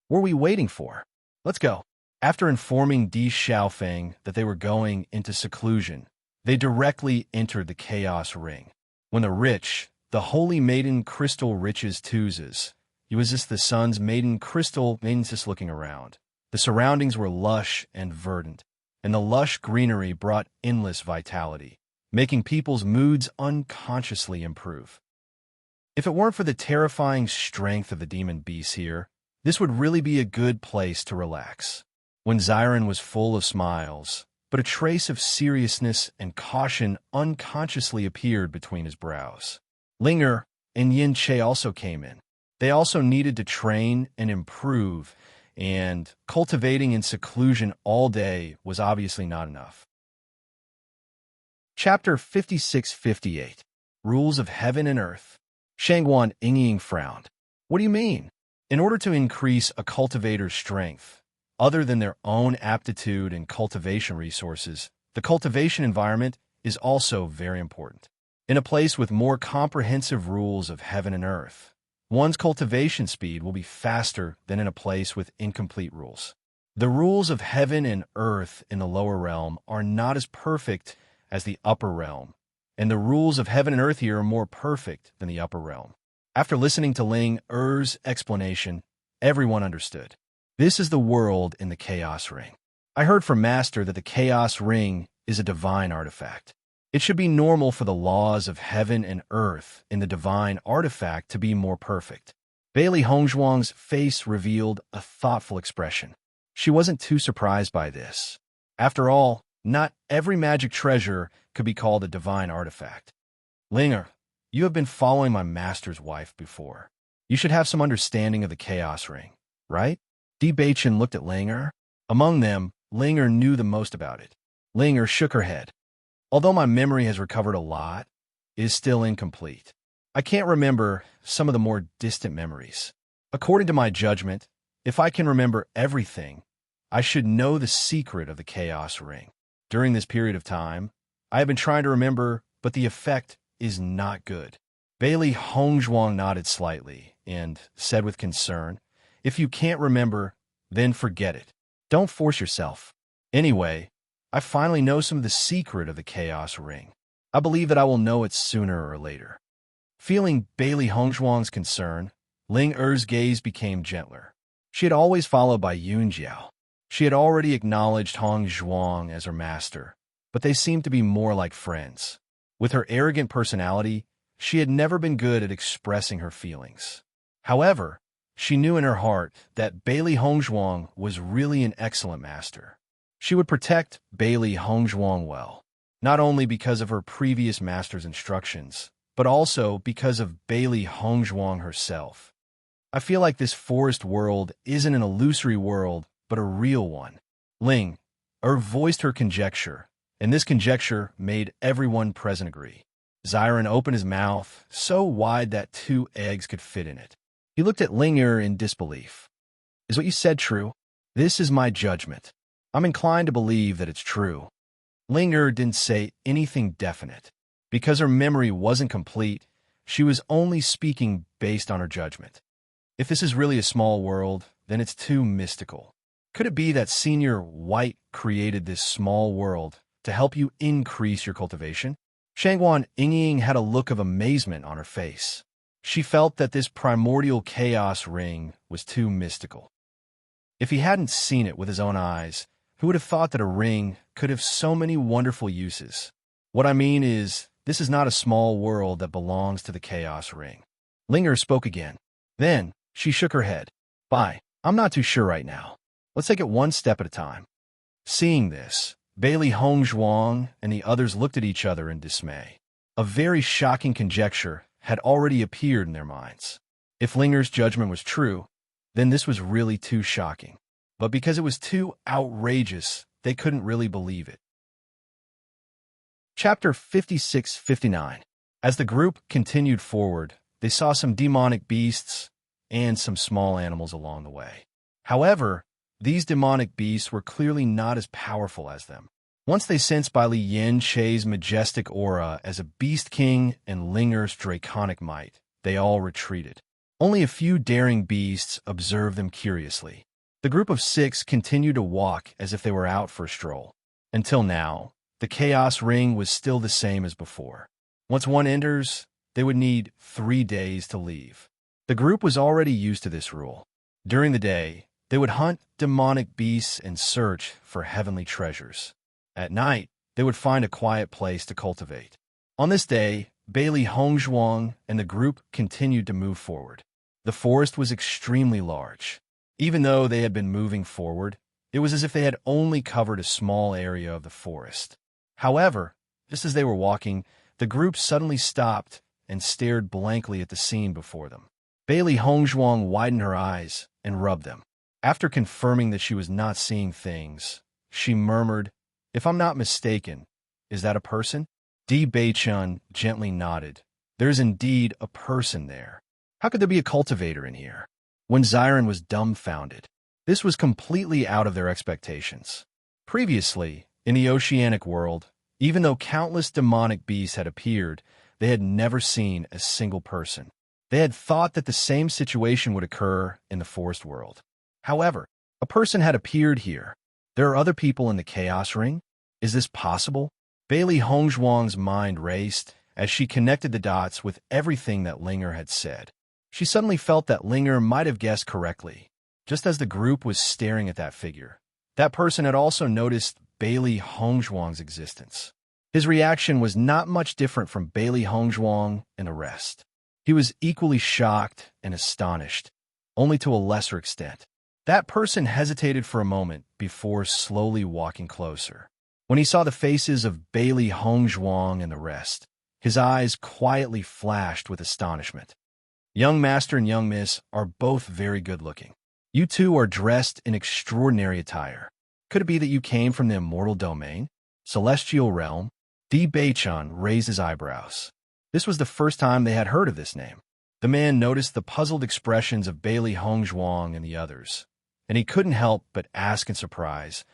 What are we waiting for? Let's go. After informing Di Xiaofeng that they were going into seclusion, they directly entered the Chaos Ring. When the rich, the holy maiden crystal riches Tuzes, uses the sun's maiden crystal maidens just looking around. The surroundings were lush and verdant, and the lush greenery brought endless vitality, making people's moods unconsciously improve. If it weren't for the terrifying strength of the demon beasts here, this would really be a good place to relax. When Xiren was full of smiles, but a trace of seriousness and caution unconsciously appeared between his brows. Linger and Yin Che also came in. They also needed to train and improve, and cultivating in seclusion all day was obviously not enough. Chapter 56-58 Rules of Heaven and Earth. Shangguan Yingying frowned. What do you mean? In order to increase a cultivator's strength, other than their own aptitude and cultivation resources, the cultivation environment is also very important. In a place with more comprehensive rules of heaven and earth, one's cultivation speed will be faster than in a place with incomplete rules. The rules of heaven and earth in the lower realm are not as perfect as the upper realm, and the rules of heaven and earth here are more perfect than the upper realm. After listening to Ling Er's explanation, everyone understood. This is the world in the Chaos Ring. I heard from Master that the Chaos Ring is a divine artifact. It should be normal for the laws of heaven and earth in the divine artifact to be more perfect. Bailey Hongzhuang's face revealed a thoughtful expression. She wasn't too surprised by this. After all, not every magic treasure could be called a divine artifact. Linger, you have been following my master's wife before. You should have some understanding of the Chaos Ring, right? Di Beichen looked at Linger. Among them, Linger knew the most about it. Linger shook her head. Although my memory has recovered a lot, it is still incomplete. I can't remember some of the more distant memories. According to my judgment, if I can remember everything, I should know the secret of the Chaos Ring. During this period of time, I have been trying to remember, but the effect is not good. Bailey Hongzhuang nodded slightly and said with concern, if you can't remember, then forget it. Don't force yourself. Anyway, I finally know some of the secret of the Chaos Ring. I believe that I will know it sooner or later. Feeling Bailey Hongzhuang's concern, Ling Er's gaze became gentler. She had always followed by Yunjiao. She had already acknowledged Hongzhuang as her master, but they seemed to be more like friends. With her arrogant personality, she had never been good at expressing her feelings. However, she knew in her heart that Bailey Hongzhuang was really an excellent master. She would protect Bailey Hongzhuang well, not only because of her previous master's instructions, but also because of Bailey Hongzhuang herself. I feel like this forest world isn't an illusory world, but a real one. Ling voiced her conjecture, and this conjecture made everyone present agree. Xiren opened his mouth so wide that 2 eggs could fit in it. He looked at Linger in disbelief. Is what you said true? This is my judgment. I'm inclined to believe that it's true. Linger didn't say anything definite. Because her memory wasn't complete, she was only speaking based on her judgment. If this is really a small world, then it's too mystical. Could it be that Senior White created this small world to help you increase your cultivation? Shangguan Yingying had a look of amazement on her face. She felt that this primordial chaos ring was too mystical. If he hadn't seen it with his own eyes, who would have thought that a ring could have so many wonderful uses? What I mean is, this is not a small world that belongs to the chaos ring. Linger spoke again. Then, she shook her head. Bye, I'm not too sure right now. Let's take it one step at a time. Seeing this, Bailey Hongzhuang and the others looked at each other in dismay. A very shocking conjecture had already appeared in their minds. If Linger's judgment was true, then this was really too shocking. But because it was too outrageous, they couldn't really believe it. Chapter 56-59. As the group continued forward, they saw some demonic beasts and some small animals along the way. However, these demonic beasts were clearly not as powerful as them. Once they sensed Bai Li Yin Che's majestic aura as a beast king and Linger's draconic might, they all retreated. Only a few daring beasts observed them curiously. The group of 6 continued to walk as if they were out for a stroll. Until now, the chaos ring was still the same as before. Once one enters, they would need 3 days to leave. The group was already used to this rule. During the day, they would hunt demonic beasts and search for heavenly treasures. At night, they would find a quiet place to cultivate. On this day, Bailey Hongzhuang and the group continued to move forward. The forest was extremely large. Even though they had been moving forward, it was as if they had only covered a small area of the forest. However, just as they were walking, the group suddenly stopped and stared blankly at the scene before them. Bailey Hongzhuang widened her eyes and rubbed them. After confirming that she was not seeing things, she murmured, "If I'm not mistaken, is that a person?" Di Beichun gently nodded. "There's indeed a person there. How could there be a cultivator in here?" When Xiren was dumbfounded. This was completely out of their expectations. Previously, in the oceanic world, even though countless demonic beasts had appeared, they had never seen a single person. They had thought that the same situation would occur in the forest world. However, a person had appeared here. There are other people in the Chaos Ring? Is this possible? Bailey Hongzhuang's mind raced as she connected the dots with everything that Linger had said. She suddenly felt that Linger might have guessed correctly. Just as the group was staring at that figure, that person had also noticed Bailey Hongzhuang's existence. His reaction was not much different from Bailey Hongzhuang and the rest. He was equally shocked and astonished, only to a lesser extent. That person hesitated for a moment before slowly walking closer. When he saw the faces of Bailey Hongzhuang and the rest, his eyes quietly flashed with astonishment. Young Master and Young Miss are both very good-looking. You two are dressed in extraordinary attire. Could it be that you came from the immortal domain? Celestial realm? Di Beichun raised his eyebrows. This was the first time they had heard of this name. The man noticed the puzzled expressions of Bailey Hongzhuang and the others, and he couldn't help but ask in surprise,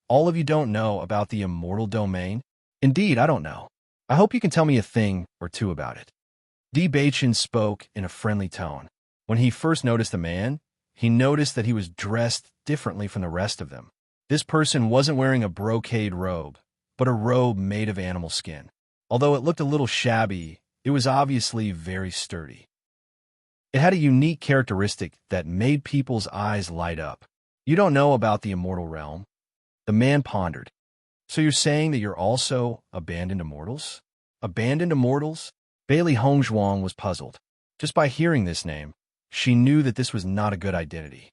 "All of you don't know about the immortal domain?" "Indeed, I don't know. I hope you can tell me a thing or two about it." Di Beichun spoke in a friendly tone. When he first noticed the man, he noticed that he was dressed differently from the rest of them. This person wasn't wearing a brocade robe, but a robe made of animal skin. Although it looked a little shabby, it was obviously very sturdy. It had a unique characteristic that made people's eyes light up. "You don't know about the immortal realm?" The man pondered. "So you're saying that you're also abandoned immortals?" Abandoned immortals? Bailey Hongzhuang was puzzled. Just by hearing this name, she knew that this was not a good identity.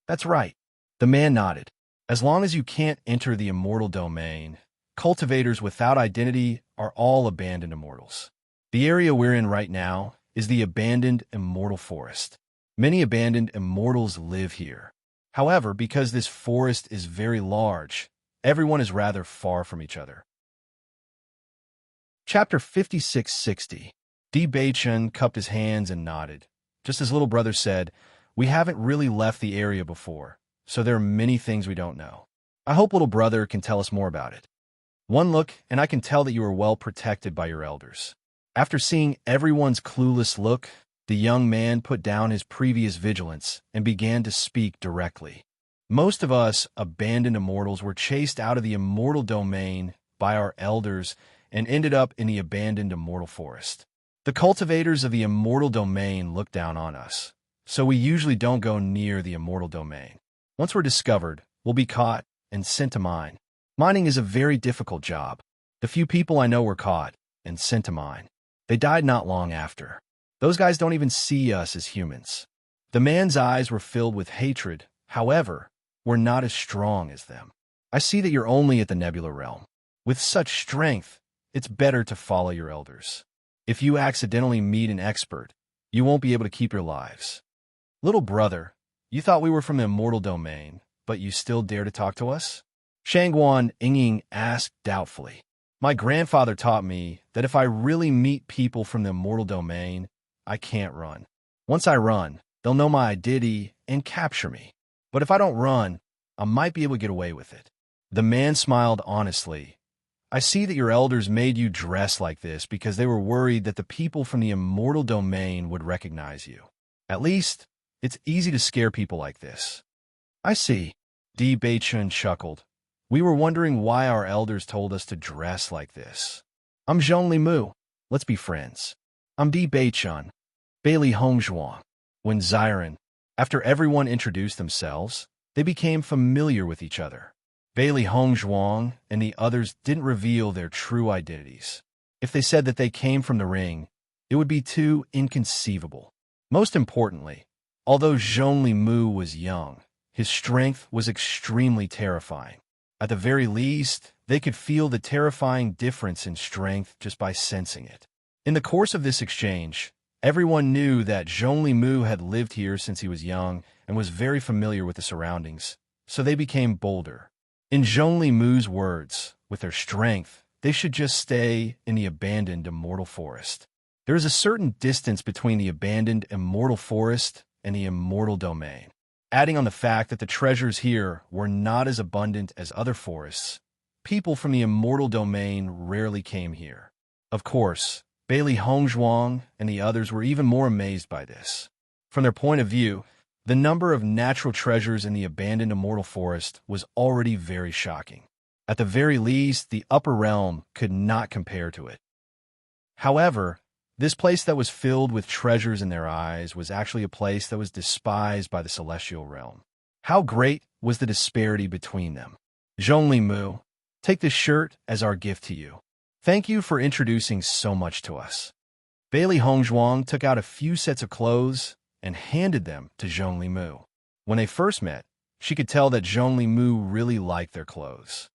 "That's right." The man nodded. "As long as you can't enter the immortal domain, cultivators without identity are all abandoned immortals. The area we're in right now is the abandoned immortal forest. Many abandoned immortals live here. However, because this forest is very large, everyone is rather far from each other." Chapter 5660. Di Beichun cupped his hands and nodded. Just as little brother said, "We haven't really left the area before, so there are many things we don't know. I hope little brother can tell us more about it. One look, and I can tell that you are well protected by your elders." After seeing everyone's clueless look, the young man put down his previous vigilance and began to speak directly. "Most of us abandoned immortals were chased out of the immortal domain by our elders and ended up in the abandoned immortal forest. The cultivators of the immortal domain look down on us, so we usually don't go near the immortal domain. Once we're discovered, we'll be caught and sent to mine. Mining is a very difficult job. The few people I know were caught and sent to mine. They died not long after. Those guys don't even see us as humans." The man's eyes were filled with hatred. "However, we're not as strong as them. I see that you're only at the Nebula Realm. With such strength, it's better to follow your elders. If you accidentally meet an expert, you won't be able to keep your lives." "Little brother, you thought we were from the immortal domain, but you still dare to talk to us?" Shangguan Yinging asked doubtfully. "My grandfather taught me that if I really meet people from the immortal domain, I can't run. Once I run, they'll know my identity and capture me. But if I don't run, I might be able to get away with it." The man smiled honestly. "I see that your elders made you dress like this because they were worried that the people from the immortal domain would recognize you. At least, it's easy to scare people like this. I see. Di Beichun chuckled. We were wondering why our elders told us to dress like this. I'm Zhongli Mu. Let's be friends. I'm Di Beichun. Bailey Hongzhuang. When Xiren, after everyone introduced themselves, they became familiar with each other. Bailey Hongzhuang and the others didn't reveal their true identities. If they said that they came from the ring, it would be too inconceivable. Most importantly, although Zhongli Mu was young, his strength was extremely terrifying. At the very least, they could feel the terrifying difference in strength just by sensing it. In the course of this exchange, everyone knew that Zhongli Mu had lived here since he was young and was very familiar with the surroundings, so they became bolder. In Zhongli Mu's words, with their strength, they should just stay in the abandoned immortal forest. There is a certain distance between the abandoned immortal forest and the immortal domain. Adding on the fact that the treasures here were not as abundant as other forests, people from the immortal domain rarely came here. Of course, Bailey Hongzhuang and the others were even more amazed by this. From their point of view, the number of natural treasures in the abandoned immortal forest was already very shocking. At the very least, the upper realm could not compare to it. However, this place that was filled with treasures in their eyes was actually a place that was despised by the celestial realm. How great was the disparity between them? Zhongli Mu, take this shirt as our gift to you. Thank you for introducing so much to us. Bailey Hongzhuang took out a few sets of clothes and handed them to Zhongli Mu. When they first met, she could tell that Zhongli Mu really liked their clothes.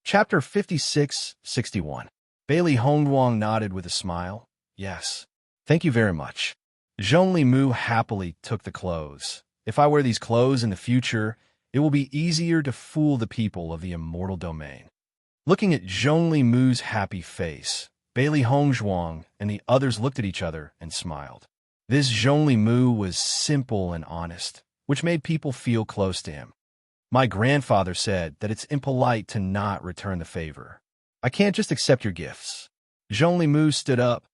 Chapter 56-61. Bailey Hongzhuang nodded with a smile. Yes. Thank you very much. Zhongli Mu happily took the clothes. If I wear these clothes in the future, it will be easier to fool the people of the immortal domain. Looking at Zhongli Mu's happy face, Bailey Hongzhuang and the others looked at each other and smiled. This Zhongli Mu was simple and honest, which made people feel close to him. My grandfather said that it's impolite to not return the favor. I can't just accept your gifts. Zhongli Mu stood up.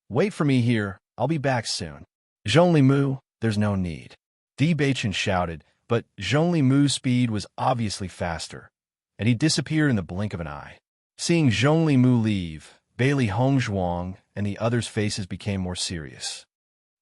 Wait for me here. I'll be back soon. Zhongli Mu, there's no need. Di Beichun shouted, but Zhongli Mu's speed was obviously faster, and he disappeared in the blink of an eye. Seeing Zhongli Mu leave, Bailey Hongzhuang and the others' faces became more serious.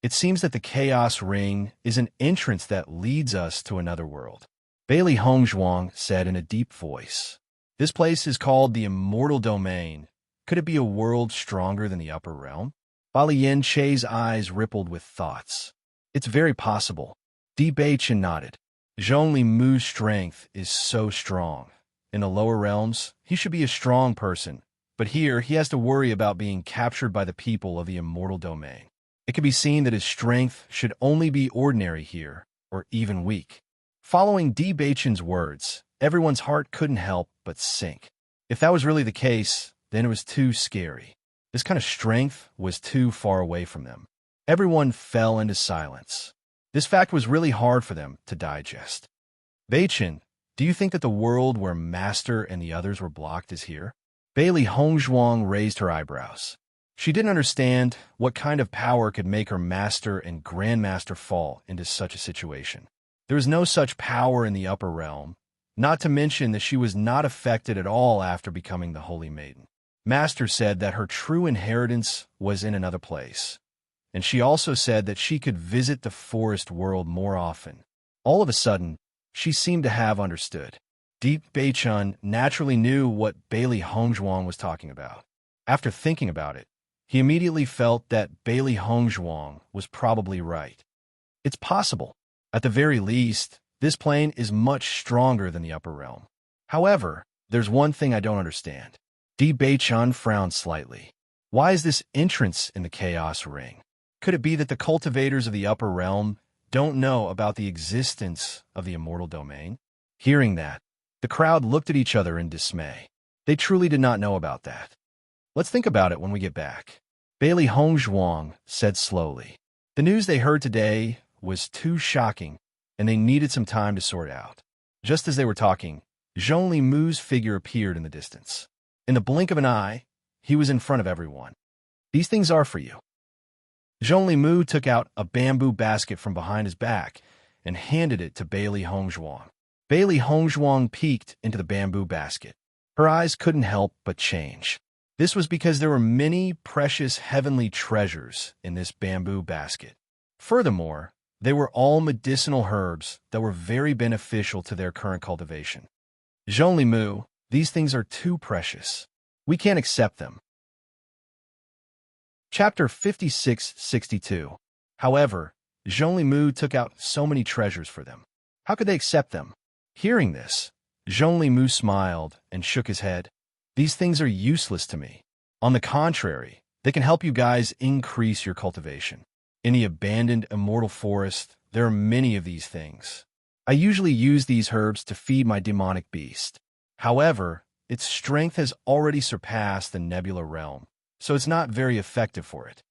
It seems that the Chaos Ring is an entrance that leads us to another world. Bailey Hongzhuang said in a deep voice. This place is called the Immortal Domain. Could it be a world stronger than the Upper Realm? Balian Che's eyes rippled with thoughts. It's very possible. Di Beichun nodded. Zhongli Mu's strength is so strong. In the lower realms, he should be a strong person, but here he has to worry about being captured by the people of the Immortal Domain. It can be seen that his strength should only be ordinary here, or even weak. Following Di Beichun's words, everyone's heart couldn't help but sink. If that was really the case, then it was too scary. This kind of strength was too far away from them. Everyone fell into silence. This fact was really hard for them to digest. Beichun, do you think that the world where Master and the others were blocked is here? Bailey Hongzhuang raised her eyebrows. She didn't understand what kind of power could make her Master and Grandmaster fall into such a situation. There was no such power in the upper realm, not to mention that she was not affected at all after becoming the Holy Maiden. Master said that her true inheritance was in another place, and she also said that she could visit the forest world more often. All of a sudden, she seemed to have understood. Di Beichun naturally knew what Bailey Hongzhuang was talking about. After thinking about it, he immediately felt that Bailey Hongzhuang was probably right. It's possible. At the very least, this plane is much stronger than the upper realm. However, there's one thing I don't understand. Di Beichun frowned slightly. Why is this entrance in the Chaos Ring? Could it be that the cultivators of the upper realm don't know about the existence of the immortal domain? Hearing that, the crowd looked at each other in dismay. They truly did not know about that. Let's think about it when we get back. Bailey Hongzhuang said slowly. The news they heard today was too shocking, and they needed some time to sort out. Just as they were talking, Zhongli Mu's figure appeared in the distance. In the blink of an eye, he was in front of everyone. These things are for you. Zhongli Mu took out a bamboo basket from behind his back and handed it to Bailey Hongzhuang. Bailey Hongzhuang peeked into the bamboo basket. Her eyes couldn't help but change. This was because there were many precious heavenly treasures in this bamboo basket. Furthermore, they were all medicinal herbs that were very beneficial to their current cultivation. Zhongli Mu, these things are too precious. We can't accept them. Chapter 56-62. However, Zhongli Mu took out so many treasures for them. How could they accept them? Hearing this, Zhongli Mu smiled and shook his head. These things are useless to me. On the contrary, they can help you guys increase your cultivation. In the abandoned immortal forest, there are many of these things. I usually use these herbs to feed my demonic beast. However, its strength has already surpassed the nebula realm, so it's not very effective for it.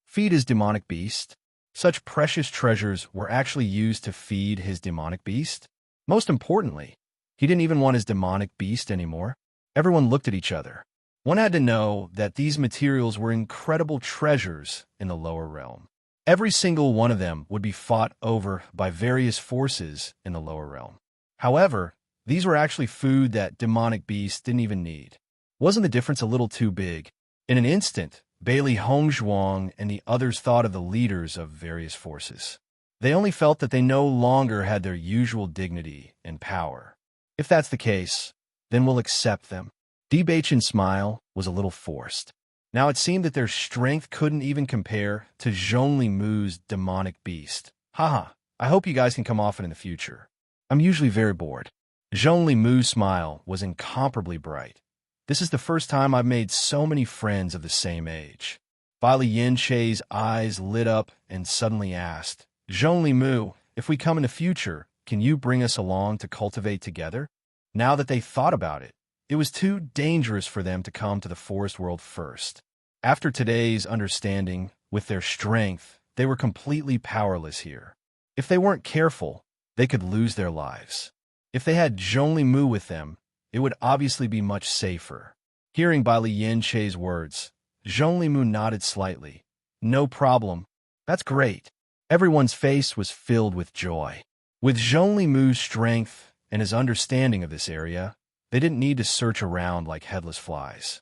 Feed his demonic beast? Such precious treasures were actually used to feed his demonic beast? Most importantly, he didn't even want his demonic beast anymore. Everyone looked at each other. One had to know that these materials were incredible treasures in the lower realm. Every single one of them would be fought over by various forces in the lower realm. However, these were actually food that demonic beasts didn't even need. Wasn't the difference a little too big? In an instant, Bailey Hongzhuang and the others thought of the leaders of various forces. They only felt that they no longer had their usual dignity and power. If that's the case, then we'll accept them. Baichen's smile was a little forced. Now it seemed that their strength couldn't even compare to Zhongli Mu's demonic beast. Haha, I hope you guys can come often in the future. I'm usually very bored. Zhongli Mu's smile was incomparably bright. This is the first time I've made so many friends of the same age. Bailey Yanchei's eyes lit up and suddenly asked, Zhongli Mu, if we come in the future, can you bring us along to cultivate together? Now that they thought about it, it was too dangerous for them to come to the forest world first. After today's understanding, with their strength, they were completely powerless here. If they weren't careful, they could lose their lives. If they had Zhongli Mu with them, it would obviously be much safer. Hearing Bailey Yanchei's words, Zhongli Mu nodded slightly. No problem. That's great. Everyone's face was filled with joy. With Zhongli Mu's strength and his understanding of this area, they didn't need to search around like headless flies.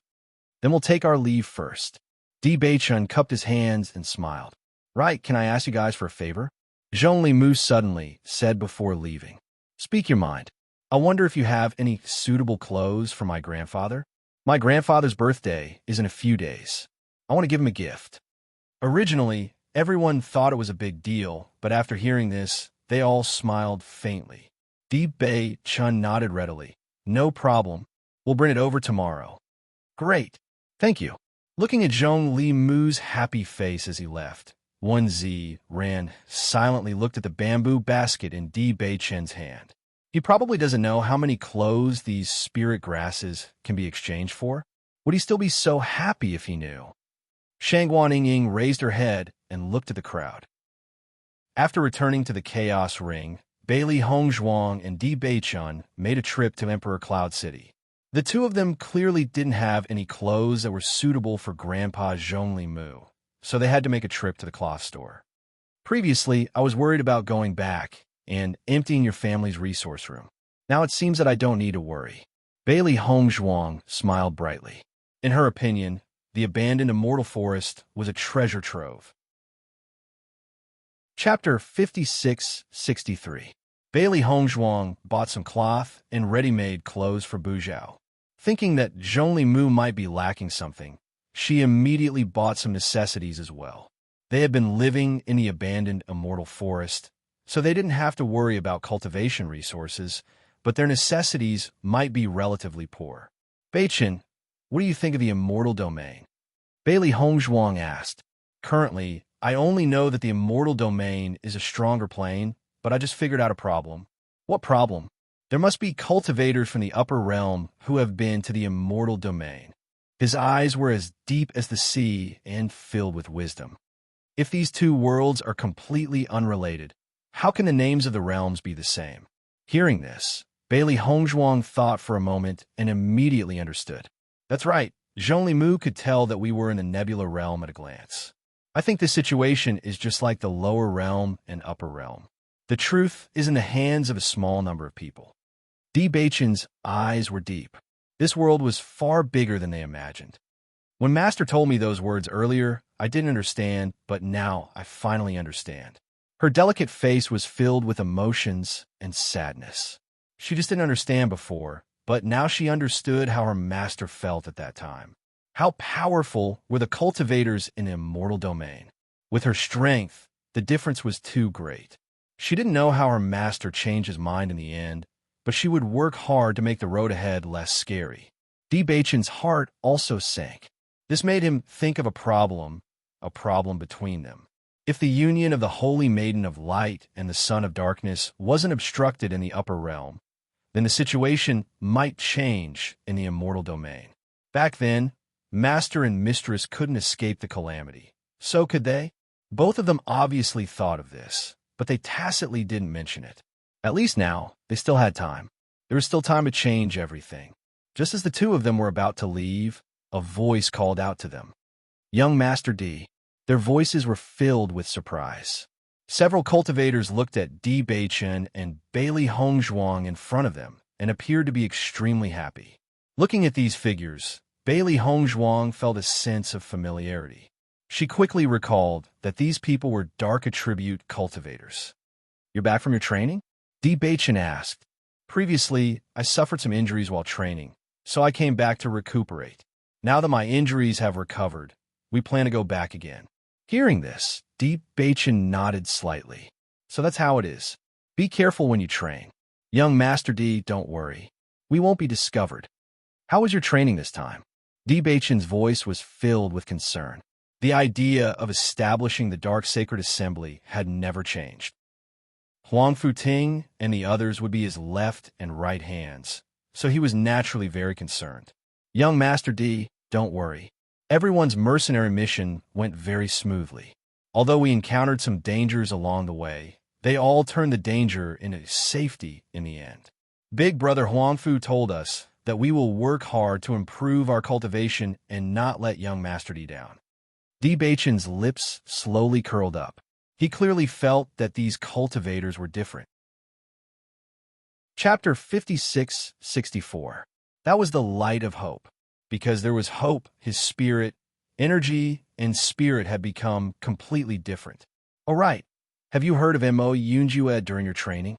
Then we'll take our leave first. Baichen cupped his hands and smiled. Right, can I ask you guys for a favor? Zhongli Mu suddenly said before leaving. Speak your mind. I wonder if you have any suitable clothes for my grandfather? My grandfather's birthday is in a few days. I want to give him a gift. Originally, everyone thought it was a big deal, but after hearing this, they all smiled faintly. Baichen nodded readily. No problem. We'll bring it over tomorrow. Great. Thank you. Looking at Zhongli Mu's happy face as he left, Wen Zi ran, silently looked at the bamboo basket in Baichen's hand. He probably doesn't know how many clothes these spirit grasses can be exchanged for. Would he still be so happy if he knew? Shangguan Yingying raised her head and looked at the crowd. After returning to the Chaos Ring, Bailey Hongzhuang and Baichen made a trip to Emperor Cloud City. The two of them clearly didn't have any clothes that were suitable for Grandpa Zhongli Mu, so they had to make a trip to the cloth store. Previously, I was worried about going back and emptying your family's resource room. Now it seems that I don't need to worry. Bailey Hongzhuang smiled brightly. In her opinion, the abandoned immortal forest was a treasure trove. Chapter 56-63. Bailey Hongzhuang bought some cloth and ready-made clothes for Buzhao. Thinking that Zhongli Mu might be lacking something, she immediately bought some necessities as well. They had been living in the abandoned immortal forest, so they didn't have to worry about cultivation resources, but their necessities might be relatively poor. Baichen, what do you think of the immortal domain? Bailey Hongzhuang asked. Currently, I only know that the immortal domain is a stronger plane, but I just figured out a problem. What problem? There must be cultivators from the upper realm who have been to the immortal domain. His eyes were as deep as the sea and filled with wisdom. If these two worlds are completely unrelated, how can the names of the realms be the same? Hearing this, Bailey Hongzhuang thought for a moment and immediately understood. That's right, Zhongli Mu could tell that we were in the nebula realm at a glance. I think this situation is just like the lower realm and upper realm. The truth is in the hands of a small number of people. Di Baichen's eyes were deep. This world was far bigger than they imagined. When Master told me those words earlier, I didn't understand, but now I finally understand. Her delicate face was filled with emotions and sadness. She just didn't understand before, but now she understood how her master felt at that time. How powerful were the cultivators in the immortal domain. With her strength, the difference was too great. She didn't know how her master changed his mind in the end, but she would work hard to make the road ahead less scary. Di Baichen's heart also sank. This made him think of a problem between them. If the union of the Holy Maiden of Light and the Son of Darkness wasn't obstructed in the upper realm, then the situation might change in the immortal domain. Back then, Master and Mistress couldn't escape the calamity. So could they? Both of them obviously thought of this, but they tacitly didn't mention it. At least now, they still had time. There was still time to change everything. Just as the two of them were about to leave, a voice called out to them. Young Master D. Their voices were filled with surprise. Several cultivators looked at Di Baichen and Bailey Hongzhuang in front of them and appeared to be extremely happy. Looking at these figures, Bailey Hongzhuang felt a sense of familiarity. She quickly recalled that these people were dark attribute cultivators. You're back from your training? Di Baichen asked. Previously, I suffered some injuries while training, so I came back to recuperate. Now that my injuries have recovered, we plan to go back again. Hearing this, Di Baichen nodded slightly. So that's how it is. Be careful when you train. Young Master D, don't worry. We won't be discovered. How was your training this time? Di Baichen's voice was filled with concern. The idea of establishing the Dark Sacred Assembly had never changed. Huang Futing and the others would be his left and right hands, so he was naturally very concerned. Young Master D, don't worry. Everyone's mercenary mission went very smoothly. Although we encountered some dangers along the way, they all turned the danger into safety in the end. Big Brother Huangfu told us that we will work hard to improve our cultivation and not let young Master D down. Di Baichen's lips slowly curled up. He clearly felt that these cultivators were different. Chapter 56-64. That was the light of hope. Because there was hope, his spirit, energy, and spirit had become completely different. All right, have you heard of Mo Yunjue during your training?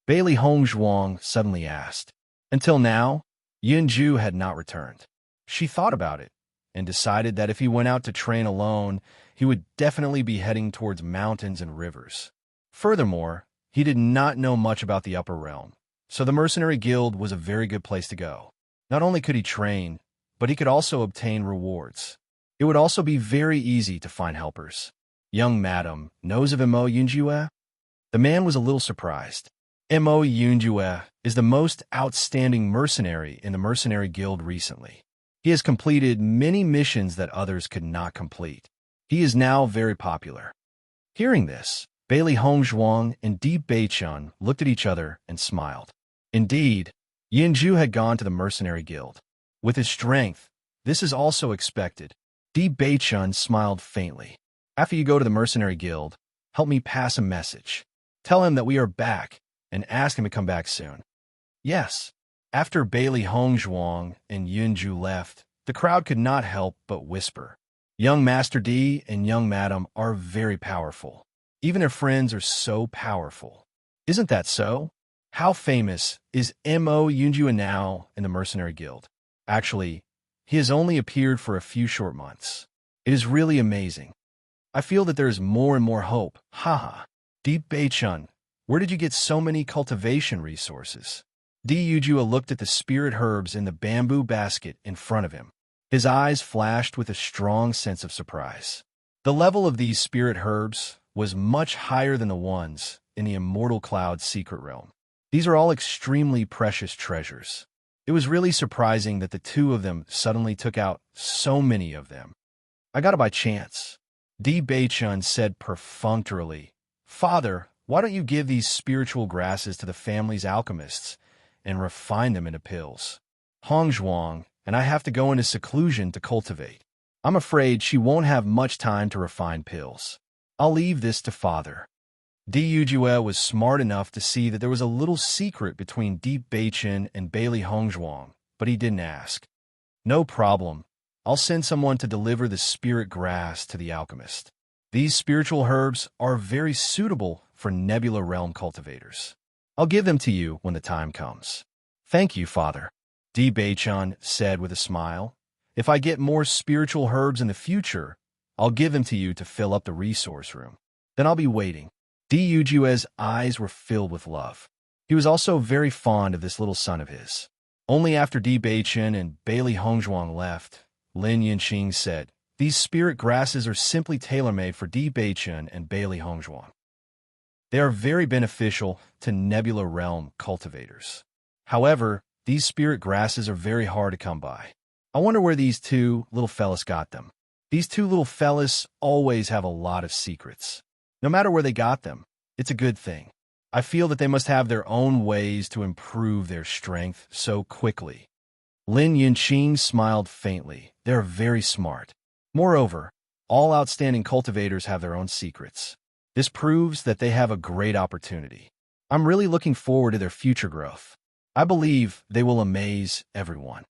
Bailey Hongzhuang suddenly asked. Until now, Yunju had not returned. She thought about it and decided that if he went out to train alone, he would definitely be heading towards mountains and rivers. Furthermore, he did not know much about the upper realm, so the mercenary guild was a very good place to go. Not only could he train, but he could also obtain rewards. It would also be very easy to find helpers. Young Madam knows of Mo Yunjue? The man was a little surprised. Mo Yunjue is the most outstanding mercenary in the mercenary guild recently. He has completed many missions that others could not complete. He is now very popular. Hearing this, Bailey Hongzhuang and Di Baichen looked at each other and smiled. Indeed, Yunju had gone to the mercenary guild. With his strength, this is also expected. Di Baichen smiled faintly. After you go to the mercenary guild, help me pass a message. Tell him that we are back and ask him to come back soon. Yes. After Bailey Hongzhuang and Yunju left, the crowd could not help but whisper. Young Master D and Young Madam are very powerful. Even their friends are so powerful. Isn't that so? How famous is Mo Yunjue now in the mercenary guild? Actually, he has only appeared for a few short months. It is really amazing. I feel that there is more and more hope. Haha. Di Baichen, where did you get so many cultivation resources? Di Yujua looked at the spirit herbs in the bamboo basket in front of him. His eyes flashed with a strong sense of surprise. The level of these spirit herbs was much higher than the ones in the Immortal Cloud's secret realm. These are all extremely precious treasures. It was really surprising that the two of them suddenly took out so many of them. I got it by chance. Di Baichen said perfunctorily, Father, why don't you give these spiritual grasses to the family's alchemists and refine them into pills? Hongzhuang and I have to go into seclusion to cultivate. I'm afraid she won't have much time to refine pills. I'll leave this to Father. Di Yujue was smart enough to see that there was a little secret between Di Beichen and Bailey Hongzhuang, but he didn't ask. No problem. I'll send someone to deliver the spirit grass to the alchemist. These spiritual herbs are very suitable for Nebula Realm cultivators. I'll give them to you when the time comes. Thank you, Father, Di Beichen said with a smile. If I get more spiritual herbs in the future, I'll give them to you to fill up the resource room. Then I'll be waiting. Di Yujue's eyes were filled with love. He was also very fond of this little son of his. Only after Di Beichen and Bailey Hongzhuang left, Lin Yinxing said, "These spirit grasses are simply tailor-made for Di Beichen and Bailey Hongzhuang. They are very beneficial to Nebula Realm cultivators. However, these spirit grasses are very hard to come by. I wonder where these two little fellas got them. These two little fellas always have a lot of secrets. No matter where they got them, it's a good thing. I feel that they must have their own ways to improve their strength so quickly." Lin Yinxing smiled faintly. They're very smart. Moreover, all outstanding cultivators have their own secrets. This proves that they have a great opportunity. I'm really looking forward to their future growth. I believe they will amaze everyone.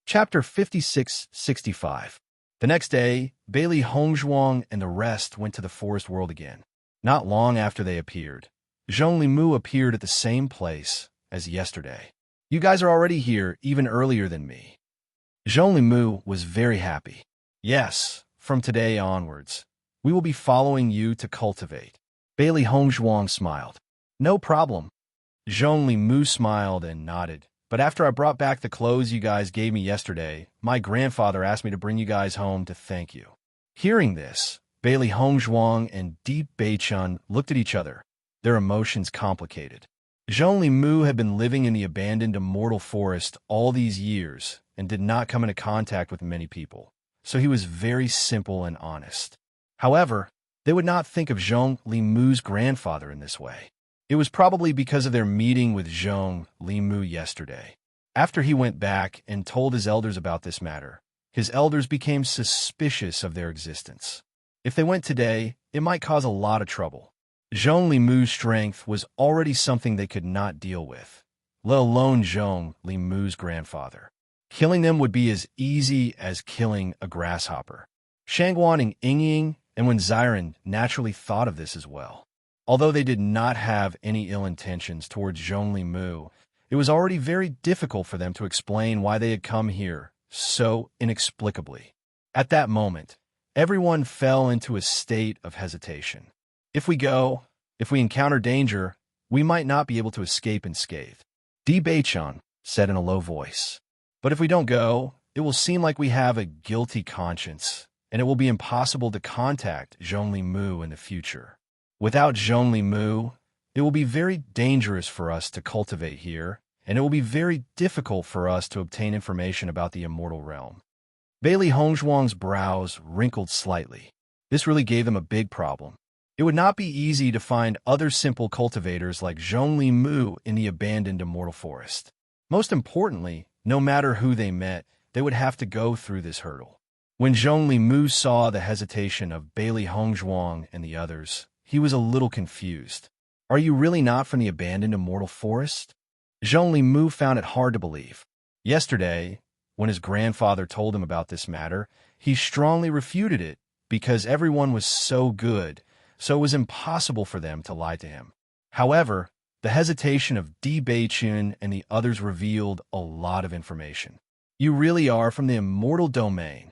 Chapter 56-65. The next day, Bailey Hongzhuang and the rest went to the forest world again. Not long after they appeared, Zhong Limu appeared at the same place as yesterday. "You guys are already here even earlier than me." Zhong Limu was very happy. "Yes, from today onwards, we will be following you to cultivate." Bailey Hongzhuang smiled. "No problem." Zhong Limu smiled and nodded. "But after I brought back the clothes you guys gave me yesterday, my grandfather asked me to bring you guys home to thank you." Hearing this, Bailey Hongzhuang and Di Beichen looked at each other, their emotions complicated. Zhong Limu had been living in the abandoned immortal forest all these years and did not come into contact with many people, so he was very simple and honest. However, they would not think of Zhong Limu's grandfather in this way. It was probably because of their meeting with Zhong Limu yesterday. After he went back and told his elders about this matter, his elders became suspicious of their existence. If they went today, it might cause a lot of trouble. Zhong Limu's strength was already something they could not deal with, let alone Zhong Limu's grandfather. Killing them would be as easy as killing a grasshopper. Shangguan and Yingying and Wen Ziren naturally thought of this as well. Although they did not have any ill intentions towards Zhong Limu, it was already very difficult for them to explain why they had come here so inexplicably. At that moment, everyone fell into a state of hesitation. If we encounter danger, we might not be able to escape unscathed. Di Beichen said in a low voice. "But if we don't go, it will seem like we have a guilty conscience, and it will be impossible to contact Zhong Limu in the future. Without Zhong Limu, it will be very dangerous for us to cultivate here, and it will be very difficult for us to obtain information about the immortal realm." Bailey Hongzhuang's brows wrinkled slightly. This really gave them a big problem. It would not be easy to find other simple cultivators like Zhong Limu in the abandoned immortal forest. Most importantly, no matter who they met, they would have to go through this hurdle. When Zhong Limu saw the hesitation of Bailey Hongzhuang and the others, he was a little confused. "Are you really not from the abandoned immortal forest?" Zhong Limu found it hard to believe. Yesterday, when his grandfather told him about this matter, he strongly refuted it because everyone was so good, so it was impossible for them to lie to him. However, the hesitation of Di Beichen and the others revealed a lot of information. "You really are from the immortal domain."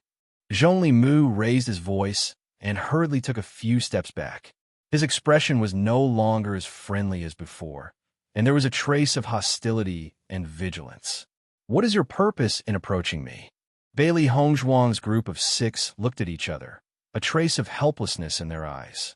Zhong Limu raised his voice and hurriedly took a few steps back. His expression was no longer as friendly as before, and there was a trace of hostility and vigilance. "What is your purpose in approaching me?" Bailey Hongzhuang's group of 6 looked at each other, a trace of helplessness in their eyes.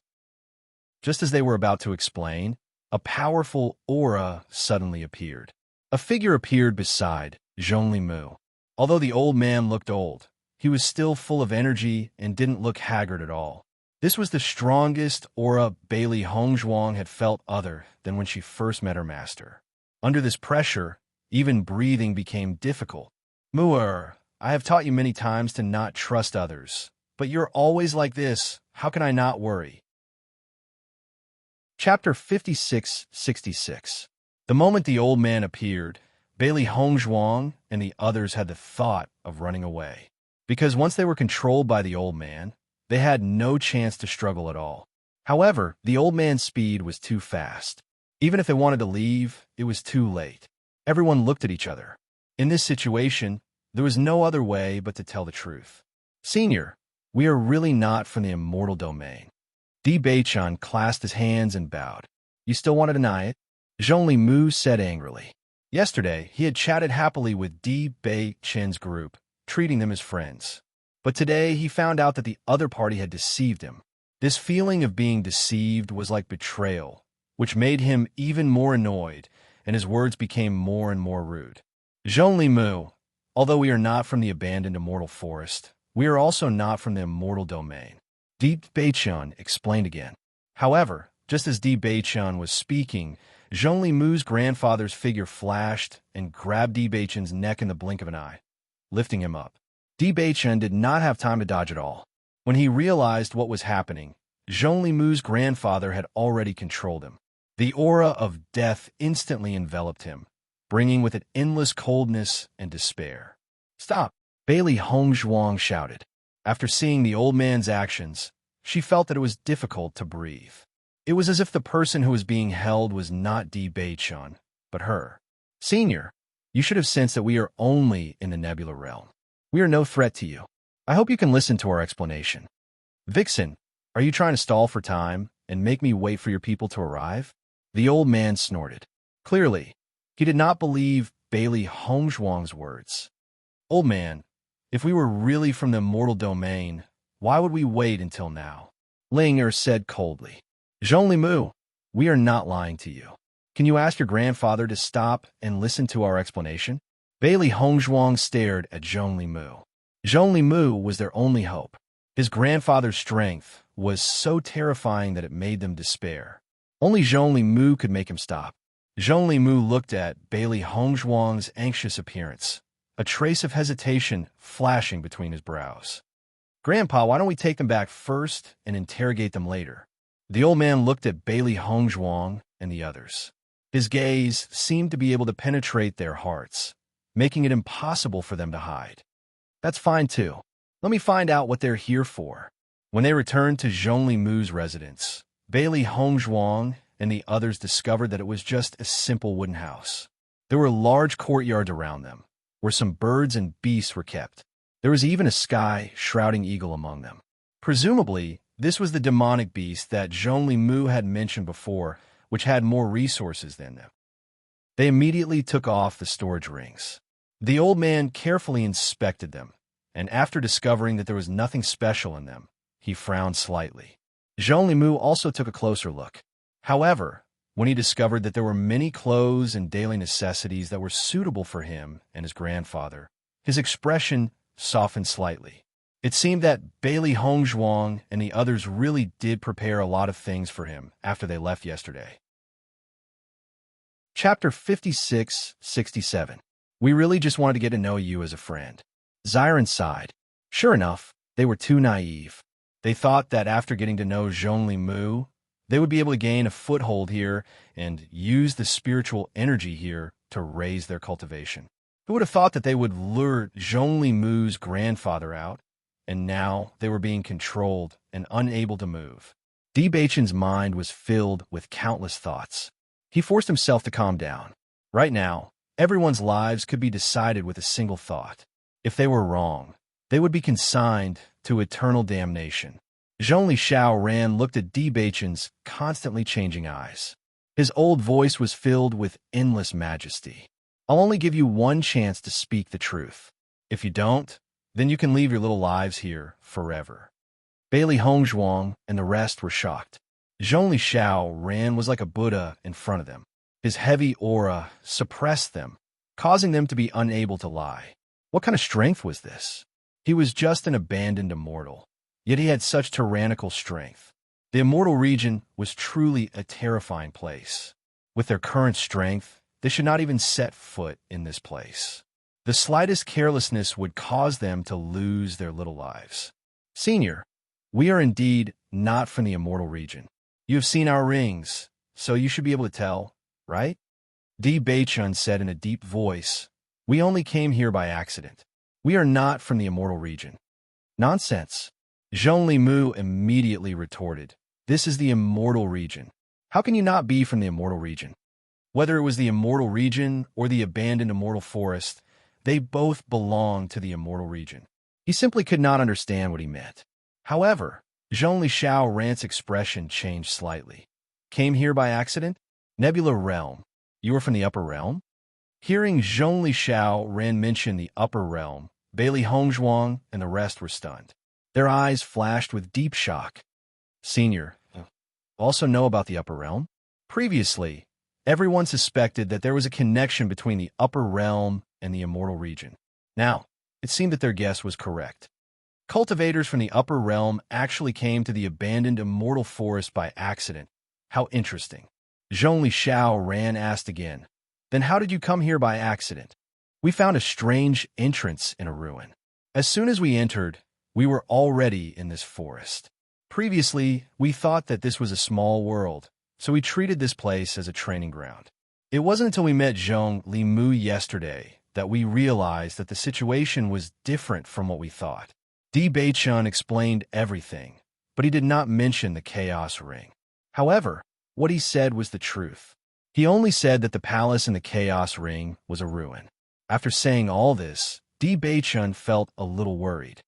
Just as they were about to explain, a powerful aura suddenly appeared. A figure appeared beside Zhong Limu. Although the old man looked old, he was still full of energy and didn't look haggard at all. This was the strongest aura Bailey Hongzhuang had felt other than when she first met her master. Under this pressure, even breathing became difficult. "Mu'er, I have taught you many times to not trust others, but you're always like this. How can I not worry?" Chapter 56-66. The moment the old man appeared, Bailey Hongzhuang and the others had the thought of running away. Because once they were controlled by the old man, they had no chance to struggle at all. However, the old man's speed was too fast. Even if they wanted to leave, it was too late. Everyone looked at each other. In this situation, there was no other way but to tell the truth. Senior, we are really not from the immortal domain. Di Beichun clasped his hands and bowed. You still want to deny it? Zhongli Mu said angrily. Yesterday, he had chatted happily with Di Beichun's group, treating them as friends. But today, he found out that the other party had deceived him. This feeling of being deceived was like betrayal, which made him even more annoyed, and his words became more and more rude. Zhongli Mu, although we are not from the abandoned immortal forest, we are also not from the immortal domain. Di Beichun explained again. However, just as Di Beichun was speaking, Zhongli Mu's grandfather's figure flashed and grabbed Di Beichun's neck in the blink of an eye, lifting him up. Di Beichun did not have time to dodge at all. When he realized what was happening, Zhongli Mu's grandfather had already controlled him. The aura of death instantly enveloped him, bringing with it endless coldness and despair. Stop! Bailey Hongzhuang shouted. After seeing the old man's actions, she felt that it was difficult to breathe. It was as if the person who was being held was not Di Beichun, but her. Senior, you should have sensed that we are only in the nebula realm. We are no threat to you. I hope you can listen to our explanation. Vixen, are you trying to stall for time and make me wait for your people to arrive? The old man snorted. Clearly, he did not believe Bailey Hongzhuang's words. Old man, if we were really from the immortal domain, why would we wait until now? Ling said coldly. Zhongli Mu, we are not lying to you. Can you ask your grandfather to stop and listen to our explanation? Bailey Hongzhuang stared at Zhongli Mu. Zhongli Mu was their only hope. His grandfather's strength was so terrifying that it made them despair. Only Zhongli Mu could make him stop. Zhongli Mu looked at Bailey Hongzhuang's anxious appearance, a trace of hesitation flashing between his brows. Grandpa, why don't we take them back first and interrogate them later? The old man looked at Bailey Hongzhuang and the others. His gaze seemed to be able to penetrate their hearts, making it impossible for them to hide. That's fine too. Let me find out what they're here for. When they returned to Zhongli Mu's residence, Bailey Hongzhuang and the others discovered that it was just a simple wooden house. There were large courtyards around them, where some birds and beasts were kept. There was even a sky-shrouding eagle among them. Presumably, this was the demonic beast that Zhongli Mu had mentioned before, which had more resources than them. They immediately took off the storage rings. The old man carefully inspected them, and after discovering that there was nothing special in them, he frowned slightly. Zhongli Mu also took a closer look. However, when he discovered that there were many clothes and daily necessities that were suitable for him and his grandfather, his expression softened slightly. It seemed that Bailey Hongzhuang and the others really did prepare a lot of things for him after they left yesterday. Chapter 56-67. We really just wanted to get to know you as a friend. Xiren sighed. Sure enough, they were too naive. They thought that after getting to know Zhongli Mu, they would be able to gain a foothold here and use the spiritual energy here to raise their cultivation. Who would have thought that they would lure Zhongli Mu's grandfather out, and now they were being controlled and unable to move? Di Beichun's mind was filled with countless thoughts. He forced himself to calm down. Right now, everyone's lives could be decided with a single thought. If they were wrong, they would be consigned to eternal damnation. Zhongli Xiaoran looked at Di Beichun's constantly changing eyes. His old voice was filled with endless majesty. I'll only give you one chance to speak the truth. If you don't, then you can leave your little lives here forever. Bailey Hongzhuang and the rest were shocked. Zhongli Xiaoran was like a Buddha in front of them. His heavy aura suppressed them, causing them to be unable to lie. What kind of strength was this? He was just an abandoned immortal, yet he had such tyrannical strength. The immortal region was truly a terrifying place. With their current strength, they should not even set foot in this place. The slightest carelessness would cause them to lose their little lives. Senior, we are indeed not from the immortal region. You have seen our rings, so you should be able to tell, right? Di Beichun said in a deep voice, "We only came here by accident. We are not from the immortal region." "Nonsense." Zhong Limu immediately retorted, "This is the immortal region. How can you not be from the immortal region?" Whether it was the immortal region or the abandoned immortal forest, they both belonged to the immortal region. He simply could not understand what he meant. However, Zhong Lishao Rant's expression changed slightly. "Came here by accident? Nebula Realm. You are from the upper realm?" Hearing Zhong Lishao Ran mention the upper realm, Bailey Hongzhuang and the rest were stunned. Their eyes flashed with deep shock. "Senior, also know about the upper realm?" Previously, everyone suspected that there was a connection between the upper realm and the immortal region. Now, it seemed that their guess was correct. Cultivators from the upper realm actually came to the abandoned immortal forest by accident. How interesting. Zhong Lishao Ran asked again, "Then how did you come here by accident?" "We found a strange entrance in a ruin. As soon as we entered, we were already in this forest. Previously, we thought that this was a small world, so we treated this place as a training ground. It wasn't until we met Zhong Limu yesterday that we realized that the situation was different from what we thought." Di Beichun explained everything, but he did not mention the Chaos Ring. However, what he said was the truth. He only said that the palace in the Chaos Ring was a ruin. After saying all this, Di Beichun felt a little worried.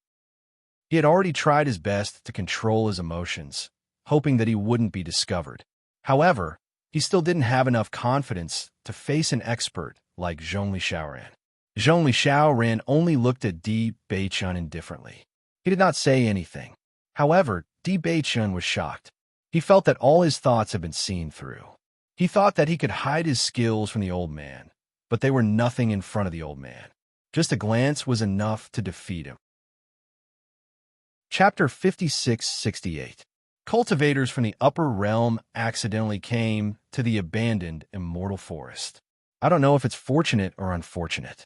He had already tried his best to control his emotions, hoping that he wouldn't be discovered. However, he still didn't have enough confidence to face an expert like Zhong Lishaoran. Zhong Lishaoran only looked at Di Beichun indifferently. He did not say anything. However, Di Beichun was shocked. He felt that all his thoughts had been seen through. He thought that he could hide his skills from the old man, but they were nothing in front of the old man. Just a glance was enough to defeat him. Chapter 56-68. Cultivators from the upper realm accidentally came to the abandoned immortal forest. I don't know if it's fortunate or unfortunate.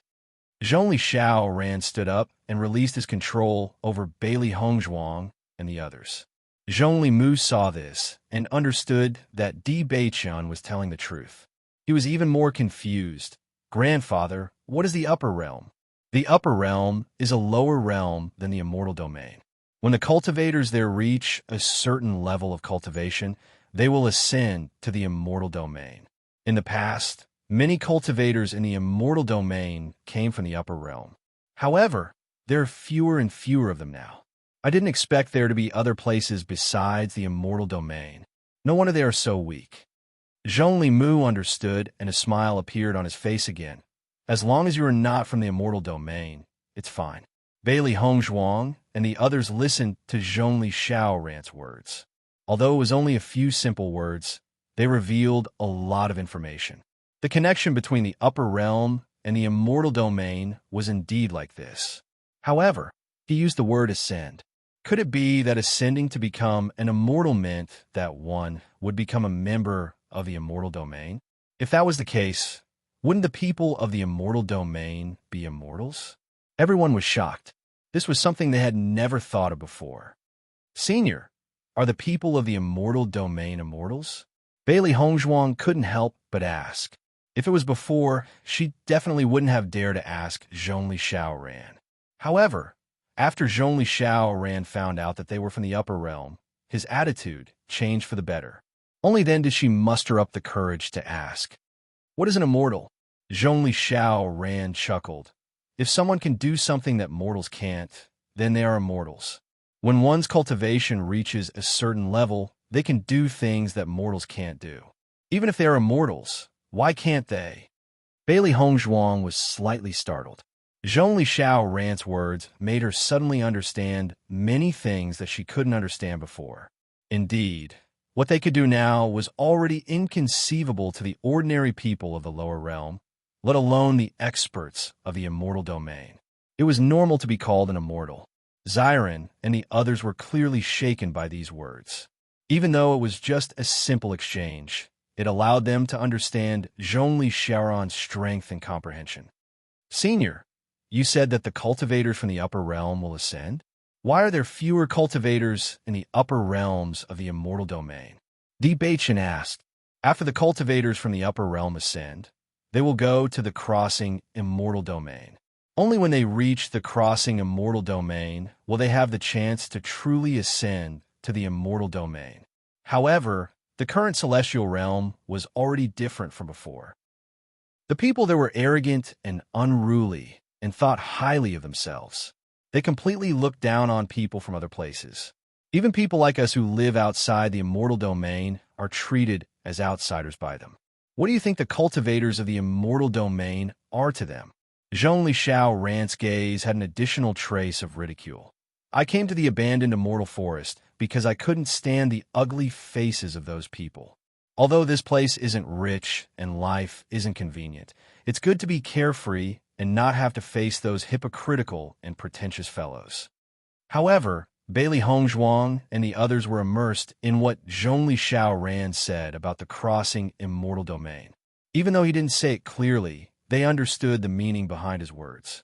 Zhong Lishao Ran stood up and released his control over Bailey Hongzhuang and the others. Zhong Limu saw this and understood that Di Beichun was telling the truth. He was even more confused. "Grandfather, what is the upper realm?" "The upper realm is a lower realm than the immortal domain. When the cultivators there reach a certain level of cultivation, they will ascend to the immortal domain. In the past, many cultivators in the immortal domain came from the upper realm. However, there are fewer and fewer of them now. I didn't expect there to be other places besides the immortal domain. No wonder they are so weak." Zhong Limu understood, and a smile appeared on his face again. "As long as you are not from the immortal domain, it's fine." Bailey Hongzhuang and the others listened to Zhong Lishao Rant's words. Although it was only a few simple words, they revealed a lot of information. The connection between the upper realm and the immortal domain was indeed like this. However, he used the word ascend. Could it be that ascending to become an immortal meant that one would become a member of the immortal domain? If that was the case, wouldn't the people of the immortal domain be immortals? Everyone was shocked. This was something they had never thought of before. "Senior, are the people of the immortal domain immortals?" Bailey Hongzhuang couldn't help but ask. If it was before, she definitely wouldn't have dared to ask Zhong Lishao Ran. However, after Zhong Lishao Ran found out that they were from the upper realm, his attitude changed for the better. Only then did she muster up the courage to ask, "What is an immortal?" Zhong Lishao Ran chuckled. "If someone can do something that mortals can't, then they are immortals. When one's cultivation reaches a certain level, they can do things that mortals can't do. Even if they are immortals, why can't they?" Bailey Hongzhuang was slightly startled. Zhong Lishao Rant's words made her suddenly understand many things that she couldn't understand before. Indeed, what they could do now was already inconceivable to the ordinary people of the lower realm, let alone the experts of the immortal domain. It was normal to be called an immortal. Xiren and the others were clearly shaken by these words. Even though it was just a simple exchange, it allowed them to understand Zhong Lishaoran's strength and comprehension. "Senior, you said that the cultivators from the upper realm will ascend? Why are there fewer cultivators in the upper realms of the immortal domain?" Bachan asked. After the cultivators from the upper realm ascend, they will go to the crossing immortal domain. Only when they reach the crossing immortal domain will they have the chance to truly ascend to the immortal domain. However, the current celestial realm was already different from before. The people there were arrogant and unruly and thought highly of themselves. They completely looked down on people from other places. Even people like us who live outside the immortal domain are treated as outsiders by them. What do you think the cultivators of the immortal domain are to them? Zhongli Xiao Ran's gaze had an additional trace of ridicule. I came to the abandoned immortal forest because I couldn't stand the ugly faces of those people. Although this place isn't rich and life isn't convenient, it's good to be carefree and not have to face those hypocritical and pretentious fellows. However, Bailey Hongzhuang and the others were immersed in what Zhongli Xiao Ran said about the crossing immortal domain. Even though he didn't say it clearly, they understood the meaning behind his words.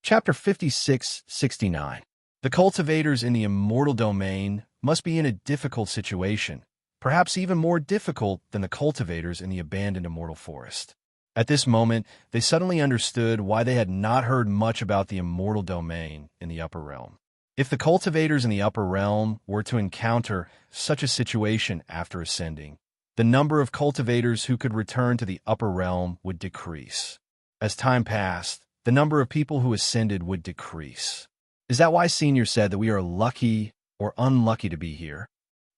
Chapter 56-69. The cultivators in the immortal domain must be in a difficult situation, perhaps even more difficult than the cultivators in the abandoned immortal forest. At this moment, they suddenly understood why they had not heard much about the immortal domain in the upper realm. If the cultivators in the upper realm were to encounter such a situation after ascending, the number of cultivators who could return to the upper realm would decrease. As time passed, the number of people who ascended would decrease. Is that why Senior said that we are lucky or unlucky to be here?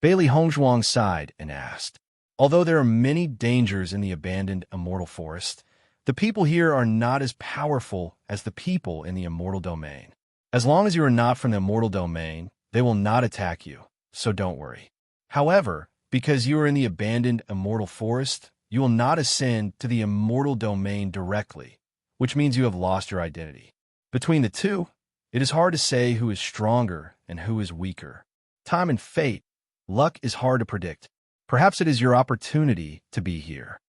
Bailey Hongzhuang sighed and asked. Although there are many dangers in the abandoned immortal forest, the people here are not as powerful as the people in the immortal domain. As long as you are not from the immortal domain, they will not attack you, so don't worry. However, because you are in the abandoned immortal forest, you will not ascend to the immortal domain directly, which means you have lost your identity. Between the two, it is hard to say who is stronger and who is weaker. Time and fate, luck is hard to predict. Perhaps it is your opportunity to be here.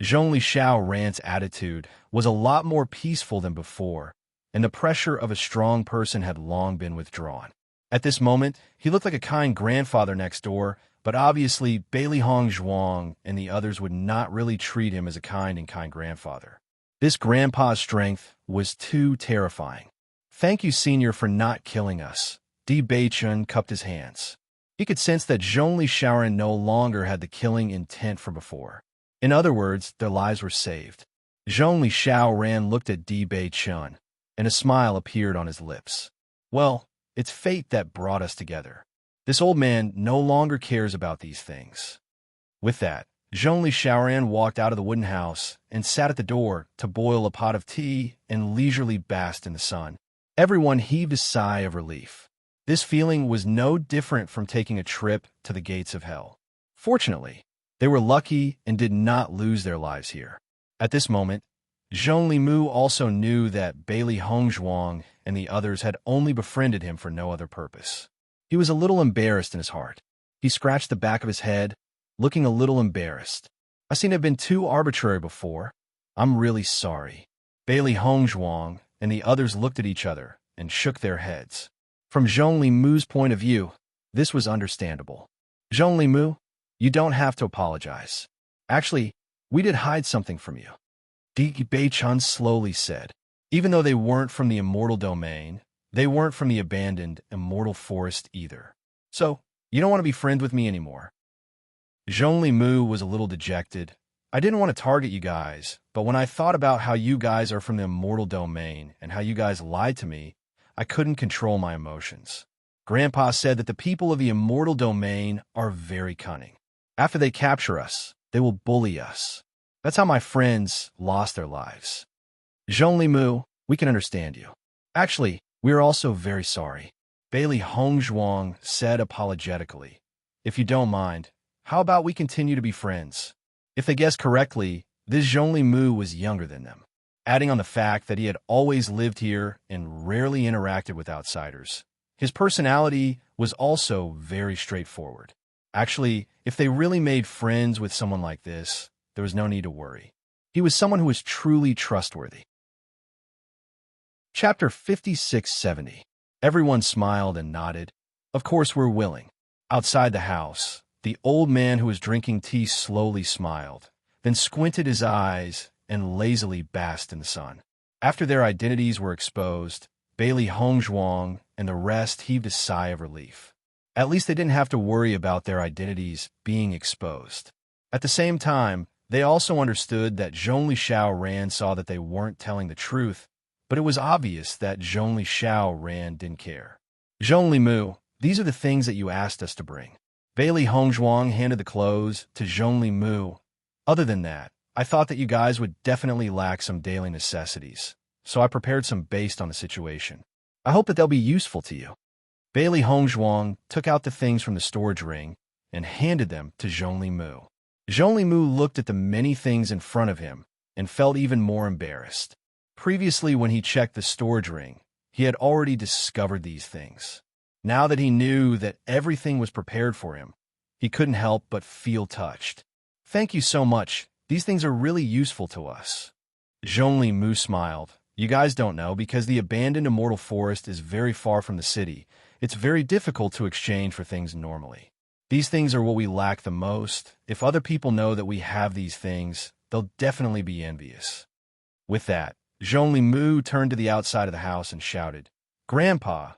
Zhongli Xiao Ran's attitude was a lot more peaceful than before, and the pressure of a strong person had long been withdrawn. At this moment, he looked like a kind grandfather next door, but obviously Bailey Hongzhuang and the others would not really treat him as a kind grandfather. This grandpa's strength was too terrifying. Thank you, Senior, for not killing us. Bachan cupped his hands. He could sense that Zhongli Xiaoran no longer had the killing intent from before. In other words, their lives were saved. Zhongli Xiaoran looked at Bachan, and a smile appeared on his lips. Well, it's fate that brought us together. This old man no longer cares about these things. With that, Zhongli Xiaoran walked out of the wooden house and sat at the door to boil a pot of tea and leisurely bask in the sun. Everyone heaved a sigh of relief. This feeling was no different from taking a trip to the gates of hell. Fortunately, they were lucky and did not lose their lives here. At this moment, Zhongli Mu also knew that Bailey Hongzhuang and the others had only befriended him for no other purpose. He was a little embarrassed in his heart. He scratched the back of his head, looking a little embarrassed. I seem to have been too arbitrary before. I'm really sorry. Bailey Hongzhuang and the others looked at each other and shook their heads. From Zhongli Mu's point of view, this was understandable. Zhongli Mu, you don't have to apologize. Actually, we did hide something from you. Bachan slowly said. Even though they weren't from the immortal domain, they weren't from the abandoned immortal forest either. So, you don't want to be friends with me anymore. Zhongli Mu was a little dejected. I didn't want to target you guys, but when I thought about how you guys are from the immortal domain and how you guys lied to me, I couldn't control my emotions. Grandpa said that the people of the immortal domain are very cunning. After they capture us, they will bully us. That's how my friends lost their lives. Zhongli Mu, we can understand you. Actually, we are also very sorry. Bailey Hongzhuang said apologetically. If you don't mind, how about we continue to be friends? If they guessed correctly, this Zhongli Mu was younger than them. Adding on the fact that he had always lived here and rarely interacted with outsiders. His personality was also very straightforward. Actually, if they really made friends with someone like this, there was no need to worry. He was someone who was truly trustworthy. Chapter 56-70. Everyone smiled and nodded. Of course, we're willing. Outside the house, the old man who was drinking tea slowly smiled, then squinted his eyes and lazily basked in the sun. After their identities were exposed, Bailey Hongzhuang and the rest heaved a sigh of relief. At least they didn't have to worry about their identities being exposed. At the same time, they also understood that Zhongli Xiao-Ran saw that they weren't telling the truth, but it was obvious that Zhongli Xiao-Ran didn't care. Zhongli Mu, these are the things that you asked us to bring. Bailey Hongzhuang handed the clothes to Zhongli Mu. Other than that, I thought that you guys would definitely lack some daily necessities, so I prepared some based on the situation. I hope that they'll be useful to you. Bailey Hongzhuang took out the things from the storage ring and handed them to Zhongli Mu. Zhongli Mu looked at the many things in front of him and felt even more embarrassed. Previously, when he checked the storage ring, he had already discovered these things. Now that he knew that everything was prepared for him, he couldn't help but feel touched. Thank you so much. These things are really useful to us. Zhongli Mu smiled. You guys don't know, because the abandoned immortal forest is very far from the city. It's very difficult to exchange for things normally. These things are what we lack the most. If other people know that we have these things, they'll definitely be envious. With that, Zhongli Mu turned to the outside of the house and shouted, Grandpa,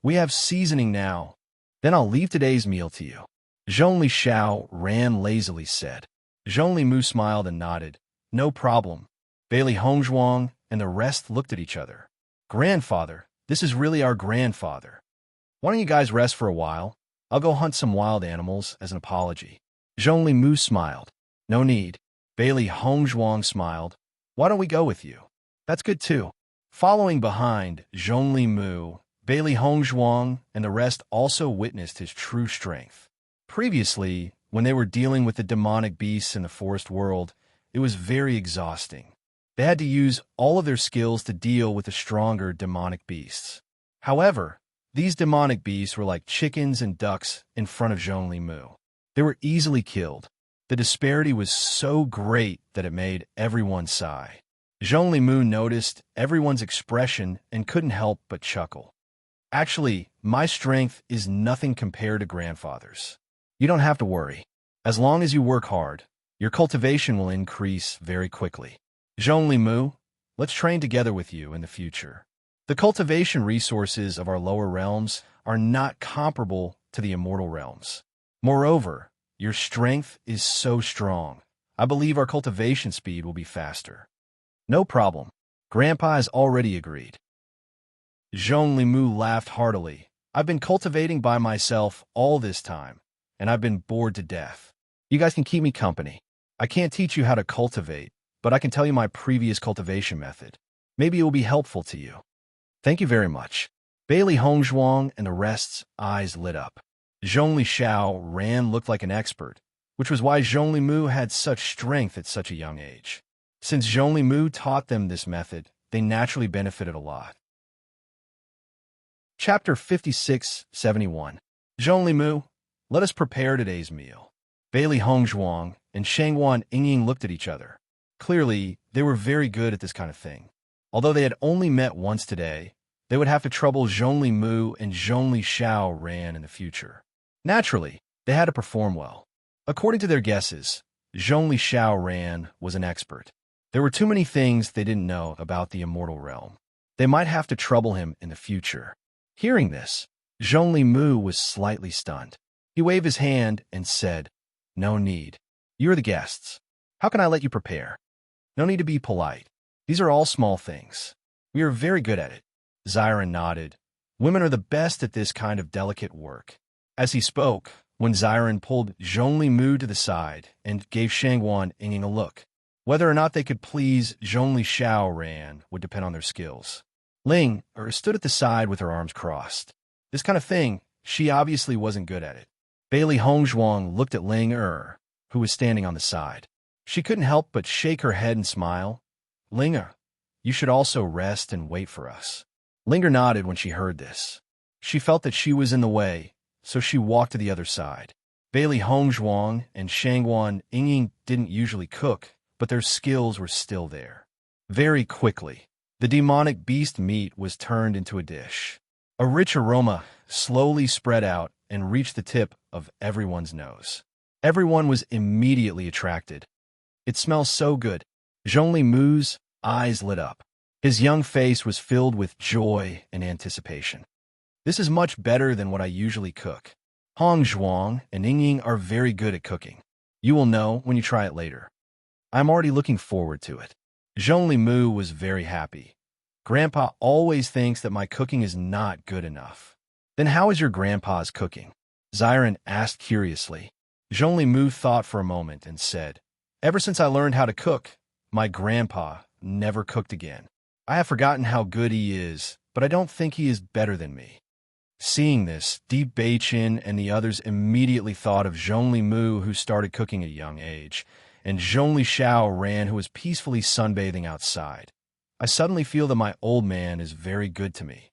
we have seasoning now. Then I'll leave today's meal to you. Zhongli Xiao-Ran lazily said. Zhongli Mu smiled and nodded. No problem. Bailey Hongzhuang and the rest looked at each other. Grandfather, this is really our grandfather. Why don't you guys rest for a while? I'll go hunt some wild animals as an apology. Zhongli Mu smiled. No need. Bailey Hongzhuang smiled. Why don't we go with you? That's good too. Following behind Zhongli Mu, Bailey Hongzhuang and the rest also witnessed his true strength. Previously, when they were dealing with the demonic beasts in the forest world, it was very exhausting. They had to use all of their skills to deal with the stronger demonic beasts. However, these demonic beasts were like chickens and ducks in front of Zhongli Mu. They were easily killed. The disparity was so great that it made everyone sigh. Zhongli Mu noticed everyone's expression and couldn't help but chuckle. Actually, my strength is nothing compared to grandfather's. You don't have to worry. As long as you work hard, your cultivation will increase very quickly. Zhongli Mu, let's train together with you in the future. The cultivation resources of our lower realms are not comparable to the immortal realms. Moreover, your strength is so strong. I believe our cultivation speed will be faster. No problem. Grandpa has already agreed. Zhongli Mu laughed heartily. I've been cultivating by myself all this time, and I've been bored to death. You guys can keep me company. I can't teach you how to cultivate, but I can tell you my previous cultivation method. Maybe it will be helpful to you. Thank you very much. Bailey Hongzhuang and the rest's eyes lit up. Zhongli Xiao-Ran looked like an expert, which was why Zhongli Mu had such strength at such a young age. Since Zhongli Mu taught them this method, they naturally benefited a lot. Chapter 56-71. Zhongli Mu, let us prepare today's meal. Bailey Hongzhuang and Shangguan Yingying looked at each other. Clearly, they were very good at this kind of thing. Although they had only met once today, they would have to trouble Zhongli Mu and Zhongli Xiao-Ran in the future. Naturally, they had to perform well. According to their guesses, Zhongli Xiao-Ran was an expert. There were too many things they didn't know about the immortal realm. They might have to trouble him in the future. Hearing this, Zhongli Mu was slightly stunned. He waved his hand and said, No need. You're the guests. How can I let you prepare? No need to be polite. These are all small things. We are very good at it. Xiren nodded. Women are the best at this kind of delicate work. As he spoke, when Xiren pulled Zhongli Mu to the side and gave Shangguan Yingying a look. Whether or not they could please Zhongli Xiao-Ran would depend on their skills. Ling stood at the side with her arms crossed. This kind of thing, she obviously wasn't good at it. Bailey Hongzhuang looked at Ling who was standing on the side. She couldn't help but shake her head and smile. Ling, you should also rest and wait for us. Ling nodded when she heard this. She felt that she was in the way, so she walked to the other side. Bailey Hongzhuang and Shangguan Yingying didn't usually cook, but their skills were still there. Very quickly, the demonic beast meat was turned into a dish. A rich aroma slowly spread out and reached the tip of everyone's nose. Everyone was immediately attracted. It smells so good. Zhongli Mu's eyes lit up. His young face was filled with joy and anticipation. This is much better than what I usually cook. Hong Zhuang and Ying are very good at cooking. You will know when you try it later. I'm already looking forward to it. Zhongli Mu was very happy. Grandpa always thinks that my cooking is not good enough. Then how is your grandpa's cooking? Xiren asked curiously. Zhongli Mu thought for a moment and said, Ever since I learned how to cook, my grandpa never cooked again. I have forgotten how good he is, but I don't think he is better than me. Seeing this, Deep Beichin and the others immediately thought of Zhongli Mu, who started cooking at a young age, and Zhongli Xiaoran, who was peacefully sunbathing outside. I suddenly feel that my old man is very good to me.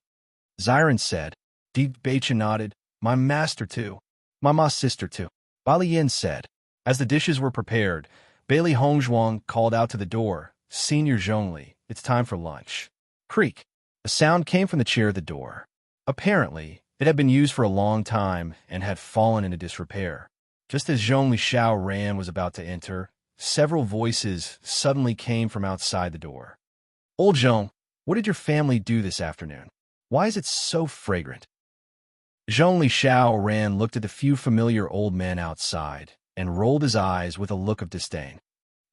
Xiren said. Deep Beichin nodded. My master too. My ma's sister too. Bali Yin said. As the dishes were prepared, Bailey Hongzhuang called out to the door, Senior Zhongli, it's time for lunch. Creak. A sound came from the chair at the door. Apparently, it had been used for a long time and had fallen into disrepair. Just as Zhongli Xiaoran was about to enter, several voices suddenly came from outside the door. Old Zhong, what did your family do this afternoon? Why is it so fragrant? Zhongli Xiaoran looked at the few familiar old men outside and rolled his eyes with a look of disdain.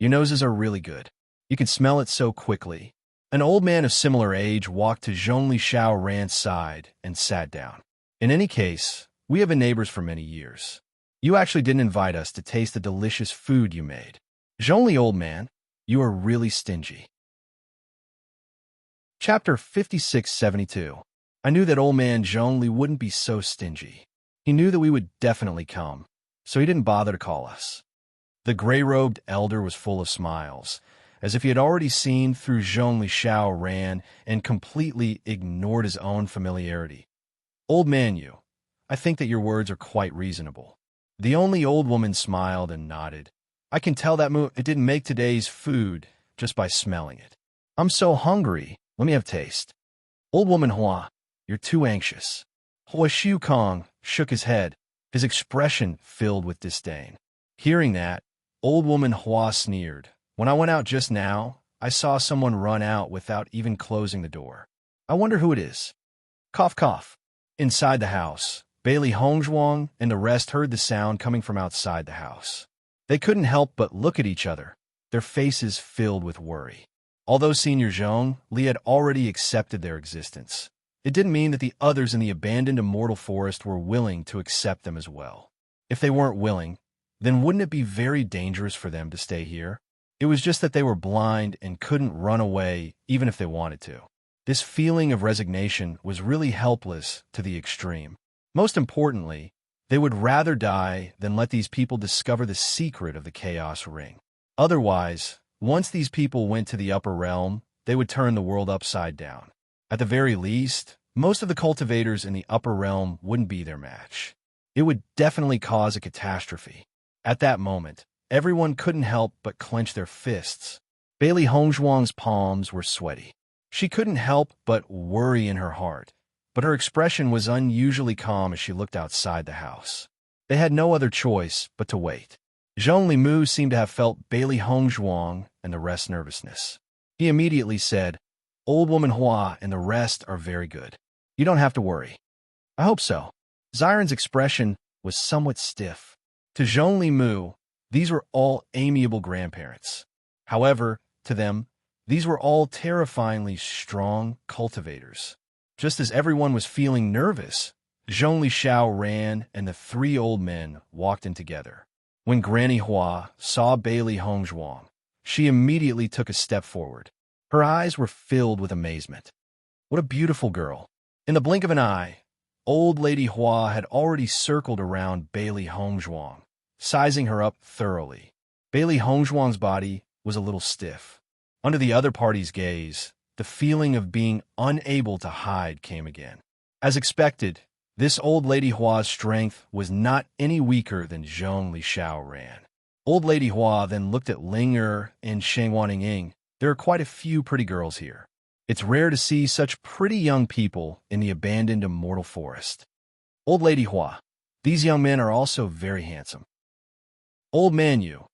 Your noses are really good. You can smell it so quickly. An old man of similar age walked to Zhongli Xiaoran's side and sat down. In any case, we have been neighbors for many years. You actually didn't invite us to taste the delicious food you made. Zhongli, old man, you are really stingy. Chapter 5672. I knew that old man Zhongli wouldn't be so stingy. He knew that we would definitely come, so he didn't bother to call us. The gray-robed elder was full of smiles, as if he had already seen through Zhongli Xiaoran and completely ignored his own familiarity. Old man you, I think that your words are quite reasonable. The only old woman smiled and nodded. I can tell that it didn't make today's food just by smelling it. I'm so hungry. Let me have taste. Old woman Hua, you're too anxious. Hua Xiu Kong shook his head, his expression filled with disdain. Hearing that, old woman Hua sneered. When I went out just now, I saw someone run out without even closing the door. I wonder who it is. Cough, cough. Inside the house, Bailey Hongzhuang and the rest heard the sound coming from outside the house. They couldn't help but look at each other, their faces filled with worry. Although Senior Zhongli had already accepted their existence, it didn't mean that the others in the abandoned immortal forest were willing to accept them as well. If they weren't willing, then wouldn't it be very dangerous for them to stay here? It was just that they were blind and couldn't run away even if they wanted to. This feeling of resignation was really helpless to the extreme. Most importantly, they would rather die than let these people discover the secret of the Chaos Ring. Otherwise, once these people went to the upper realm, they would turn the world upside down. At the very least, most of the cultivators in the upper realm wouldn't be their match. It would definitely cause a catastrophe. At that moment, everyone couldn't help but clench their fists. Bailey Hongzhuang's palms were sweaty. She couldn't help but worry in her heart, but her expression was unusually calm as she looked outside the house. They had no other choice but to wait. Zhongli Mu seemed to have felt Bailey Hongzhuang and the rest's nervousness. He immediately said, Old woman Hua and the rest are very good. You don't have to worry. I hope so. Xiren's expression was somewhat stiff. To Zhongli Mu, these were all amiable grandparents. However, to them, these were all terrifyingly strong cultivators. Just as everyone was feeling nervous, Zhongli Xiaoran and the three old men walked in together. When Granny Hua saw Bailey Hongzhuang, she immediately took a step forward. Her eyes were filled with amazement. What a beautiful girl. In the blink of an eye, old lady Hua had already circled around Bailey Hongzhuang, sizing her up thoroughly. Bailey Hongzhuang's body was a little stiff. Under the other party's gaze, the feeling of being unable to hide came again. As expected, this old lady Hua's strength was not any weaker than Zhongli Xiaoran. Old lady Hua then looked at Ling Er and Shengwaning Ying. There are quite a few pretty girls here. It's rare to see such pretty young people in the abandoned immortal forest. Old lady Hua, These young men are also very handsome. Old man, you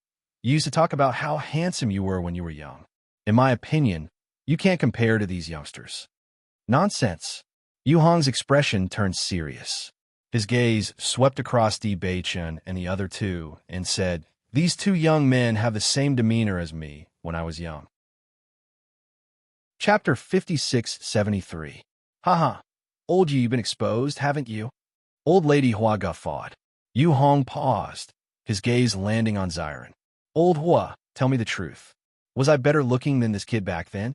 used to talk about how handsome you were when you were young. In my opinion, you can't compare to these youngsters. Nonsense. Yu Hong's expression turned serious. His gaze swept across Di Beichen and the other two and said, "These two young men have the same demeanor as me when I was young." Chapter 5673. Haha. Old you've been exposed, haven't you? Old Lady Hua guffawed. Yu Hong paused, his gaze landing on Xiren. Old Hua, tell me the truth. Was I better looking than this kid back then?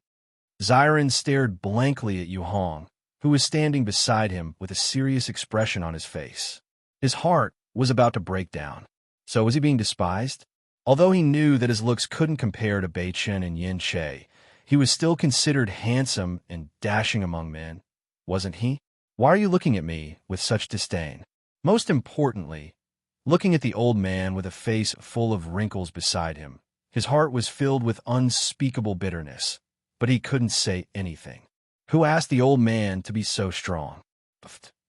Xiren stared blankly at Yu Hong, who was standing beside him with a serious expression on his face. His heart was about to break down. So was he being despised? Although he knew that his looks couldn't compare to Bei Chen and Yin Che, he was still considered handsome and dashing among men, wasn't he? Why are you looking at me with such disdain? Most importantly, looking at the old man with a face full of wrinkles beside him, his heart was filled with unspeakable bitterness, but he couldn't say anything. Who asked the old man to be so strong?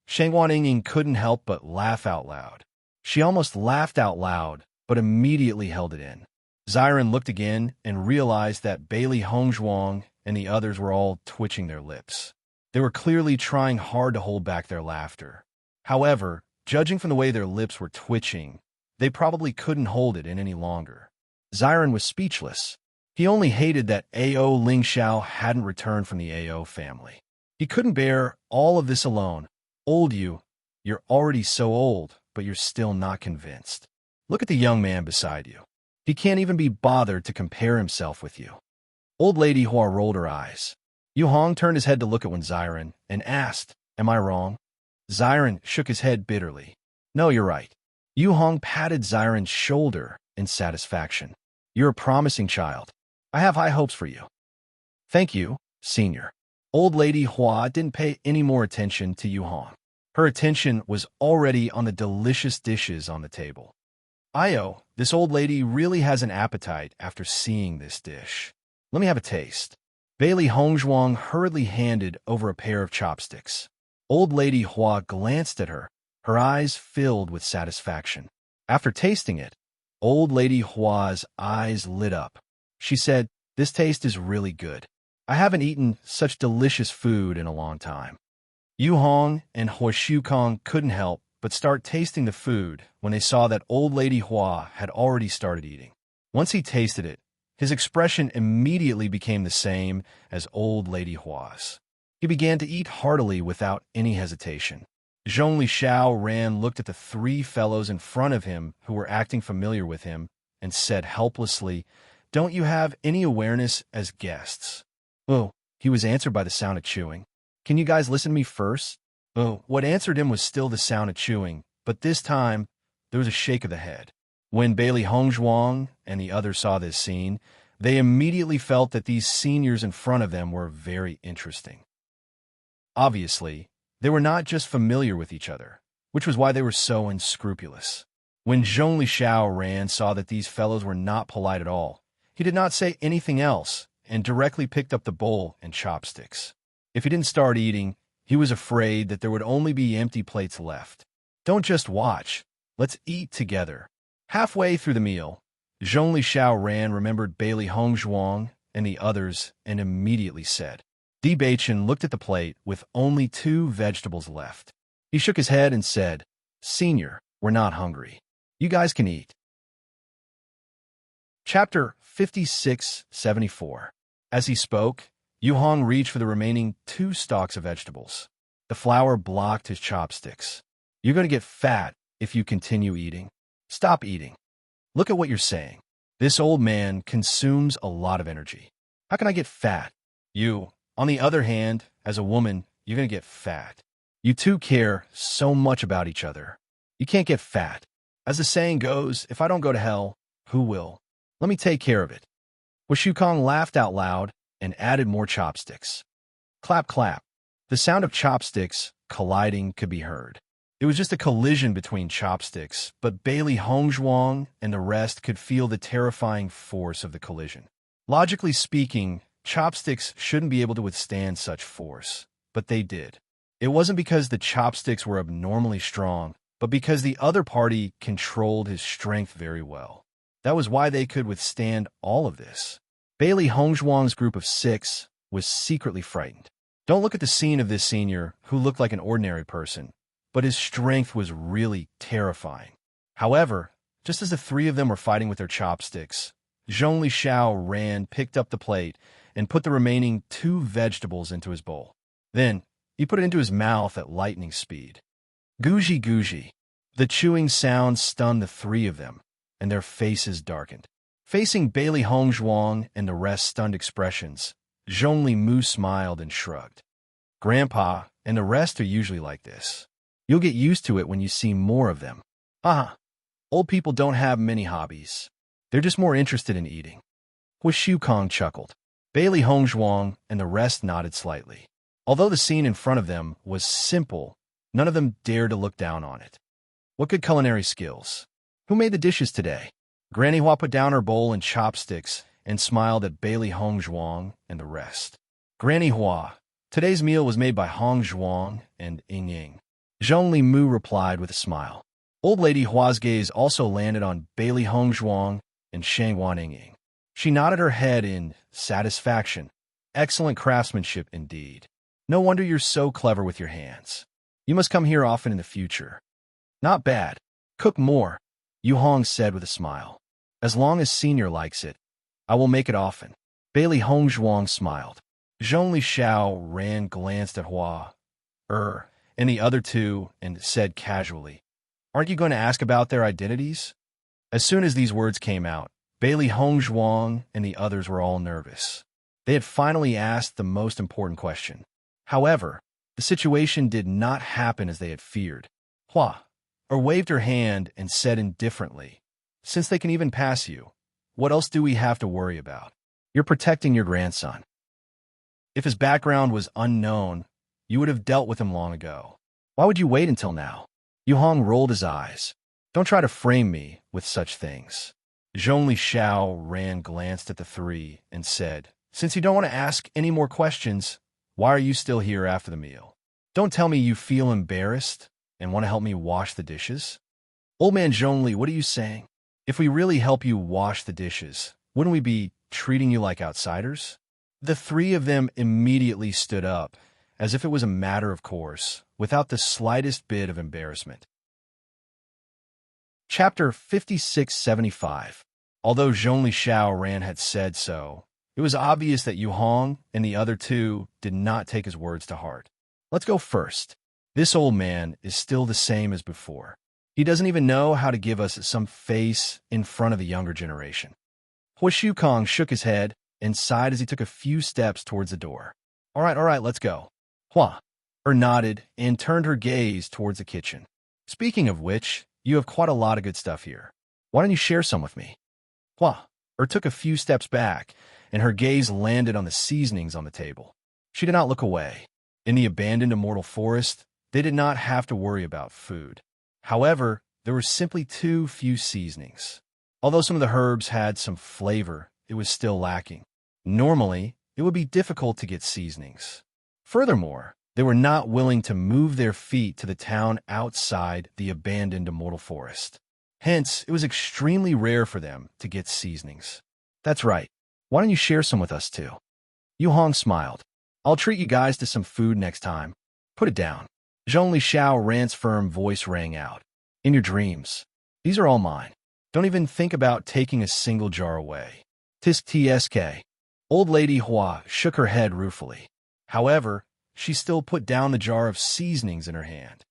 Shang Waningying couldn't help but laugh out loud. She almost laughed out loud, but immediately held it in. Xiren looked again and realized that Bailey Hongzhuang and the others were all twitching their lips. They were clearly trying hard to hold back their laughter. However, judging from the way their lips were twitching, they probably couldn't hold it in any longer. Xiren was speechless. He only hated that A.O. Ling Xiao hadn't returned from the A.O. family. He couldn't bear all of this alone. Old you're already so old, but you're still not convinced. Look at the young man beside you. He can't even be bothered to compare himself with you. Old Lady Hua rolled her eyes. Yu Hong turned his head to look at Xiren and asked, "Am I wrong?" Xiren shook his head bitterly. "No, you're right." Yu Hong patted Xiren's shoulder in satisfaction. "You're a promising child. I have high hopes for you." "Thank you, Senior." Old Lady Hua didn't pay any more attention to Yu Hong. Her attention was already on the delicious dishes on the table. Io, this old lady really has an appetite after seeing this dish. Let me have a taste. Bailey Hongzhuang hurriedly handed over a pair of chopsticks. Old Lady Hua glanced at her, her eyes filled with satisfaction. After tasting it, Old Lady Hua's eyes lit up. She said, "This taste is really good. I haven't eaten such delicious food in a long time." Yu Hong and Hua Shukong couldn't help but start tasting the food when they saw that Old Lady Hua had already started eating. Once he tasted it, his expression immediately became the same as Old Lady Hua's. He began to eat heartily without any hesitation. Zhongli Xiao Ran looked at the three fellows in front of him who were acting familiar with him and said helplessly, "Don't you have any awareness as guests?" "Oh," he was answered by the sound of chewing. "Can you guys listen to me first?" Oh, what answered him was still the sound of chewing, but this time there was a shake of the head. When Bailey Hongzhuang and the others saw this scene, they immediately felt that these seniors in front of them were very interesting. Obviously, they were not just familiar with each other, which was why they were so unscrupulous. When Zhongli Xiao Ran saw that these fellows were not polite at all, he did not say anything else and directly picked up the bowl and chopsticks. If he didn't start eating, he was afraid that there would only be empty plates left. "Don't just watch. Let's eat together." Halfway through the meal, Zhongli Xiao Ran remembered Bailey Hongzhuang and the others and immediately said. Di Beichen looked at the plate with only 2 vegetables left. He shook his head and said, "Senior, we're not hungry. You guys can eat." Chapter 5674. As he spoke, Yu Hong reached for the remaining 2 stalks of vegetables. The flour blocked his chopsticks. "You're going to get fat if you continue eating. Stop eating. Look at what you're saying. This old man consumes a lot of energy. How can I get fat? You, on the other hand, as a woman, you're going to get fat. You two care so much about each other. You can't get fat. As the saying goes, if I don't go to hell, who will? Let me take care of it." Shukong laughed out loud and added more chopsticks. Clap, clap. The sound of chopsticks colliding could be heard. It was just a collision between chopsticks, but Bailey Hongzhuang and the rest could feel the terrifying force of the collision. Logically speaking, chopsticks shouldn't be able to withstand such force, but they did. It wasn't because the chopsticks were abnormally strong, but because the other party controlled his strength very well. That was why they could withstand all of this. Bailey Hongzhuang's group of 6 was secretly frightened. Don't look at the scene of this senior who looked like an ordinary person, but his strength was really terrifying. However, just as the 3 of them were fighting with their chopsticks, Zhongli Shao ran, picked up the plate, and put the remaining 2 vegetables into his bowl. Then, he put it into his mouth at lightning speed. Guji guji. The chewing sound stunned the 3 of them, and their faces darkened. Facing Bailey Hongzhuang and the rest's stunned expressions, Zhongli Mu smiled and shrugged. Grandpa and the rest are usually like this. You'll get used to it when you see more of them. Haha. Old people don't have many hobbies. They're just more interested in eating. Shu Kong chuckled. Bailey Hongzhuang and the rest nodded slightly. Although the scene in front of them was simple, none of them dared to look down on it. What good culinary skills. Who made the dishes today? Granny Hua put down her bowl and chopsticks and smiled at Bailey Hongzhuang and the rest. Granny Hua, today's meal was made by Hongzhuang and Ying. Zhongli Mu replied with a smile. Old Lady Hua's gaze also landed on Bailey Hongzhuang and Shangwan Ying. She nodded her head in satisfaction. Excellent craftsmanship indeed. No wonder you're so clever with your hands. You must come here often in the future. Not bad. Cook more, Yu Hong said with a smile. As long as Senior likes it, I will make it often. Bailey Hongzhuang smiled. Zhongli Shao glanced at Hua, and the other 2 and said casually, Aren't you going to ask about their identities? As soon as these words came out, Bailey Hongzhuang and the others were all nervous. They had finally asked the most important question. However, the situation did not happen as they had feared. Hua waved her hand and said indifferently, Since they can even pass you, what else do we have to worry about? You're protecting your grandson. If his background was unknown, you would have dealt with him long ago. Why would you wait until now? Yu Hong rolled his eyes. Don't try to frame me with such things. Zhongli Shao glanced at the 3 and said, Since you don't want to ask any more questions, why are you still here after the meal? Don't tell me you feel embarrassed and want to help me wash the dishes? Old man Zhongli, what are you saying? If we really help you wash the dishes, wouldn't we be treating you like outsiders? The 3 of them immediately stood up, as if it was a matter of course, without the slightest bit of embarrassment. Chapter 5675. Although Zhongli Shao had said so, it was obvious that Yu Hong and the other 2 did not take his words to heart. Let's go first. This old man is still the same as before. He doesn't even know how to give us some face in front of the younger generation. Shu Kong shook his head and sighed as he took a few steps towards the door. All right, let's go. Hua nodded and turned her gaze towards the kitchen. Speaking of which, you have quite a lot of good stuff here. Why don't you share some with me? Hua took a few steps back, and her gaze landed on the seasonings on the table. She did not look away. In the abandoned immortal forest, they did not have to worry about food. However, there were simply too few seasonings. Although some of the herbs had some flavor, it was still lacking. Normally, it would be difficult to get seasonings. Furthermore, they were not willing to move their feet to the town outside the abandoned immortal forest. Hence, it was extremely rare for them to get seasonings. That's right. Why don't you share some with us too? Yu Hong smiled. I'll treat you guys to some food next time. Put it down. Zhongli Shao's firm voice rang out. In your dreams. These are all mine. Don't even think about taking a single jar away. Tisk tsk. Old Lady Hua shook her head ruefully. However, she still put down the jar of seasonings in her hand.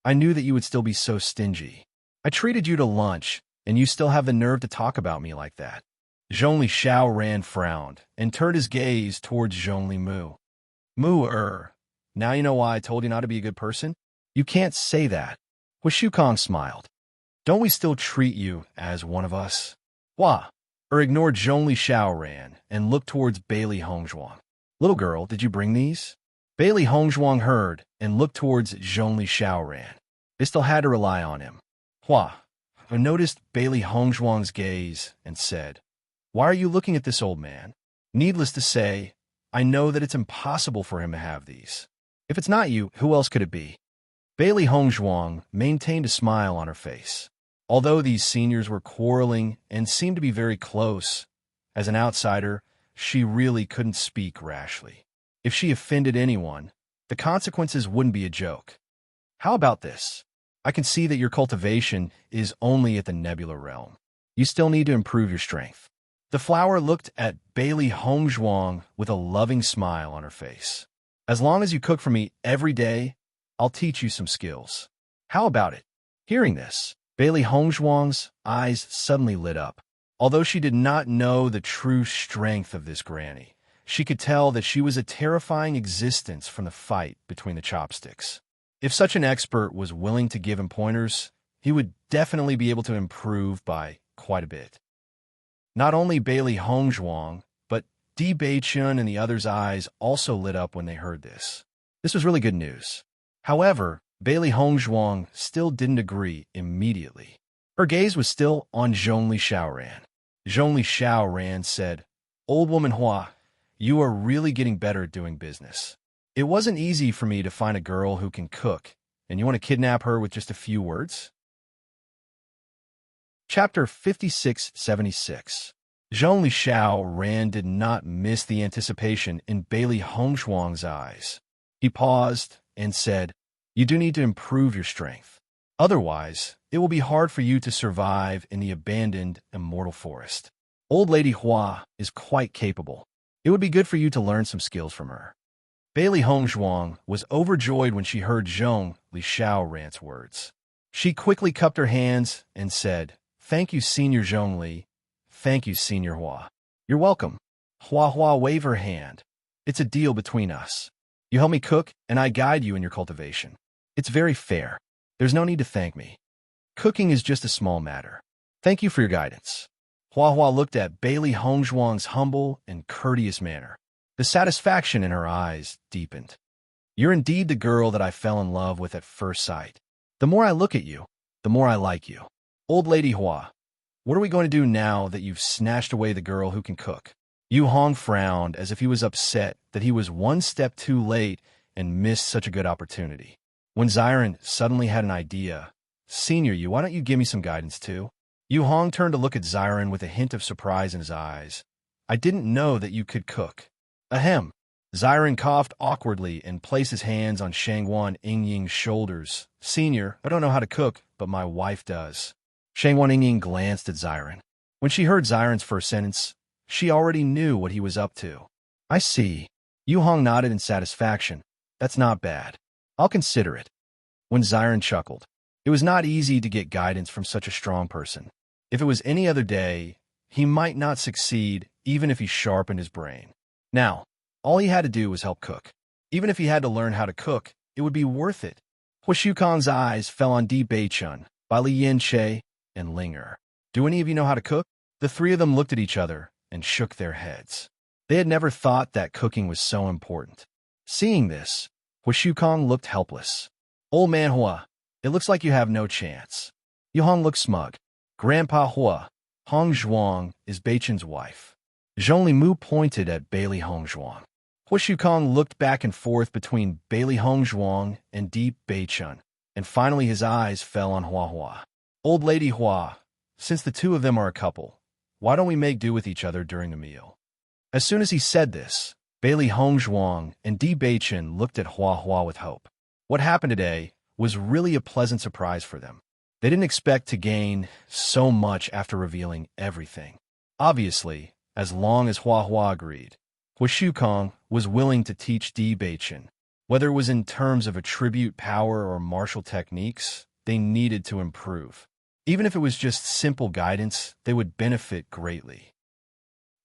I knew that you would still be so stingy. I treated you to lunch, and you still have the nerve to talk about me like that. Zhongli Shao frowned and turned his gaze towards Zhongli Mu. Now you know why I told you not to be a good person? You can't say that. Shu Kong smiled. Don't we still treat you as one of us? Hua ignored Zhongli Shao and looked towards Bailey Hongzhuang. Little girl, did you bring these? Bailey Hongzhuang heard and looked towards Zhongli Shao. They still had to rely on him. Hua noticed Bailey Hongzhuang's gaze and said, Why are you looking at this old man? Needless to say, I know that it's impossible for him to have these. If it's not you, who else could it be? Bailey Hongzhuang maintained a smile on her face. Although these seniors were quarreling and seemed to be very close, as an outsider, she really couldn't speak rashly. If she offended anyone, the consequences wouldn't be a joke. How about this? I can see that your cultivation is only at the nebula realm. You still need to improve your strength. The flower looked at Bailey Hongzhuang with a loving smile on her face. As long as you cook for me every day, I'll teach you some skills. How about it? Hearing this, Bailey Hongzhuang's eyes suddenly lit up. Although she did not know the true strength of this granny, she could tell that she was a terrifying existence from the fight between the chopsticks. If such an expert was willing to give him pointers, he would definitely be able to improve by quite a bit. Not only Bailey Hongzhuang, but Di Beichun and the others' eyes also lit up when they heard this. This was really good news. However, Bailey Hongzhuang still didn't agree immediately. Her gaze was still on Zhongli Xiaoran. Zhongli Xiaoran said, "Old woman Hua, you are really getting better at doing business. It wasn't easy for me to find a girl who can cook, and you want to kidnap her with just a few words?" Chapter 5676. Zhongli Xiaoran did not miss the anticipation in Bailey Hongzhuang's eyes. He paused and said, "You do need to improve your strength. Otherwise, it will be hard for you to survive in the abandoned immortal forest. Old Lady Hua is quite capable. It would be good for you to learn some skills from her." Bailey Hongzhuang was overjoyed when she heard Zhong Li Xiaoran's words. She quickly cupped her hands and said, "Thank you, Senior Zhong Li. Thank you, Senior Hua." "You're welcome." Hua waved her hand. "It's a deal between us. You help me cook, and I guide you in your cultivation. It's very fair. There's no need to thank me. Cooking is just a small matter. Thank you for your guidance." Hua looked at Bailey Hongzhuang's humble and courteous manner. The satisfaction in her eyes deepened. "You're indeed the girl that I fell in love with at first sight. The more I look at you, the more I like you. Old Lady Hua, what are we going to do now that you've snatched away the girl who can cook?" Yu Hong frowned as if he was upset that he was one step too late and missed such a good opportunity. When Xiren suddenly had an idea, "Senior Yu, why don't you give me some guidance too?" Yu Hong turned to look at Xiren with a hint of surprise in his eyes. "I didn't know that you could cook." "Ahem." Xiren coughed awkwardly and placed his hands on Shangwan Yingying's shoulders. "Senior, I don't know how to cook, but my wife does." Shangwan Yingying glanced at Xiren. When she heard Xiren's first sentence, she already knew what he was up to. "I see." Yu Hong nodded in satisfaction. "That's not bad. I'll consider it." When Xiren chuckled, it was not easy to get guidance from such a strong person. If it was any other day, he might not succeed even if he sharpened his brain. Now, all he had to do was help cook. Even if he had to learn how to cook, it would be worth it. Hua Shukong's eyes fell on Di Beichun, Bai Li Yanche, and Linger. "Do any of you know how to cook?" The three of them looked at each other and shook their heads. They had never thought that cooking was so important. Seeing this, Hua Shukong looked helpless. "Old man Hua, it looks like you have no chance." Yu Hong looked smug. "Grandpa Hua, Hongzhuang is Beichun's wife." Zhongli Mu pointed at Bailey Hongzhuang. Hua Shukong looked back and forth between Bailey Hongzhuang and Di Beichun, and finally his eyes fell on Hua. "Old Lady Hua, since the two of them are a couple, why don't we make do with each other during the meal?" As soon as he said this, Bailey Hongzhuang and Di Beichun looked at Hua with hope. What happened today was really a pleasant surprise for them. They didn't expect to gain so much after revealing everything. Obviously, as long as Hua agreed, Hua Shukong was willing to teach Di Beichun. Whether it was in terms of attribute power or martial techniques, they needed to improve. Even if it was just simple guidance, they would benefit greatly.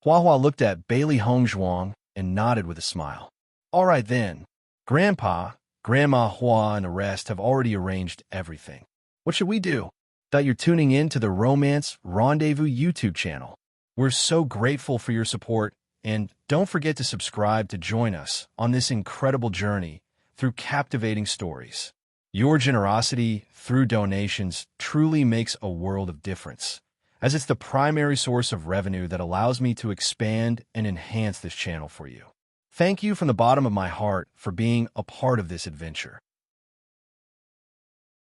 Hua looked at Bailey Hongzhuang and nodded with a smile. "All right then. Grandpa, Grandma Hua, and the rest have already arranged everything. What should we do?" "That you're tuning in to the Romance Rendezvous YouTube channel. We're so grateful for your support, and don't forget to subscribe to join us on this incredible journey through captivating stories. Your generosity through donations truly makes a world of difference, as it's the primary source of revenue that allows me to expand and enhance this channel for you. Thank you from the bottom of my heart for being a part of this adventure.